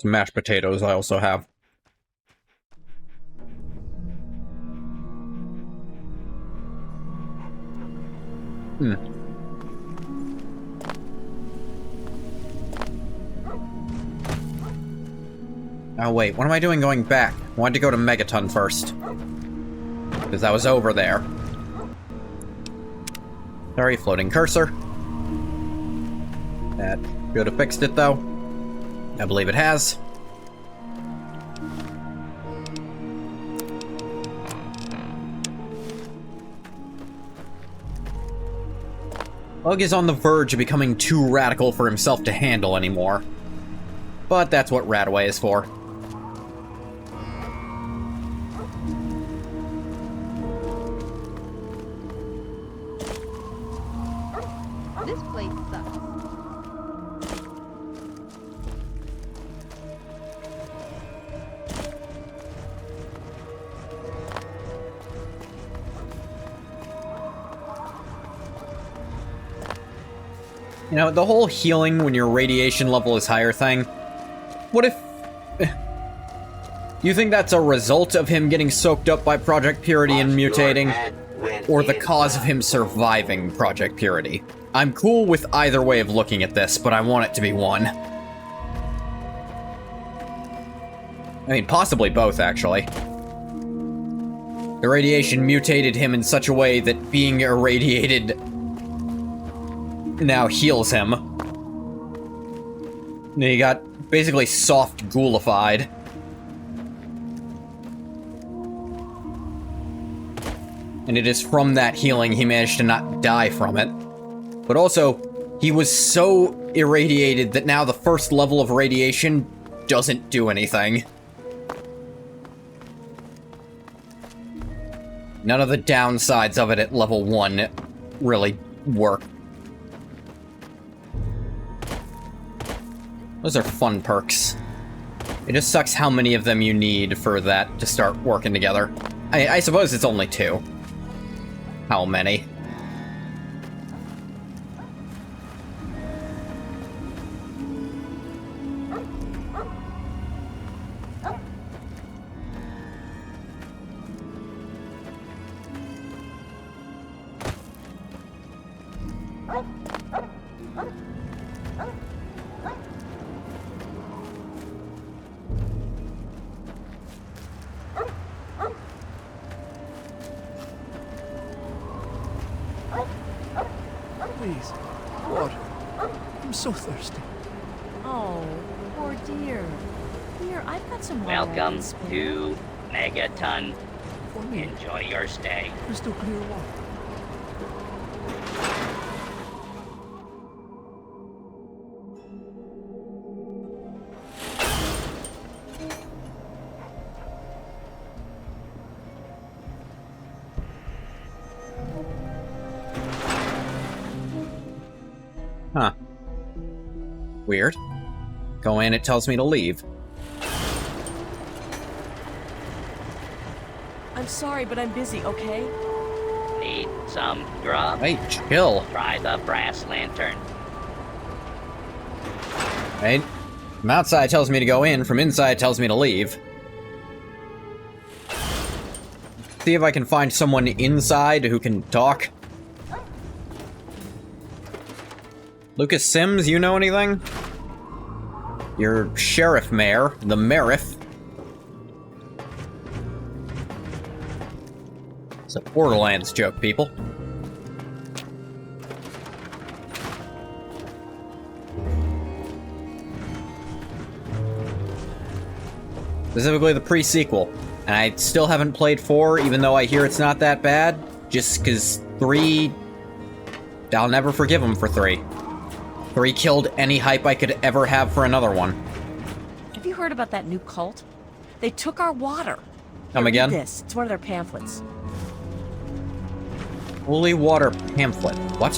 mashed potatoes I also have. Oh wait, what am I doing going back? I wanted to go to Megaton first. Because that was over there. Sorry, floating cursor. That should have fixed it, though. I believe it has. Bug is on the verge of becoming too radical for himself to handle anymore. But that's what Radaway is for. This place sucks. You know, the whole healing when your radiation level is higher thing, what if... You think that's a result of him getting soaked up by Project Purity and mutating? Or the cause of him surviving Project Purity? I'm cool with either way of looking at this, but I want it to be one. I mean, possibly both, actually. The radiation mutated him in such a way that being irradiated now heals him. He got basically soft ghoulified. And it is from that healing he managed to not die from it. But also, he was so irradiated that now the first level of radiation doesn't do anything. None of the downsides of it at level 1 really work. Those are fun perks. It just sucks how many of them you need for that to start working together. I suppose it's only 2. How many? Please, water. I'm so thirsty. Oh, poor dear. Here, I've got some water. Welcome to Megaton. For me, Enjoy your stay. crystal clear water. Huh. Weird. Go in, it tells me to leave. I I'm sorry, but I'm busy, okay? Need some grub? Hey, chill. Try the brass lantern. Right? From outside tells me to go in, from inside tells me to leave. See if I can find someone inside who can talk. Lucas Sims, you know anything? You're Sheriff Mayor, the Mariff. It's a Borderlands joke, people. Specifically the pre-sequel. And I still haven't played 4, even though I hear it's not that bad. Just because 3... I'll never forgive him for 3. 3 killed any hype I could ever have for another one. Have you heard about that new cult? They took our water. Come again? Read this. It's one of their pamphlets. Holy water pamphlet. What?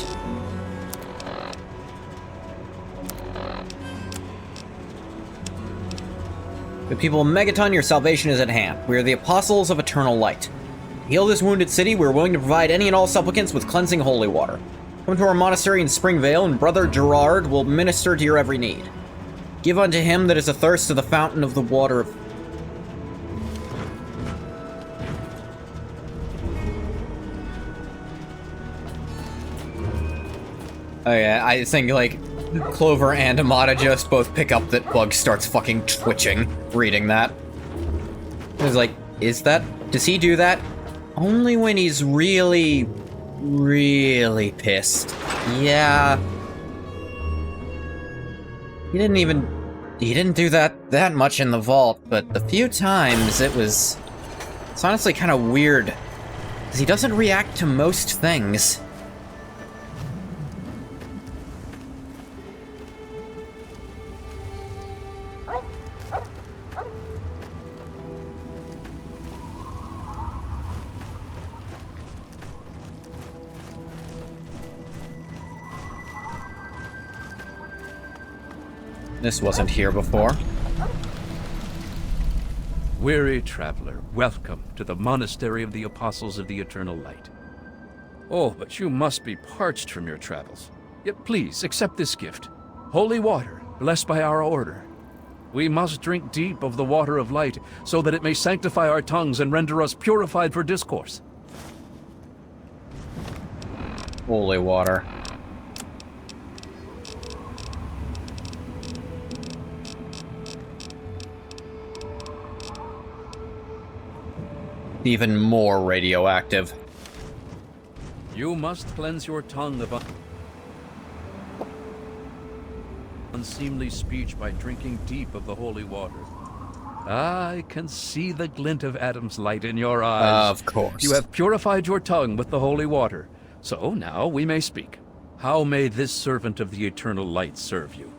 The people of Megaton, your salvation is at hand. We are the apostles of eternal light. To heal this wounded city, we are willing to provide any and all supplicants with cleansing holy water. Come to our monastery in Springvale, and Brother Gerard will minister to your every need. Give unto him that is athirst to the fountain of the water of... Oh yeah, I think, like, Clover and Amada just both pick up that Bug starts fucking twitching reading that. It's like, does he do that? Only when he's really, really pissed. Yeah. He didn't do that much in the vault, but the few times it's honestly kind of weird, because he doesn't react to most things. This wasn't here before. Weary traveler, welcome to the Monastery of the Apostles of the Eternal Light. Oh, but you must be parched from your travels. Yet please, accept this gift. Holy water, blessed by our order. We must drink deep of the water of light, so that it may sanctify our tongues and render us purified for discourse. Holy water. Even more radioactive. You must cleanse your tongue of unseemly speech by drinking deep of the holy water. I can see the glint of Adam's light in your eyes. Of course. You have purified your tongue with the holy water. So now we may speak. How may this servant of the eternal light serve you?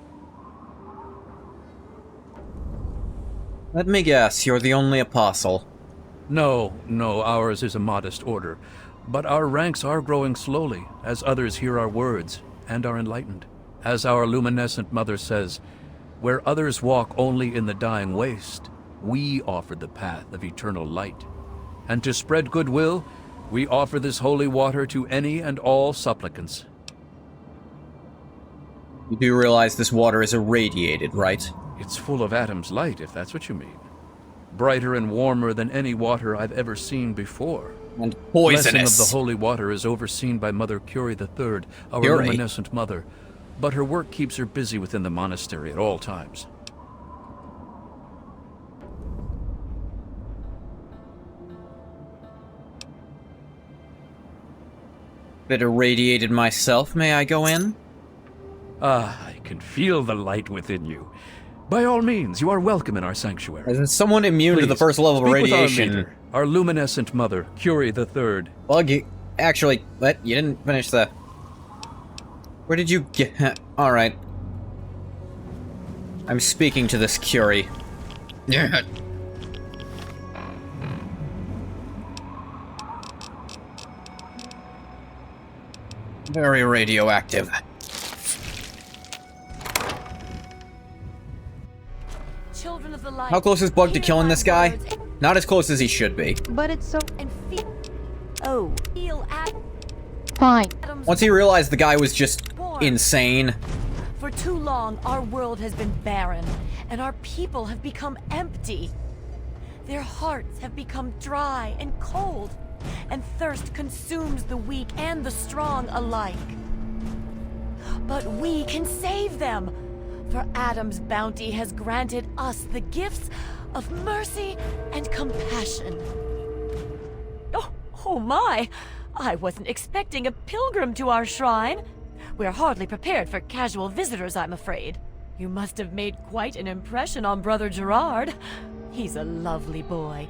Let me guess, you're the only apostle. No, ours is a modest order. But our ranks are growing slowly, as others hear our words and are enlightened. As our luminescent mother says, where others walk only in the dying waste, we offer the path of eternal light. And to spread goodwill, we offer this holy water to any and all supplicants. You do realize this water is irradiated, right? It's full of Adam's light, if that's what you mean. Brighter and warmer than any water I've ever seen before. And poisonous. Blessing of the holy water is overseen by Mother Curie III, our Curie? luminescent mother, but her work keeps her busy within the monastery at all times. Bit irradiated myself, may I go in? Ah, I can feel the light within you. By all means, you are welcome in our sanctuary. Is someone immune to the first level of radiation? With our luminescent mother, Curie III. Bug, actually, you didn't finish the... Where did you get... Alright. I'm speaking to this Curie. Yeah. Very radioactive. Children of the light. How close is Bug to killing this guy? Not as close as he should be. But it's so... fine. Once he realized the guy was just insane. For too long, our world has been barren, and our people have become empty. Their hearts have become dry and cold, and thirst consumes the weak and the strong alike. But we can save them, for Adam's bounty has granted us the gifts of mercy and compassion. Oh my! I wasn't expecting a pilgrim to our shrine. We're hardly prepared for casual visitors, I'm afraid. You must have made quite an impression on Brother Gerard. He's a lovely boy,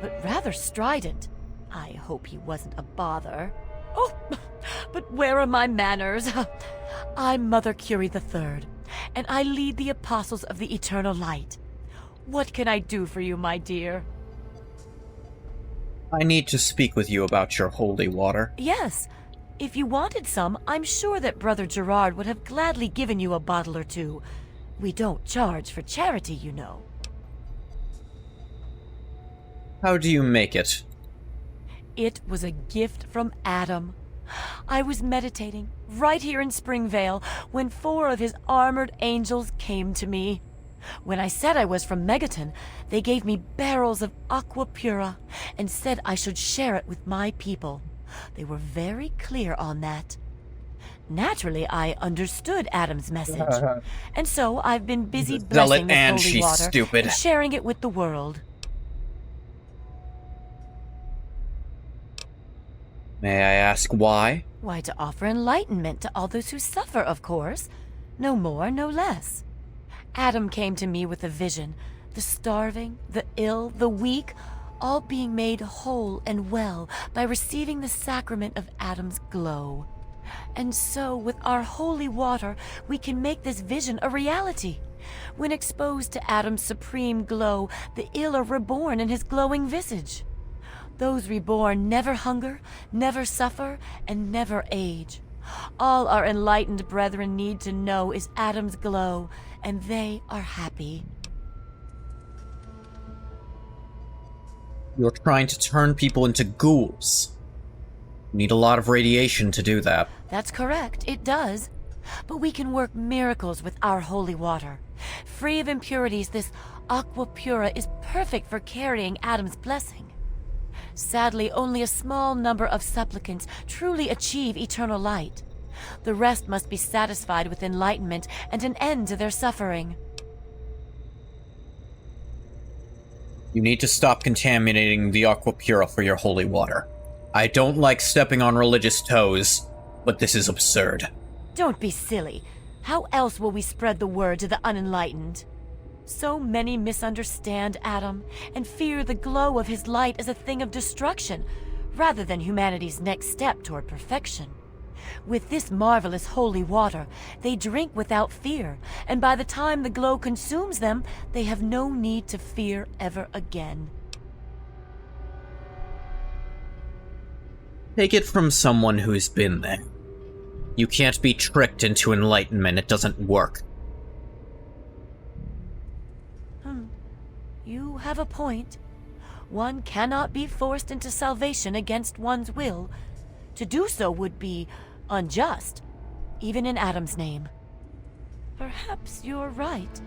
but rather strident. I hope he wasn't a bother. Oh, but where are my manners? I'm Mother Curie III, and I lead the Apostles of the Eternal Light. What can I do for you, my dear? I need to speak with you about your holy water. Yes. If you wanted some, I'm sure that Brother Gerard would have gladly given you a bottle or two. We don't charge for charity, you know. How do you make it? It was a gift from Adam. I was meditating right here in Springvale when 4 of his armored angels came to me. When I said I was from Megaton, they gave me barrels of aqua pura and said I should share it with my people. They were very clear on that. Naturally, I understood Adam's message, and so I've been busy blessing this holy water stupid. and sharing it with the world. May I ask why? Why, to offer enlightenment to all those who suffer, of course. No more, no less. Adam came to me with a vision, the starving, the ill, the weak, all being made whole and well by receiving the sacrament of Adam's glow. And so, with our holy water, we can make this vision a reality. When exposed to Adam's supreme glow, the ill are reborn in his glowing visage. Those reborn never hunger, never suffer, and never age. All our enlightened brethren need to know is Adam's glow, and they are happy. You're trying to turn people into ghouls. You need a lot of radiation to do that. That's correct, it does. But we can work miracles with our holy water. Free of impurities, this aqua pura is perfect for carrying Adam's blessing. Sadly, only a small number of supplicants truly achieve eternal light. The rest must be satisfied with enlightenment and an end to their suffering. You need to stop contaminating the aqua pura for your holy water. I don't like stepping on religious toes, but this is absurd. Don't be silly. How else will we spread the word to the unenlightened? So many misunderstand Adam and fear the glow of his light as a thing of destruction, rather than humanity's next step toward perfection. With this marvelous holy water, they drink without fear, and by the time the glow consumes them, they have no need to fear ever again. Take it from someone who's been there. You can't be tricked into enlightenment. It doesn't work. You have a point. One cannot be forced into salvation against one's will. To do so would be unjust, even in Adam's name. Perhaps you're right.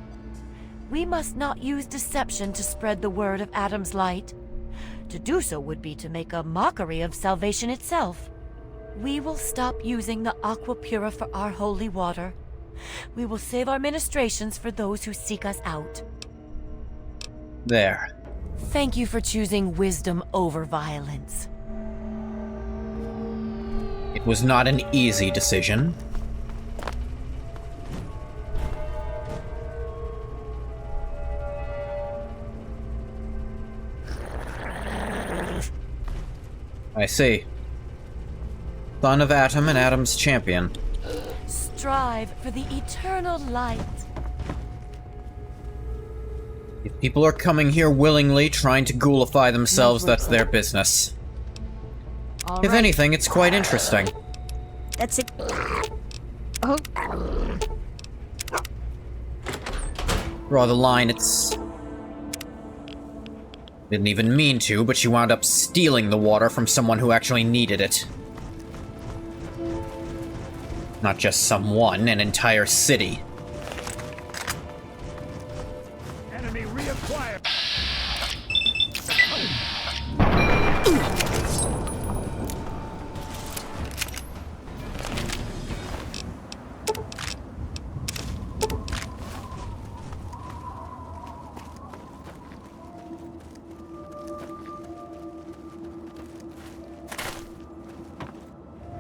We must not use deception to spread the word of Adam's light. To do so would be to make a mockery of salvation itself. We will stop using the aqua pura for our holy water. We will save our ministrations for those who seek us out. There. Thank you for choosing wisdom over violence. It was not an easy decision. I see. Son of Atom and Atom's champion. Strive for the eternal light. If people are coming here willingly, trying to ghoulify themselves, that's their business. If anything, it's quite interesting. That's it. Oh. Draw the line, it's... Didn't even mean to, but you wound up stealing the water from someone who actually needed it. Not just someone, an entire city. Enemy reacquired.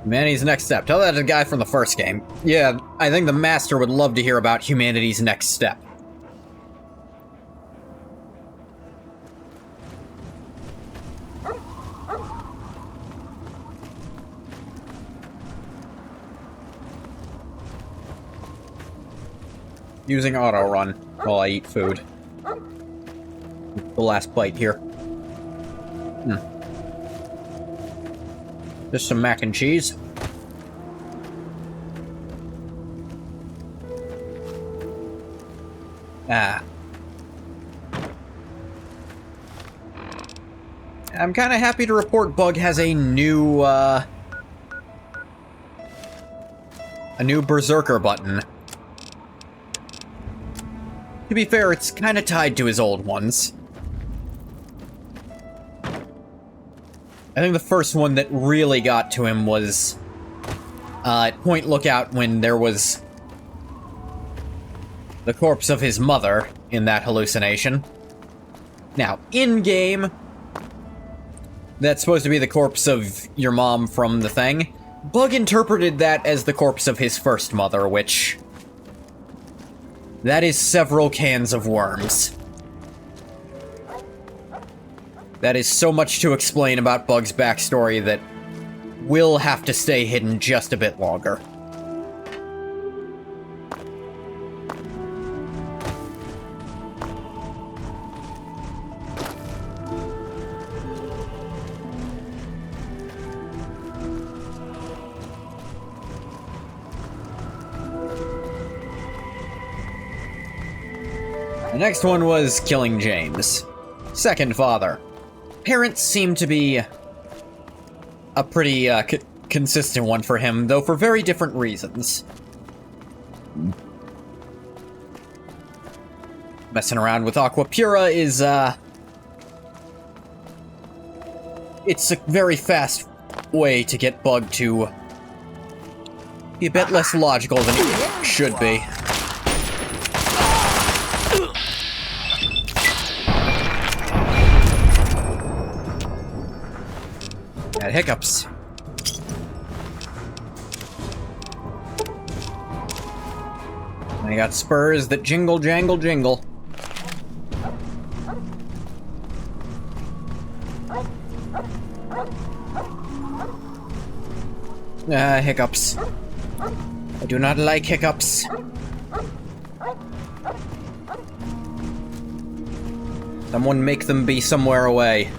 Humanity's next step. Tell that to the guy from the first game. Yeah, I think the Master would love to hear about humanity's next step. Using auto run while I eat food. The last bite here. Just some mac and cheese. I'm kind of happy to report Bug has a new Berserker button. To be fair, it's kind of tied to his old ones. I think the first one that really got to him was at Point Lookout when there was the corpse of his mother in that hallucination. Now, in-game, that's supposed to be the corpse of your mom from the thing. Bug interpreted that as the corpse of his first mother, which... that is several cans of worms. That is so much to explain about Bug's backstory that will have to stay hidden just a bit longer. The next one was killing James. Second father. Parents seem to be a pretty consistent one for him, though for very different reasons. Messing around with Aquapura is, it's a very fast way to get Bug to be a bit less logical than he should be. Had hiccups. And I got spurs that jingle, jangle, jingle. Hiccups. I do not like hiccups. Someone make them be somewhere away.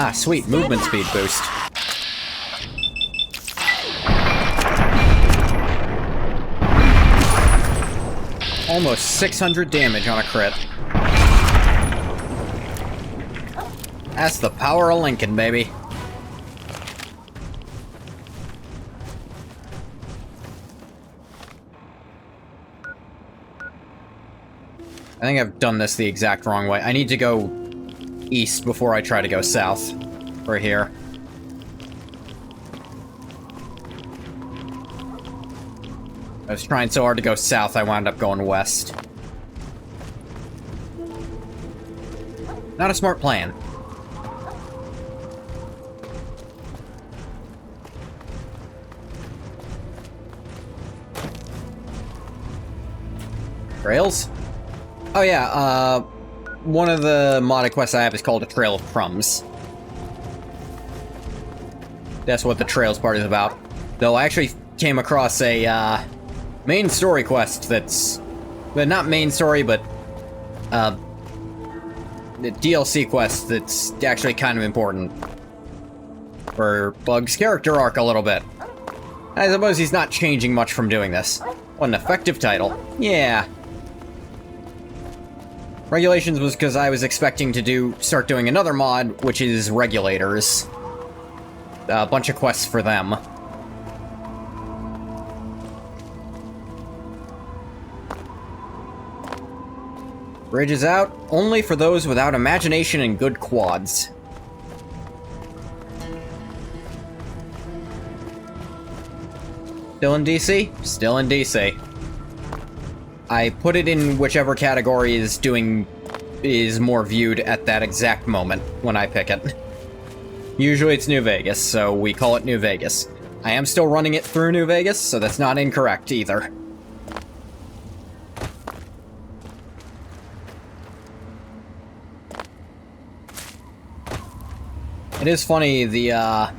Ah, sweet, movement speed boost. Almost 600 damage on a crit. That's the power of Lincoln, baby. I think I've done this the exact wrong way. I need to go east before I try to go south. We're here. I was trying so hard to go south, I wound up going west. Not a smart plan. Trails? Oh yeah, one of the modded quests I have is called a Trail of Crumbs. That's what the Trails part is about. Though I actually came across a, main story quest that's... well, not main story, but the DLC quest that's actually kind of important for Bug's character arc a little bit. I suppose he's not changing much from doing this. What an effective title. Yeah. Regulations was because I was expecting to start doing another mod, which is Regulators. A bunch of quests for them. Bridge is out, only for those without imagination and good quads. Still in DC? Still in DC. I put it in whichever category is more viewed at that exact moment when I pick it. Usually it's New Vegas, so we call it New Vegas. I am still running it through New Vegas, so that's not incorrect either. It is funny, that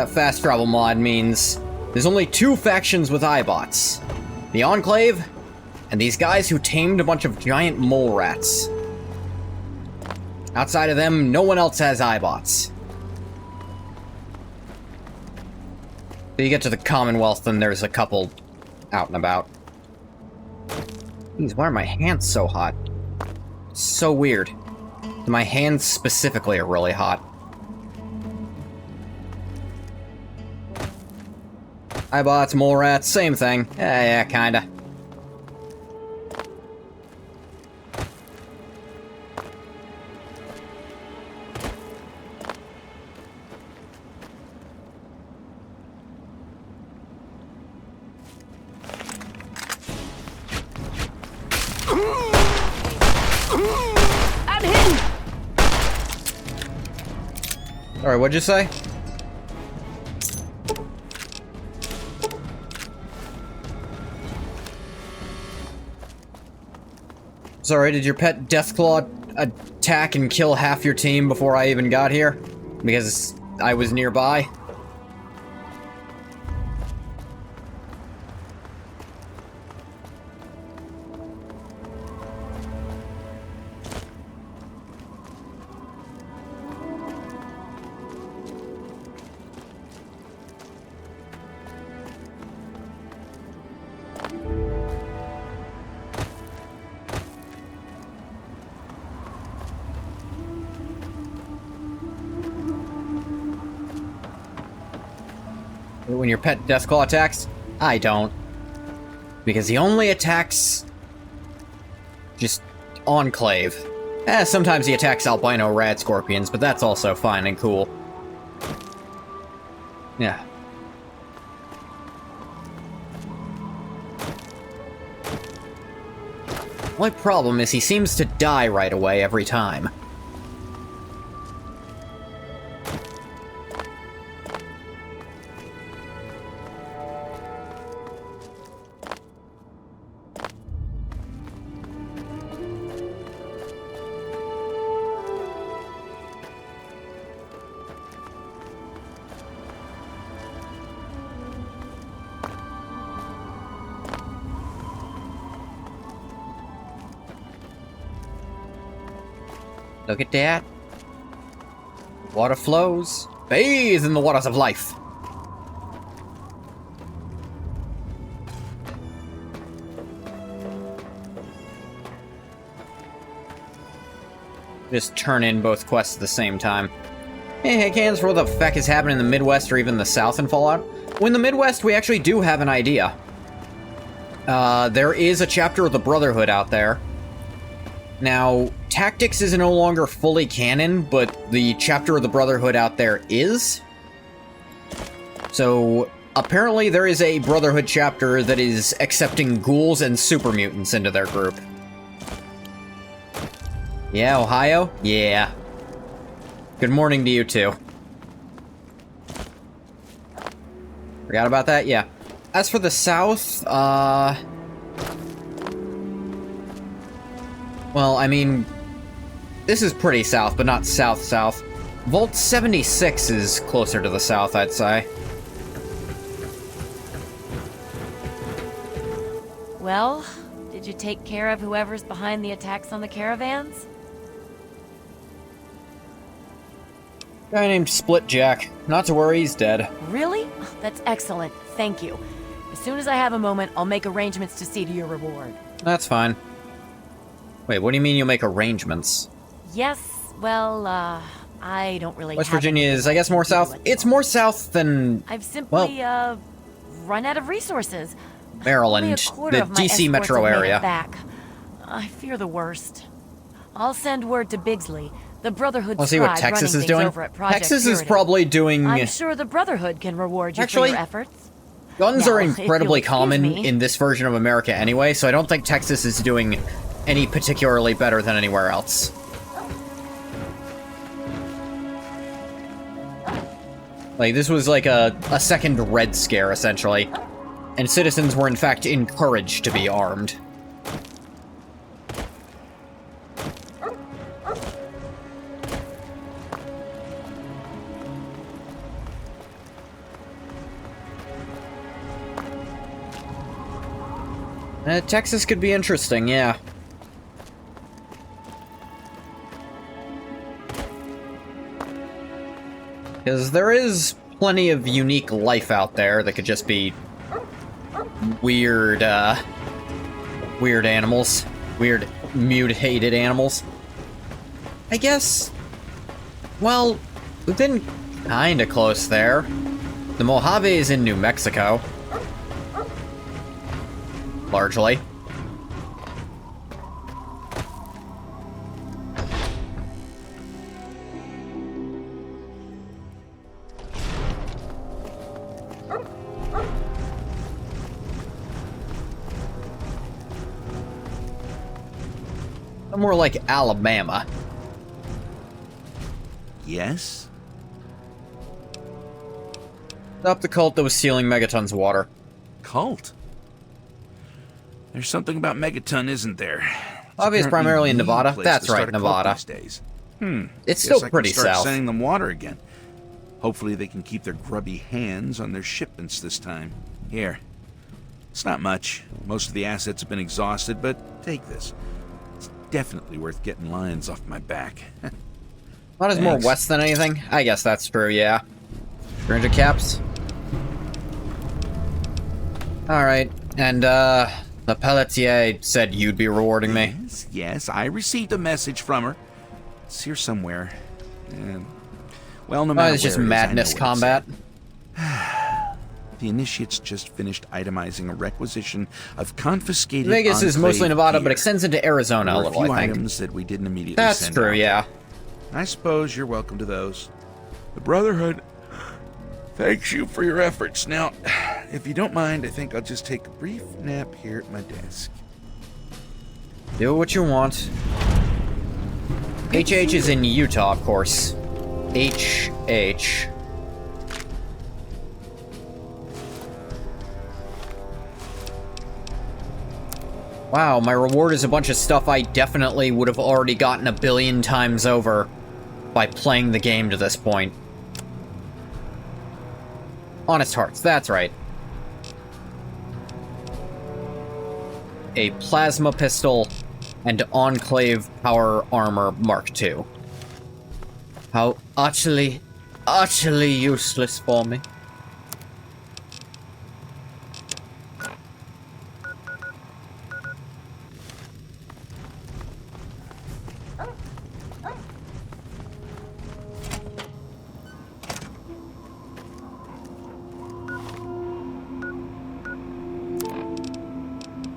fast travel mod means there's only 2 factions with Eyebots. The Enclave, and these guys who tamed a bunch of giant mole rats. Outside of them, no one else has Eyebots. So you get to the Commonwealth, and there's a couple out and about. Jeez, why are my hands so hot? It's so weird. My hands specifically are really hot. Eyebots, mole rats, same thing. Yeah, kinda. Alright, what'd you say? Sorry, did your pet Deathclaw attack and kill half your team before I even got here? Because I was nearby? When your pet Deathclaw attacks? I don't. Because he only attacks... just Enclave. Sometimes he attacks albino rad scorpions, but that's also fine and cool. Yeah. Only problem is he seems to die right away every time. Look at that. Water flows. Bathe in the waters of life. Just turn in both quests at the same time. Hey, cans for what the feck is happening in the Midwest or even the South in Fallout? Well, in the Midwest, we actually do have an idea. There is a chapter of the Brotherhood out there. Now, Tactics is no longer fully canon, but the chapter of the Brotherhood out there is. So, apparently there is a Brotherhood chapter that is accepting ghouls and super mutants into their group. Yeah, Ohio? Yeah. Good morning to you, too. Forgot about that? Yeah. As for the South, well, I mean, this is pretty south, but not south-south. Vault 76 is closer to the south, I'd say. Well, did Did you take care of whoever's behind the attacks on the caravans? Guy named Splitjack. Not to worry, he's dead. Really? That's excellent. Thank you. As soon as I have a moment, I'll make arrangements to see to your reward. That's fine. Wait, what do you mean you'll make arrangements? Yes, well, I don't really West have Virginia is, I guess, more south. It's more south than... I've simply, well, run out of resources. Maryland, Only a quarter the of my DC escorts metro have made it area. back. I fear the worst. I'll send word to Bigsley, the Brotherhood Let's see what scribe Texas running is things doing. over at Project Texas Purity. is probably doing... I'm sure the Brotherhood can reward you Actually, for your efforts. Guns Now, are if you'll incredibly excuse common me. in this version of America anyway, so I don't think Texas is doing any particularly better than anywhere else. Like, this was like a second Red Scare, essentially. And citizens were in fact encouraged to be armed. Texas could be interesting, yeah. Because there is plenty of unique life out there that could just be weird, weird animals. Weird, mutated animals. I guess... well, we've been kinda close there. The Mojave is in New Mexico. Largely. More like Alabama. Yes? Stop the cult that was stealing megatons of water. Cult? There's something about Megaton, isn't there? Obvious, primarily in the Nevada. place That's to start right, a cult Nevada. these days. It's Guess still I pretty can start south. sending them water again. Hopefully they can keep their grubby hands on their shipments this time. Here. It's not much. Most of the assets have been exhausted, but take this. It's definitely worth getting lions off my back. Not as more Thanks. west than anything. I guess that's true, yeah. 300 caps. Alright, and, the Pelletier said you'd be rewarding me. Yes, I received a message from her. It's here somewhere. And, well, no matter It's just where it is, I know madness what it combat. said. The Initiates just finished itemizing a requisition of confiscated Vegas is Enclave mostly Nevada, gear. but extends into Arizona There a were little, few I think. items that we didn't immediately That's send true, out. yeah. I suppose you're welcome to those. The Brotherhood thanks you for your efforts. Now, if you don't mind, I think I'll just take a brief nap here at my desk. Do what you want. HH is in Utah, of course. HH. Wow, my reward is a bunch of stuff I definitely would have already gotten a billion times over by playing the game to this point. Honest Hearts, that's right. A plasma pistol and Enclave power armor Mark II. How utterly useless for me.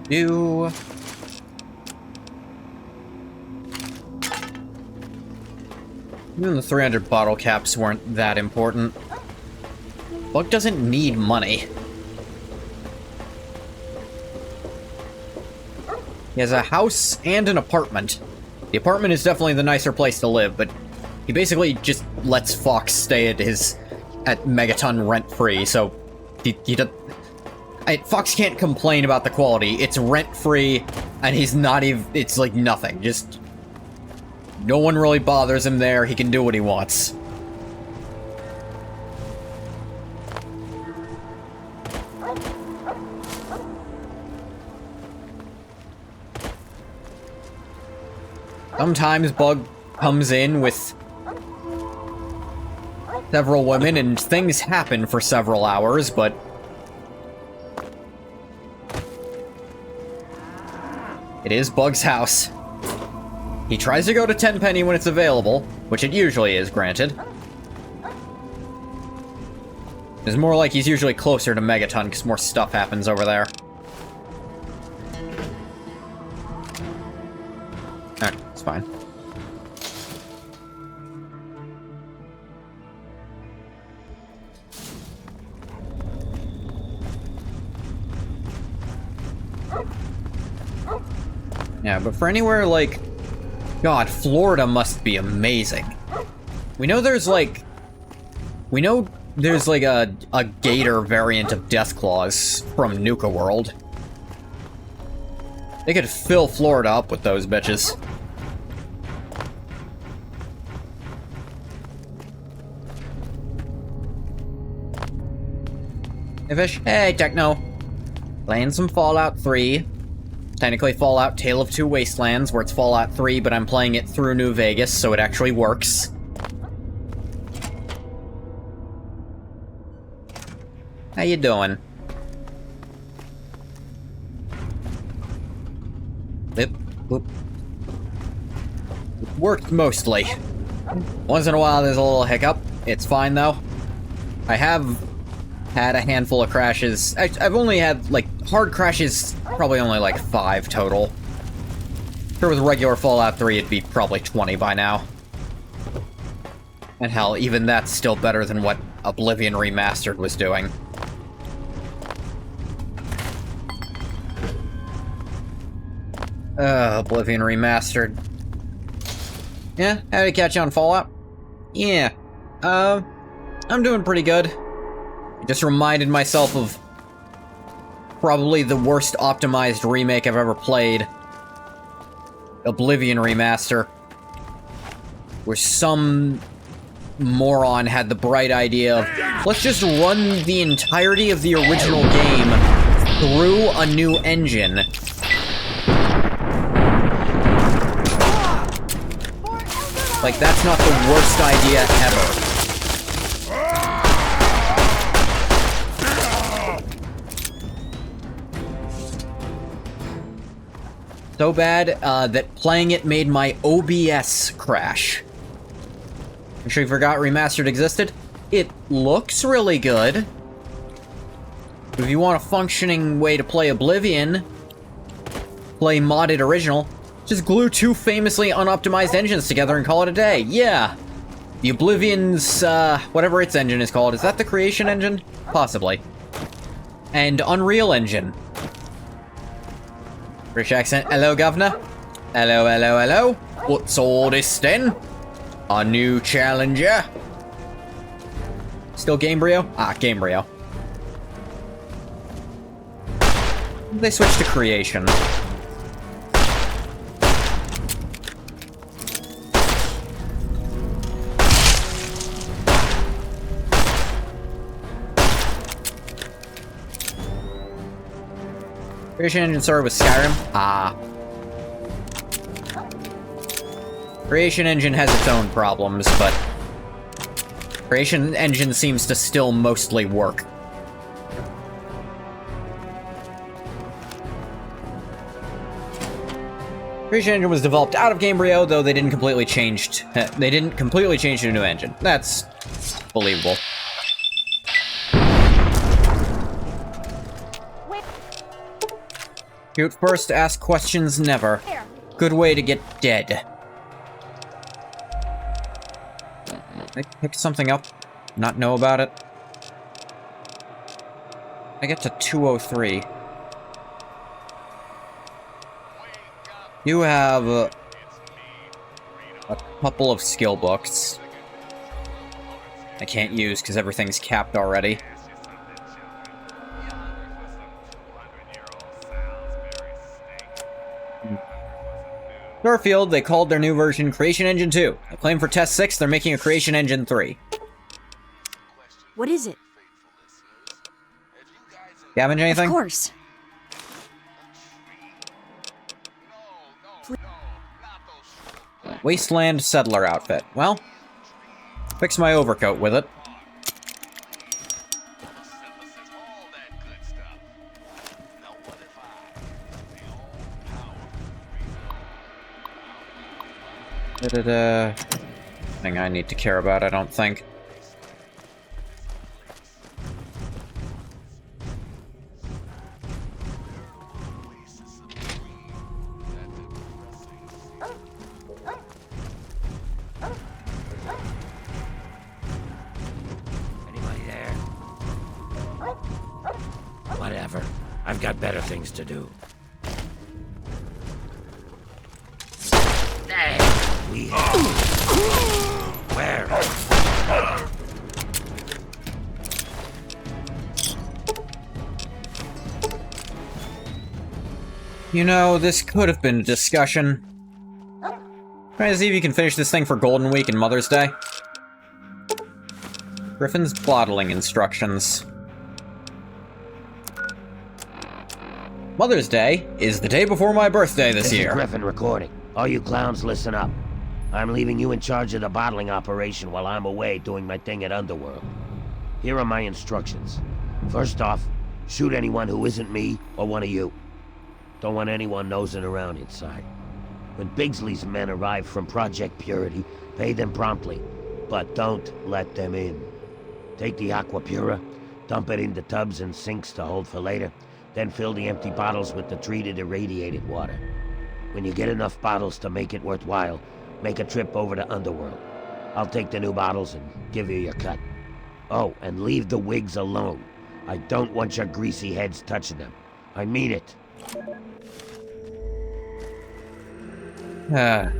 Do... Even the 300 bottle caps weren't that important. Buck doesn't need money. He has a house and an apartment. The apartment is definitely the nicer place to live, but he basically just lets Fox stay at Megaton rent-free, so Fox can't complain about the quality. It's rent-free, and he's not even... It's like nothing. Just... No one really bothers him there. He can do what he wants. Sometimes Bug comes in with several women and things happen for several hours, but it is Bug's house. He tries to go to Tenpenny when it's available, which it usually is, granted. It's more like he's usually closer to Megaton because more stuff happens over there. Alright, it's fine. Yeah, but for anywhere like... God, Florida must be amazing. We know there's like... We know there's like a gator variant of Deathclaws from Nuka World. They could fill Florida up with those bitches. Hey, Fish. Hey, Techno. Playing some Fallout 3. Technically Fallout Tale of Two Wastelands, where it's Fallout 3, but I'm playing it through New Vegas, so it actually works. How you doing? It worked mostly. Once in a while there's a little hiccup. It's fine though. I have had a handful of crashes. I've only had, like, hard crashes, probably only like 5 total. Sure, with regular Fallout 3 it'd be probably 20 by now. And hell, even that's still better than what Oblivion Remastered was doing. Oblivion Remastered. Yeah, how did it catch you on Fallout? Yeah, I'm doing pretty good. I just reminded myself of probably the worst optimized remake I've ever played. Oblivion Remaster. Where some moron had the bright idea of, let's just run the entirety of the original game through a new engine. Like, that's not the worst idea ever. So bad, that playing it made my OBS crash. I'm sure you forgot Remastered existed? It looks really good. But if you want a functioning way to play Oblivion, play modded original, just glue 2 famously unoptimized engines together and call it a day. Yeah. The Oblivion's, whatever its engine is called. Is that the Creation Engine? Possibly. And Unreal Engine. British accent. Hello, Governor. Hello, hello, hello. What's all this then? A new challenger? Still Gamebryo? Ah, Gamebryo. They switched to Creation. Creation Engine started with Skyrim? Ah. Creation Engine has its own problems, but Creation Engine seems to still mostly work. Creation Engine was developed out of Gamebryo, though they didn't completely change to a new engine. That's believable. Shoot first, ask questions never. Good way to get dead. I pick something up, not know about it. I get to 203. You have a couple of skill books. I can't use because everything's capped already. Starfield, they called their new version Creation Engine 2. Acclaimed for Test 6, they're making a Creation Engine 3. What is it? Scavenge anything? Of course. Wasteland settler outfit. Well, fix my overcoat with it. Thing I need to care about, I don't think. Anybody there? Whatever. I've got better things to do. We Where? You know, this could have been a discussion. Try to see if you can finish this thing for Golden Week and Mother's Day. Griffin's bottling instructions. Mother's Day is the day before my birthday this year. This is Griffin recording. All you clowns, listen up. I'm leaving you in charge of the bottling operation while I'm away doing my thing at Underworld. Here are my instructions. First off, shoot anyone who isn't me or one of you. Don't want anyone nosing around inside. When Bigsley's men arrive from Project Purity, pay them promptly, but don't let them in. Take the Aqua Pura, dump it into tubs and sinks to hold for later, then fill the empty bottles with the treated irradiated water. When you get enough bottles to make it worthwhile, make a trip over to Underworld. I'll take the new bottles and give you your cut. Oh, and leave the wigs alone. I don't want your greasy heads touching them. I mean it. At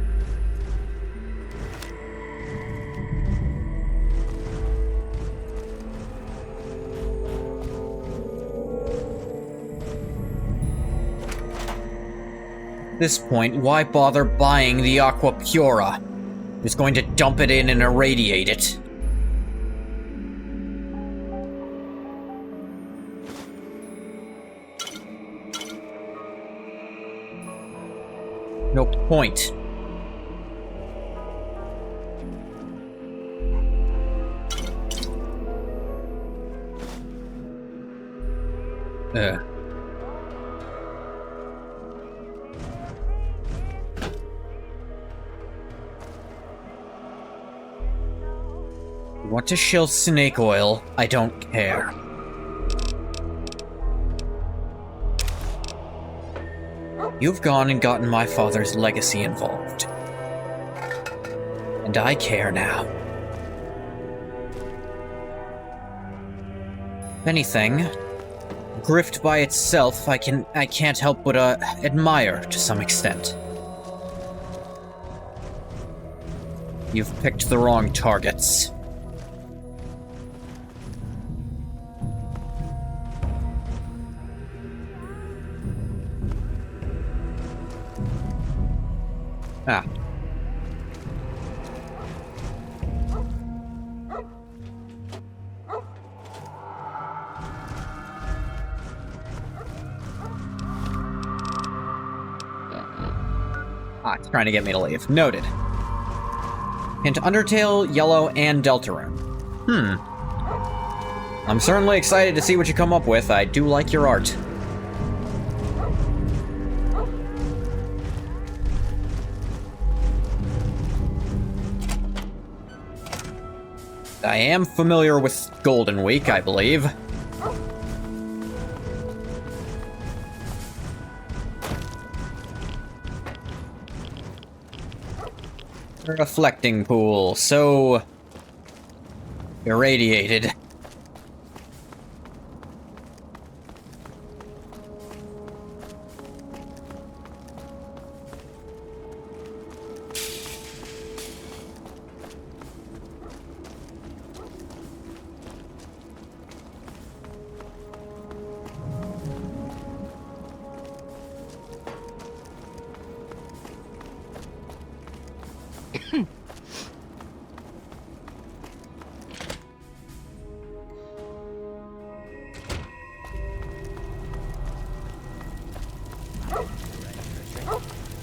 this point, why bother buying the Aqua Pura? Just going to dump it in and irradiate it. No point. Want to shill snake oil? I don't care. You've gone and gotten my father's legacy involved. And I care now. If anything, grift by itself I can't help but admire to some extent. You've picked the wrong targets. Ah. It's trying to get me to leave. Noted. Hint Undertale, Yellow, and Deltarune. I'm certainly excited to see what you come up with. I do like your art. I am familiar with Golden Week, I believe. Reflecting pool, so irradiated.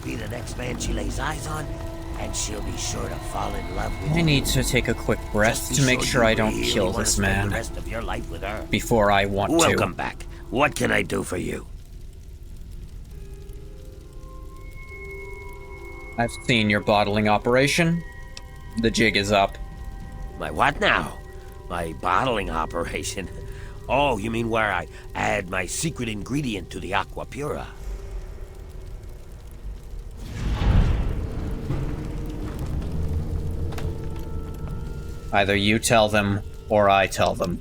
Be the next man she lays eyes on? and she'll be sure to fall in love with you. I need to take a quick breath Just to make sure you I don't really kill wanna this spend man the rest of your life with her. before I want to. Welcome back. What can I do for you? I've seen your bottling operation. The jig is up. My what now? My bottling operation? Oh, you mean where I add my secret ingredient to the aqua pura? Either you tell them, or I tell them.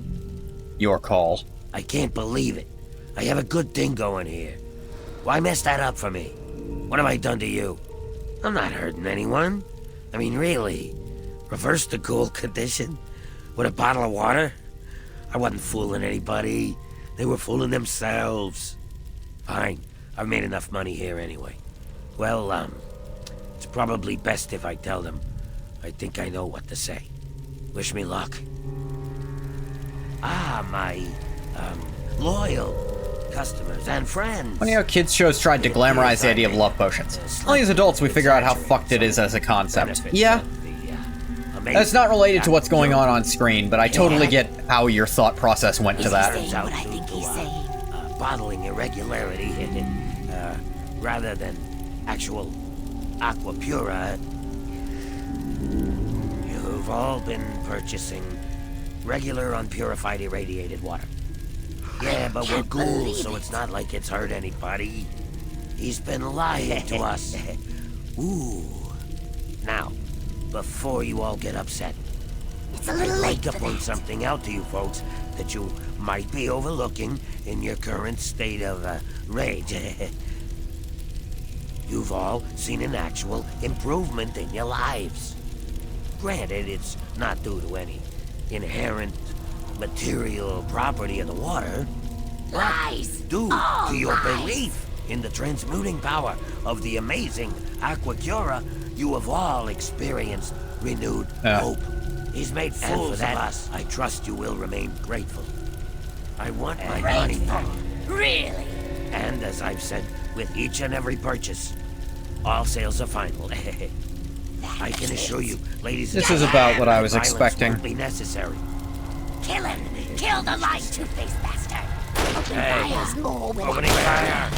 Your call. I can't believe it. I have a good thing going here. Why mess that up for me? What have I done to you? I'm not hurting anyone. I mean, really. Reverse the cool condition? With a bottle of water? I wasn't fooling anybody. They were fooling themselves. Fine. I've made enough money here anyway. Well, it's probably best if I tell them. I think I know what to say. Wish me luck. Ah, my, loyal customers and friends. Funny how kids shows tried to glamorize the idea of love potions. Only as adults we figure out how fucked it is as a concept. Yeah. That's not related to what's going on screen, but I totally get how your thought process went to that. What I think he's saying. Bottling irregularity, rather than actual aqua pura. You've all been purchasing regular unpurified irradiated water. Yeah, but we're ghouls, so it's not like it's hurt anybody. He's been lying to us. Ooh. Now, before you all get upset, It's a little I'd late like to for point that. something out to you folks that you might be overlooking in your current state of rage. You've all seen an actual improvement in your lives. Granted, it's not due to any inherent material property of the water, but Lies! due All to your lies. belief in the transmuting power of the amazing Aqua Cura, you have all experienced renewed hope. He's made fools of us. I trust you will remain grateful. I want my money back. Really? And as I've said, with each and every purchase, all sales are final. I can assure you, ladies and This is gentlemen, about what I was violence expecting. won't be necessary. Kill him! Kill the lying two-faced bastard! Open Hey, fires more when opening fire.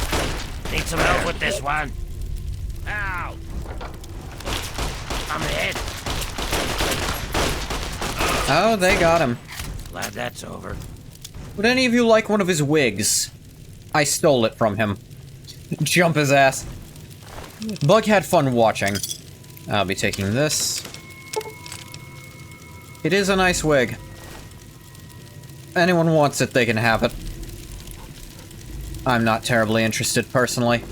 Need some help with this one. Ow! I'm hit. Oh, they got him. Glad that's over. Would any of you like one of his wigs? I stole it from him. Jump his ass. Bug had fun watching. I'll be taking this. It is a nice wig. Anyone wants it, they can have it. I'm not terribly interested, personally.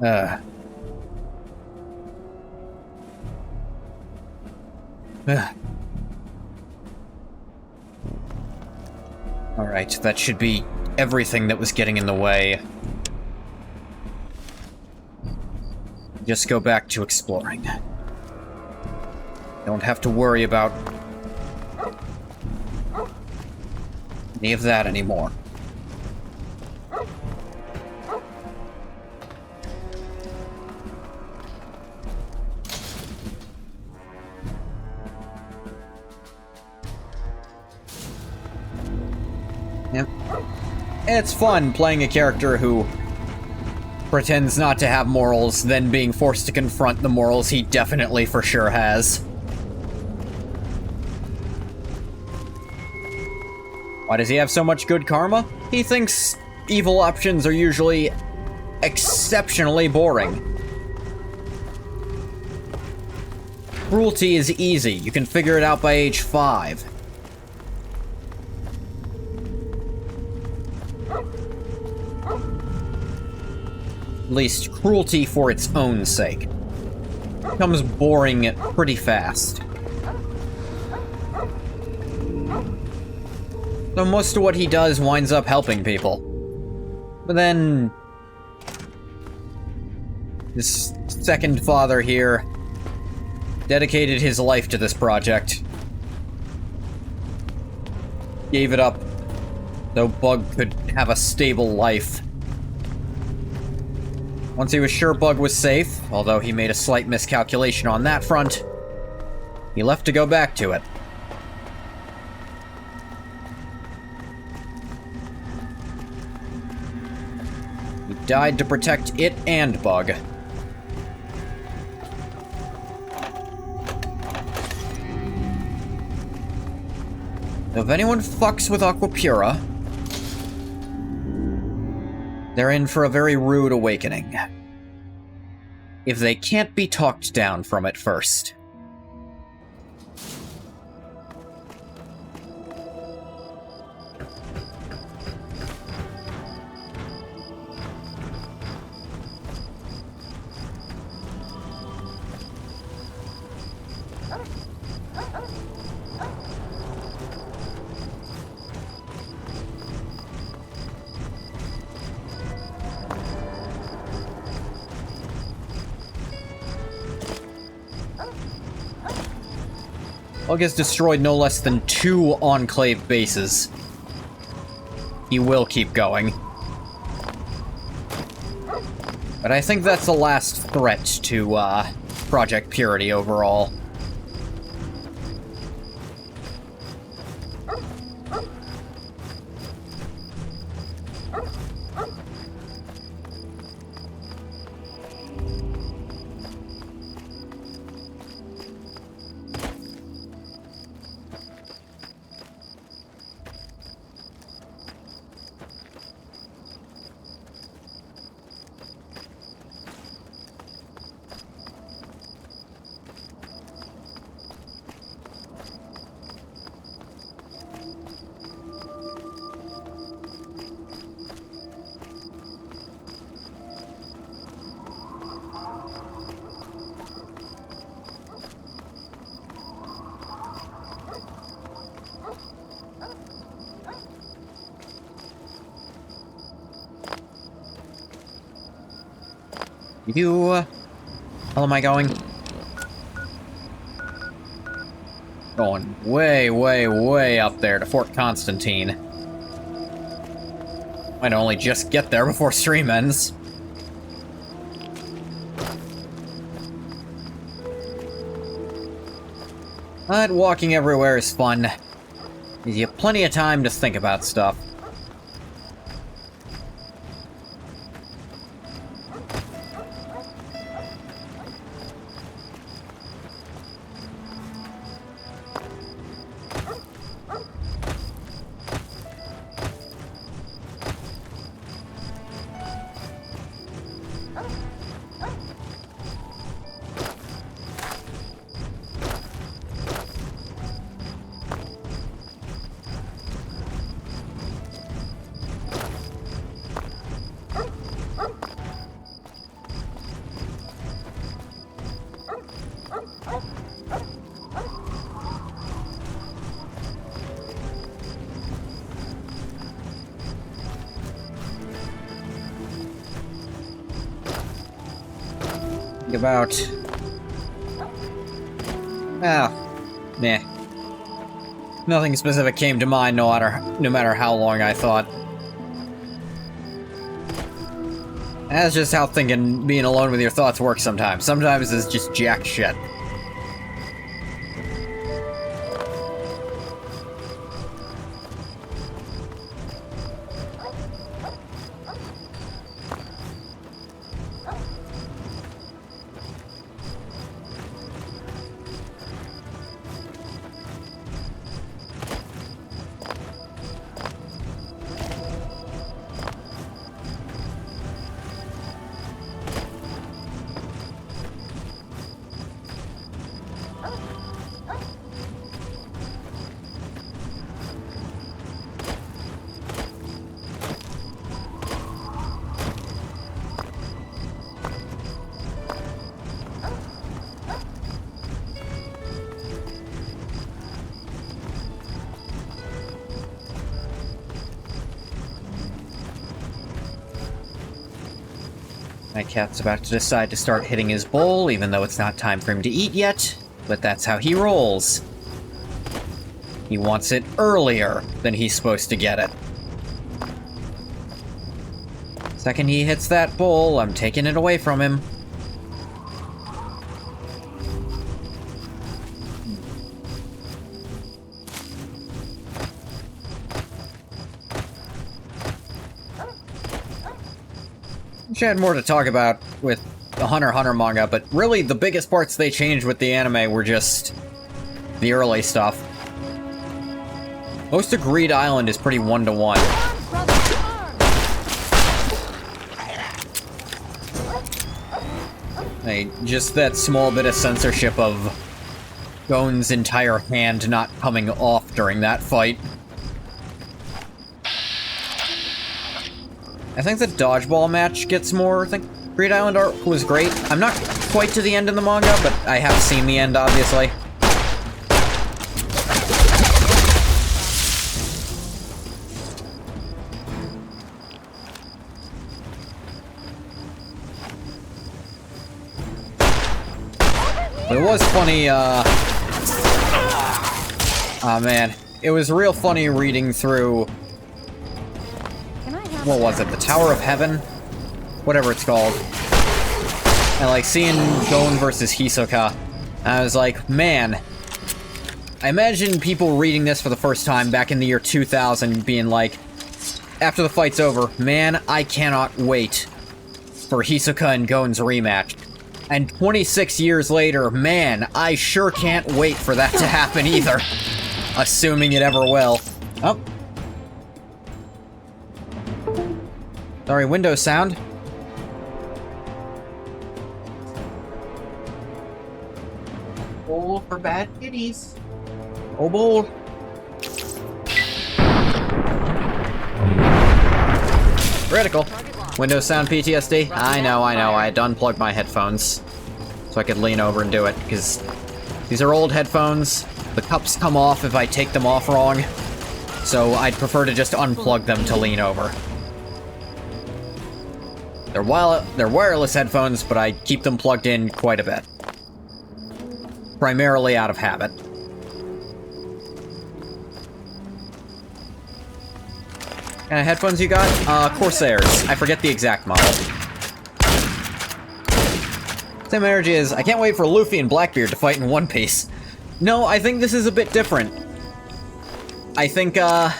Ugh. Alright, that should be everything that was getting in the way. Just go back to exploring. Don't have to worry about any of that anymore. Yep. It's fun playing a character who pretends not to have morals, then being forced to confront the morals he definitely for sure has. Why does he have so much good karma? He thinks evil options are usually exceptionally boring. Cruelty is easy. You can figure it out by age 5. At least cruelty for its own sake. Becomes boring pretty fast. So most of what he does winds up helping people. But then his second father here dedicated his life to this project. Gave it up so Bug could have a stable life. Once he was sure Bug was safe, although he made a slight miscalculation on that front, he left to go back to it. He died to protect it and Bug. If anyone fucks with Aquapura, they're in for a very rude awakening. If they can't be talked down from it first. Bug has destroyed no less than 2 Enclave bases. He will keep going. But I think that's the last threat to, Project Purity overall. How am I going? Going way, way, way up there to Fort Constantine. Might only just get there before stream ends. But walking everywhere is fun. Gives you plenty of time to think about stuff. About... Nah. Nothing specific came to mind, no matter how long I thought. That's just how thinking, being alone with your thoughts works sometimes. Sometimes it's just jack shit. My cat's about to decide to start hitting his bowl, even though it's not time for him to eat yet, but that's how he rolls. He wants it earlier than he's supposed to get it. Second he hits that bowl, I'm taking it away from him. She had more to talk about with the Hunter x Hunter manga, but really the biggest parts they changed with the anime were just the early stuff. Most of Greed Island is pretty one-to-one. Just that small bit of censorship of Gon's entire hand not coming off during that fight. I think the dodgeball match gets more. I think Greed Island arc was great. I'm not quite to the end in the manga, but I have seen the end, obviously. But it was funny, oh man. It was real funny reading through... What was it? The Tower of Heaven? Whatever it's called. And like seeing Gon versus Hisoka, I was like, man. I imagine people reading this for the first time back in the year 2000 being like, after the fight's over, man, I cannot wait for Hisoka and Gon's rematch. And 26 years later, man, I sure can't wait for that to happen either. Assuming it ever will. Oh. Sorry, Windows sound. Bowl for bad kitties. Oh, bowl. Critical. Windows sound PTSD? I know. I had to unplug my headphones so I could lean over and do it, because these are old headphones. The cups come off if I take them off wrong, so I'd prefer to just unplug them to lean over. They're wireless headphones, but I keep them plugged in quite a bit. Primarily out of habit. What kind of headphones you got? Corsairs. I forget the exact model. Same energy as, I can't wait for Luffy and Blackbeard to fight in One Piece. No, I think this is a bit different. I think, I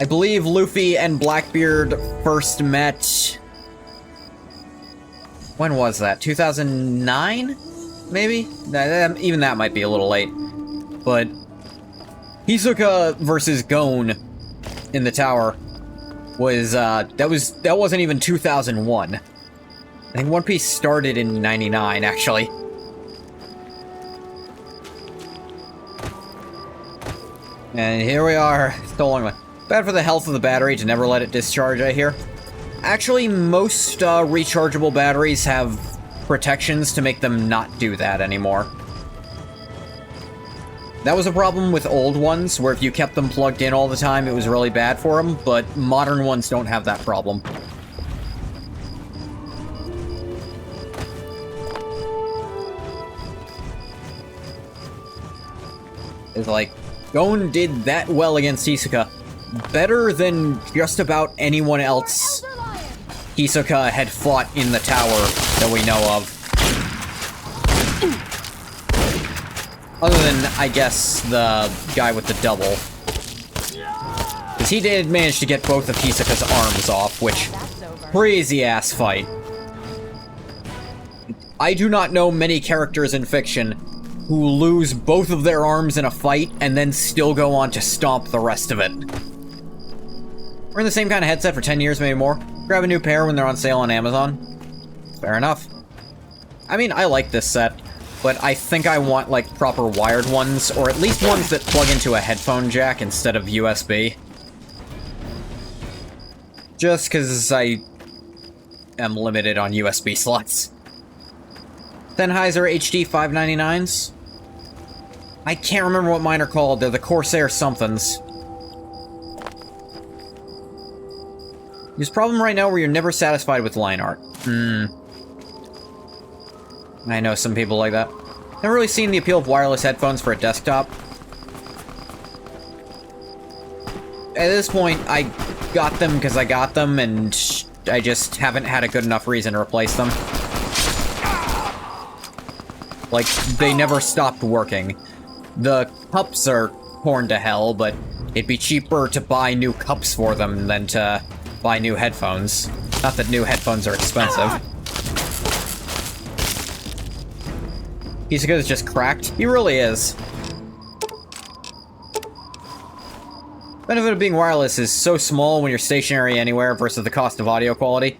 believe Luffy and Blackbeard first met... When was that? 2009? Maybe? Even that might be a little late. But Hisoka versus Gon in the tower was, that wasn't even 2001. I think One Piece started in 99, actually. And here we are, stolen one. Bad for the health of the battery to never let it discharge, I hear. Actually, most rechargeable batteries have protections to make them not do that anymore. That was a problem with old ones, where if you kept them plugged in all the time, it was really bad for them, but modern ones don't have that problem. It's like, Gon did that well against Hisoka. Better than just about anyone else Hisoka had fought in the tower that we know of. Other than, I guess, the guy with the double. Because he did manage to get both of Hisoka's arms off, which, crazy-ass fight. I do not know many characters in fiction who lose both of their arms in a fight and then still go on to stomp the rest of it. We're in the same kind of headset for 10 years, maybe more. Grab a new pair when they're on sale on Amazon. Fair enough. I mean, I like this set, but I think I want, like, proper wired ones, or at least ones that plug into a headphone jack instead of USB. Just because I am limited on USB slots. Sennheiser HD 599s. I can't remember what mine are called. They're the Corsair somethings. There's a problem right now where you're never satisfied with line art. I know some people like that. Never really seen the appeal of wireless headphones for a desktop. at this point, I got them because I got them, and I just haven't had a good enough reason to replace them. Like, they never stopped working. The cups are torn to hell, but it'd be cheaper to buy new cups for them than to buy new headphones. Not that new headphones are expensive. He's good as just cracked. He really is. Benefit of being wireless is so small when you're stationary anywhere versus the cost of audio quality.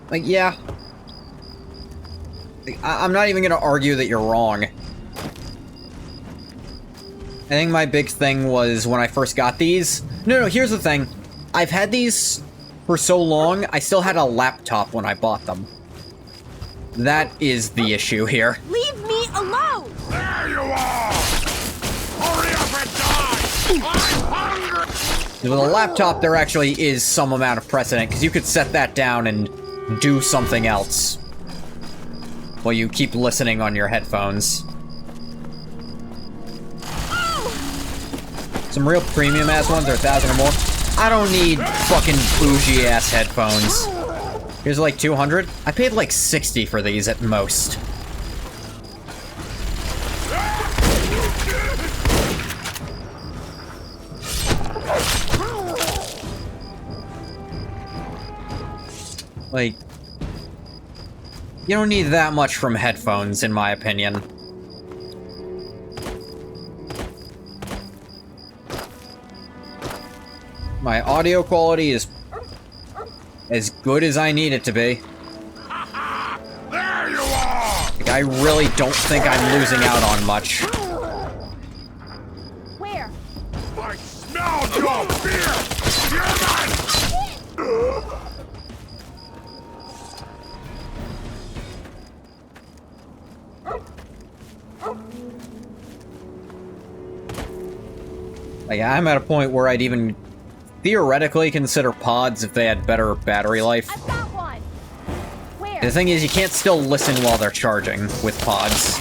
Like, yeah. I'm not even gonna argue that you're wrong. I think my big thing was when I first got these. No, here's the thing. I've had these for so long, I still had a laptop when I bought them. That is the issue here. Leave me alone! There you are! Hurry up and die! I'm hungry! With a laptop, there actually is some amount of precedent, because you could set that down and do something else while you keep listening on your headphones. Some real premium-ass ones are 1,000 or more. I don't need fucking bougie-ass headphones. Here's like 200. I paid like 60 for these at most. Like, you don't need that much from headphones, in my opinion. My audio quality is as good as I need it to be. There you are! Like, I really don't think I'm losing out on much. Where? I smelled your fear! You're not... Like, I'm at a point where I'd even theoretically consider pods if they had better battery life. I've got one. Where? The thing is, you can't still listen while they're charging with pods.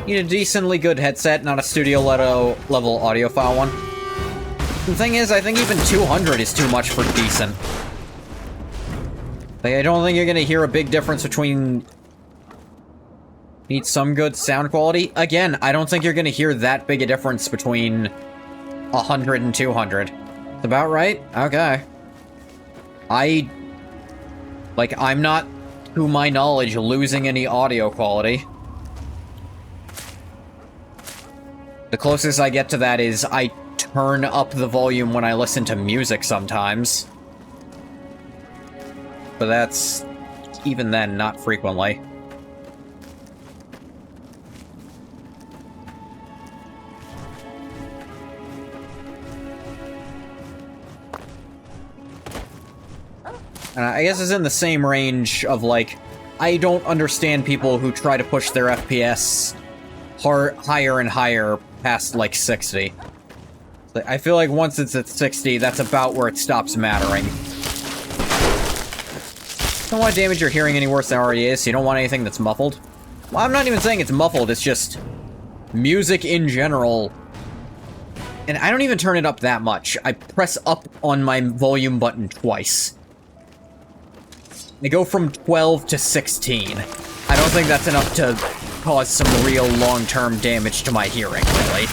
You need a decently good headset, not a studio level audiophile one. The thing is, I think even 200 is too much for decent. Like, I don't think you're gonna hear a big difference between... Need some good sound quality. Again, I don't think you're gonna hear that big a difference between 100 and 200. It's about right? Okay. I'm not, to my knowledge, losing any audio quality. The closest I get to that is I turn up the volume when I listen to music sometimes. But that's, even then, not frequently. And I guess it's in the same range of, like, I don't understand people who try to push their FPS higher and higher past, like, 60. I feel like once it's at 60, that's about where it stops mattering. You don't want to damage your hearing any worse than it already is, so you don't want anything that's muffled. Well, I'm not even saying it's muffled, it's just music in general. And I don't even turn it up that much. I press up on my volume button twice. They go from 12 to 16. I don't think that's enough to cause some real long-term damage to my hearing, really.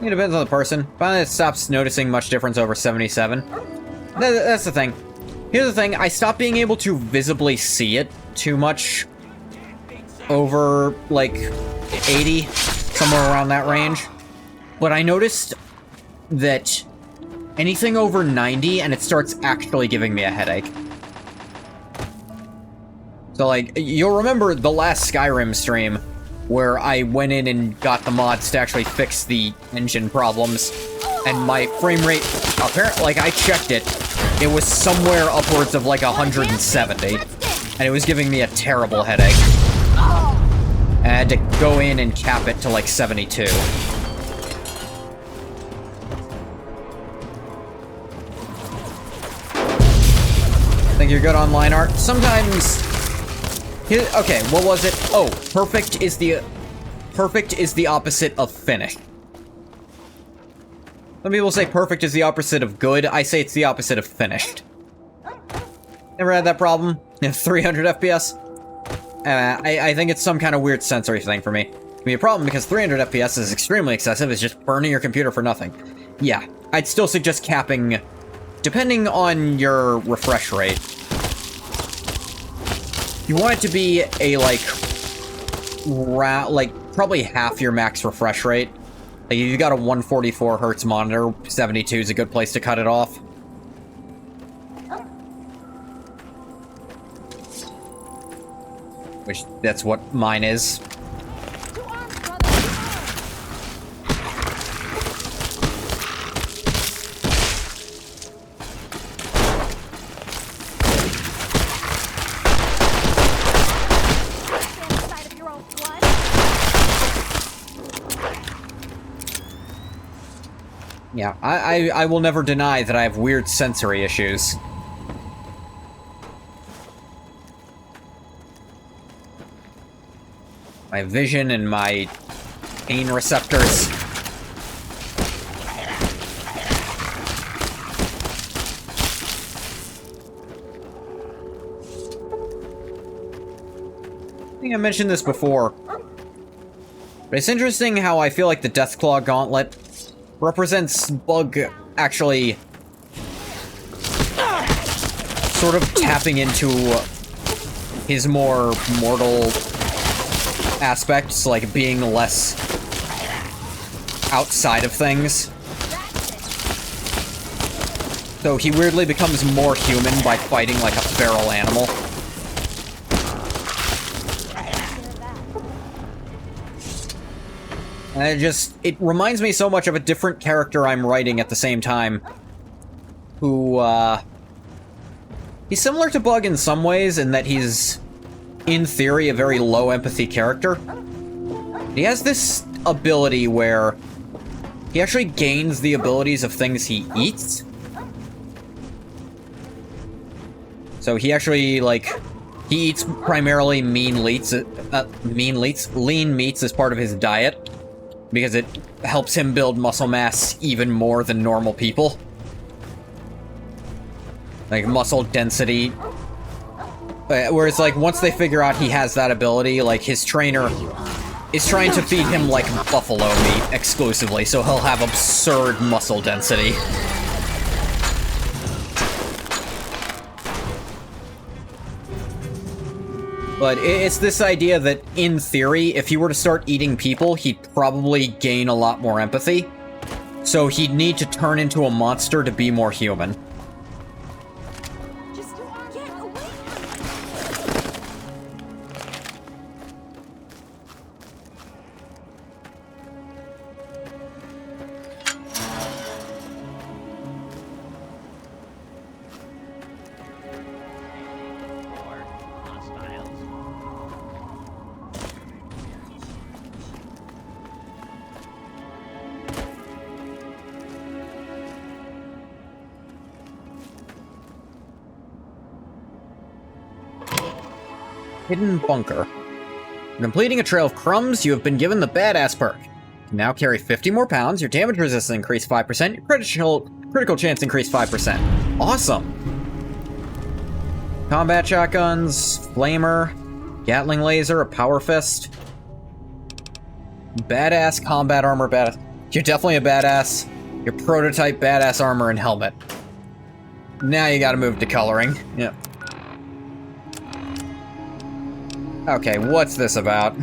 It depends on the person. Finally, it stops noticing much difference over 77. That's the thing. Here's the thing, I stopped being able to visibly see it too much over, like, 80, somewhere around that range. But I noticed that anything over 90, and it starts actually giving me a headache. So, like, you'll remember the last Skyrim stream. where I went in and got the mods to actually fix the engine problems, and my frame rate, apparently, like, I checked it, it was somewhere upwards of like 170, and it was giving me a terrible headache. I had to go in and cap it to like 72. Think you're good on line art? Sometimes... Okay, what was it? Oh, perfect is the opposite of finished. Some people say perfect is the opposite of good. I say it's the opposite of finished. Never had that problem? 300 FPS? I think it's some kind of weird sensory thing for me. It'd be a problem because 300 FPS is extremely excessive. It's just burning your computer for nothing. Yeah, I'd still suggest capping, depending on your refresh rate. You want it to be a, like, probably half your max refresh rate. Like, if you got a 144 hertz monitor, 72 is a good place to cut it off. Which, that's what mine is. Yeah, I will never deny that I have weird sensory issues. My vision and my pain receptors. I think I mentioned this before. But it's interesting how I feel like the Deathclaw Gauntlet represents Bug actually sort of tapping into his more mortal aspects, like being less outside of things. So he weirdly becomes more human by fighting like a feral animal. And it reminds me so much of a different character I'm writing at the same time. Who, he's similar to Bug in some ways, in that he's, in theory, a very low empathy character. He has this ability where he actually gains the abilities of things he eats. So he actually, like, he eats primarily lean meats as part of his diet, because it helps him build muscle mass even more than normal people. Like, muscle density. Whereas, like, once they figure out he has that ability, like, his trainer is trying to feed him, like, buffalo meat exclusively, so he'll have absurd muscle density. But it's this idea that, in theory, if he were to start eating people, he'd probably gain a lot more empathy. So he'd need to turn into a monster to be more human. Hidden Bunker. Completing a trail of crumbs, you have been given the Badass perk. You now carry 50 more pounds, your damage resistance increased 5%, your critical chance increased 5%. Awesome! Combat shotguns, flamer, Gatling laser, a power fist. Badass combat armor, badass. You're definitely a badass. Your prototype badass armor and helmet. Now you gotta move to coloring. Yep. Okay, what's this about?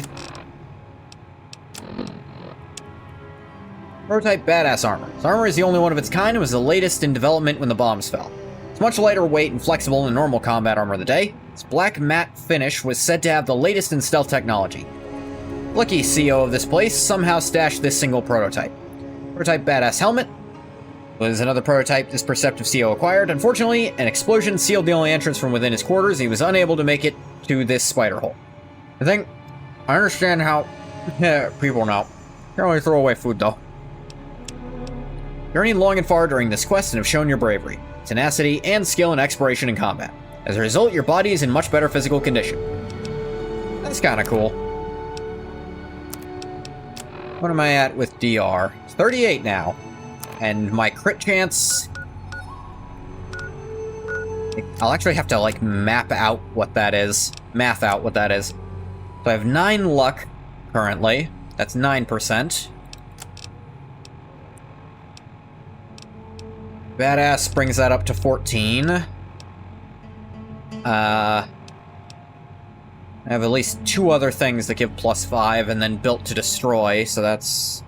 Prototype badass armor. This armor is the only one of its kind and was the latest in development when the bombs fell. It's much lighter weight and flexible than normal combat armor of the day. Its black matte finish was said to have the latest in stealth technology. Lucky CEO of this place somehow stashed this single prototype. Prototype badass helmet was another prototype this perceptive CEO acquired. Unfortunately, an explosion sealed the only entrance from within his quarters. He was unable to make it to this spider hole. I understand how people know. You only throw away food, though. Journeyed long and far during this quest and have shown your bravery, tenacity, and skill in exploration and combat. As a result, your body is in much better physical condition. That's kind of cool. What am I at with DR? It's 38 now. And my crit chance... I'll actually have to, like, map out what that is. Math out what that is. So I have 9 luck currently. That's 9%. Badass brings that up to 14. I have at least 2 other things that give +5, and then built to destroy, so that's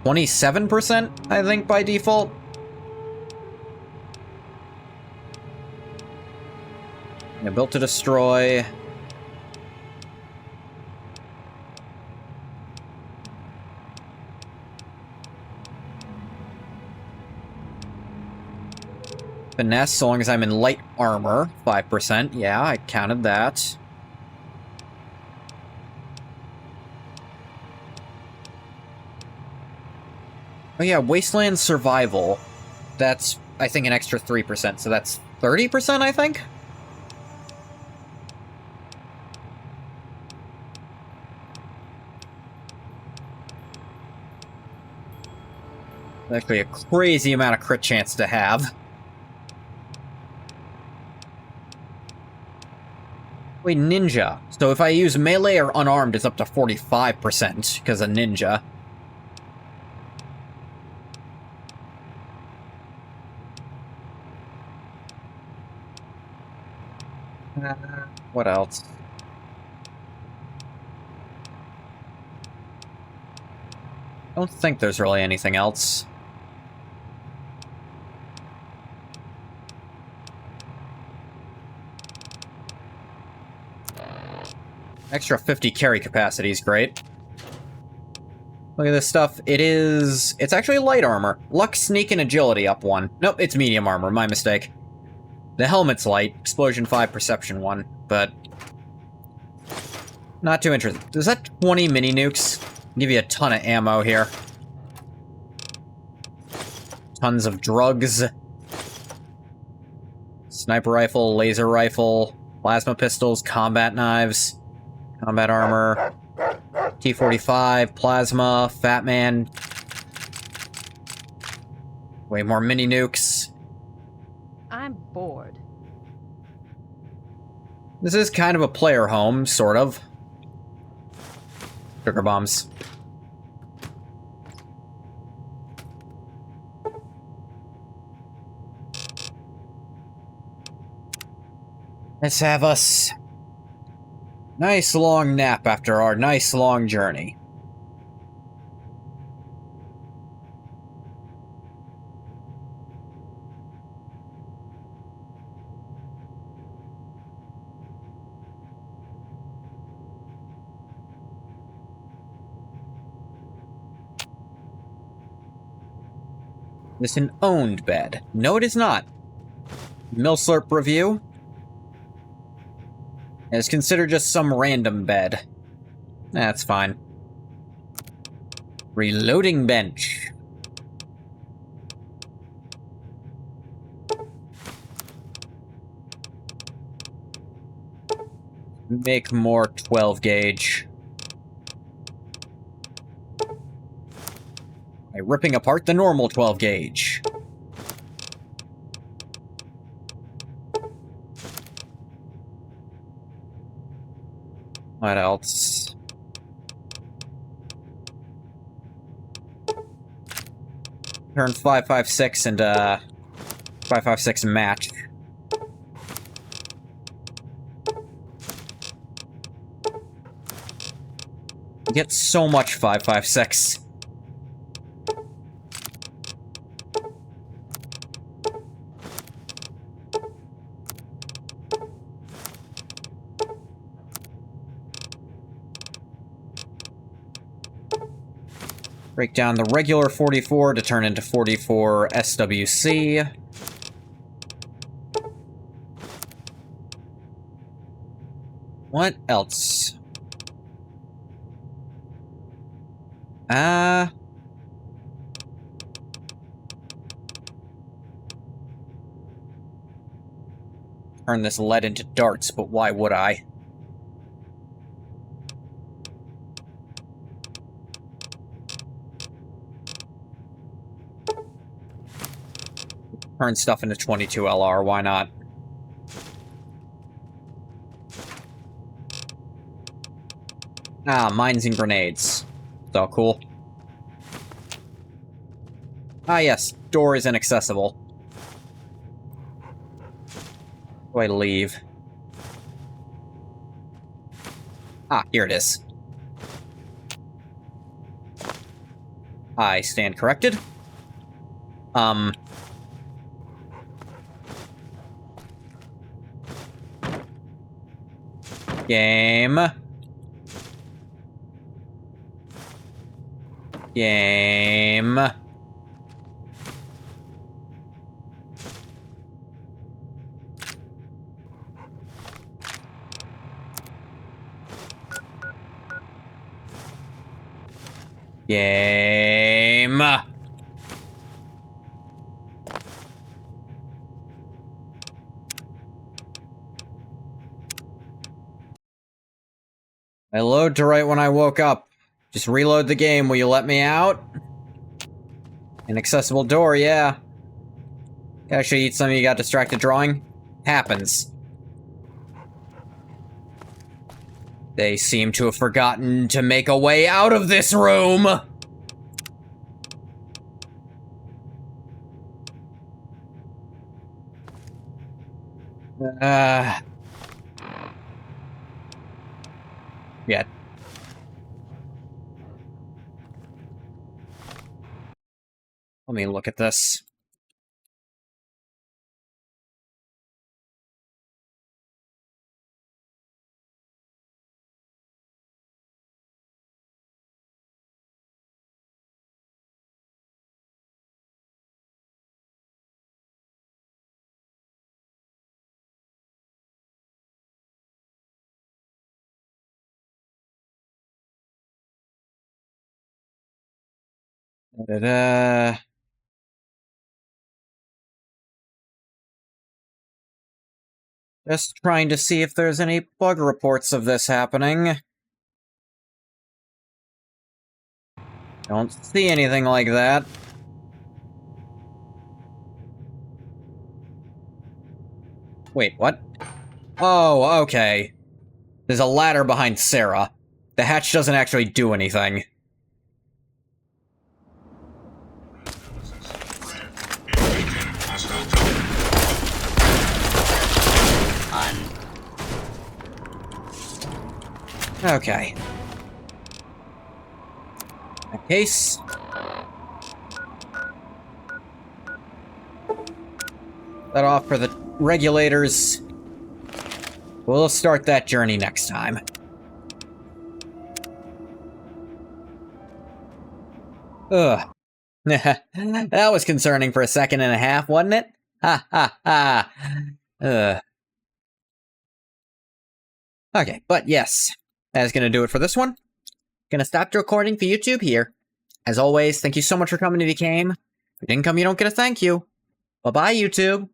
27%, I think, by default. Yeah, built to destroy. Finesse, so long as I'm in light armor, 5%. Yeah, I counted that. Oh yeah, Wasteland Survival. That's, I think, an extra 3%, so that's 30%, I think? Actually a crazy amount of crit chance to have. Wait, ninja. So if I use melee or unarmed, it's up to 45%, because of ninja. What else? I don't think there's really anything else. Extra 50 carry capacity is great. Look at this stuff. It's actually light armor. Luck, sneak, and agility up 1. Nope, it's medium armor. My mistake. The helmet's light. Explosion 5, perception 1. But not too interested. Is that 20 mini nukes? Give you a ton of ammo here. Tons of drugs. Sniper rifle, laser rifle, plasma pistols, combat knives, combat armor, T-45, plasma, Fat Man. Way more mini nukes. I'm bored. This is kind of a player home, sort of. Sugar bombs. Let's have us nice long nap after our nice long journey. This is an owned bed. No, it is not. Milslurp review. It's considered just some random bed. That's fine. Reloading bench. Make more 12 gauge. By ripping apart the normal 12 gauge. What else? Turn 5.56 and 5.56 match. You get so much 5.56. Break down the regular 44 to turn into 44 SWC. What else? Turn this lead into darts, but why would I? Turn stuff into 22 LR, why not? Ah, mines and grenades. So cool. Ah yes, door is inaccessible. Do I leave? Ah, here it is. I stand corrected. Game. Game. Game. I load to right when I woke up. Just reload the game, will you let me out? Inaccessible door, yeah. Actually, eat some of you got distracted drawing? Happens. They seem to have forgotten to make a way out of this room! Yeah. Let me look at this. Da-da-da. Just trying to see if there's any bug reports of this happening. Don't see anything like that. Wait, what? Oh, okay. There's a ladder behind Sarah. The hatch doesn't actually do anything. Okay. In that case... Set off for the regulators. We'll start that journey next time. Ugh. That was concerning for a second and a half, wasn't it? Ha ha ha. Ugh. Okay, but yes. That is going to do it for this one. Gonna stop the recording for YouTube here. As always, thank you so much for coming if you came. If you didn't come, you don't get a thank you. Bye-bye, YouTube.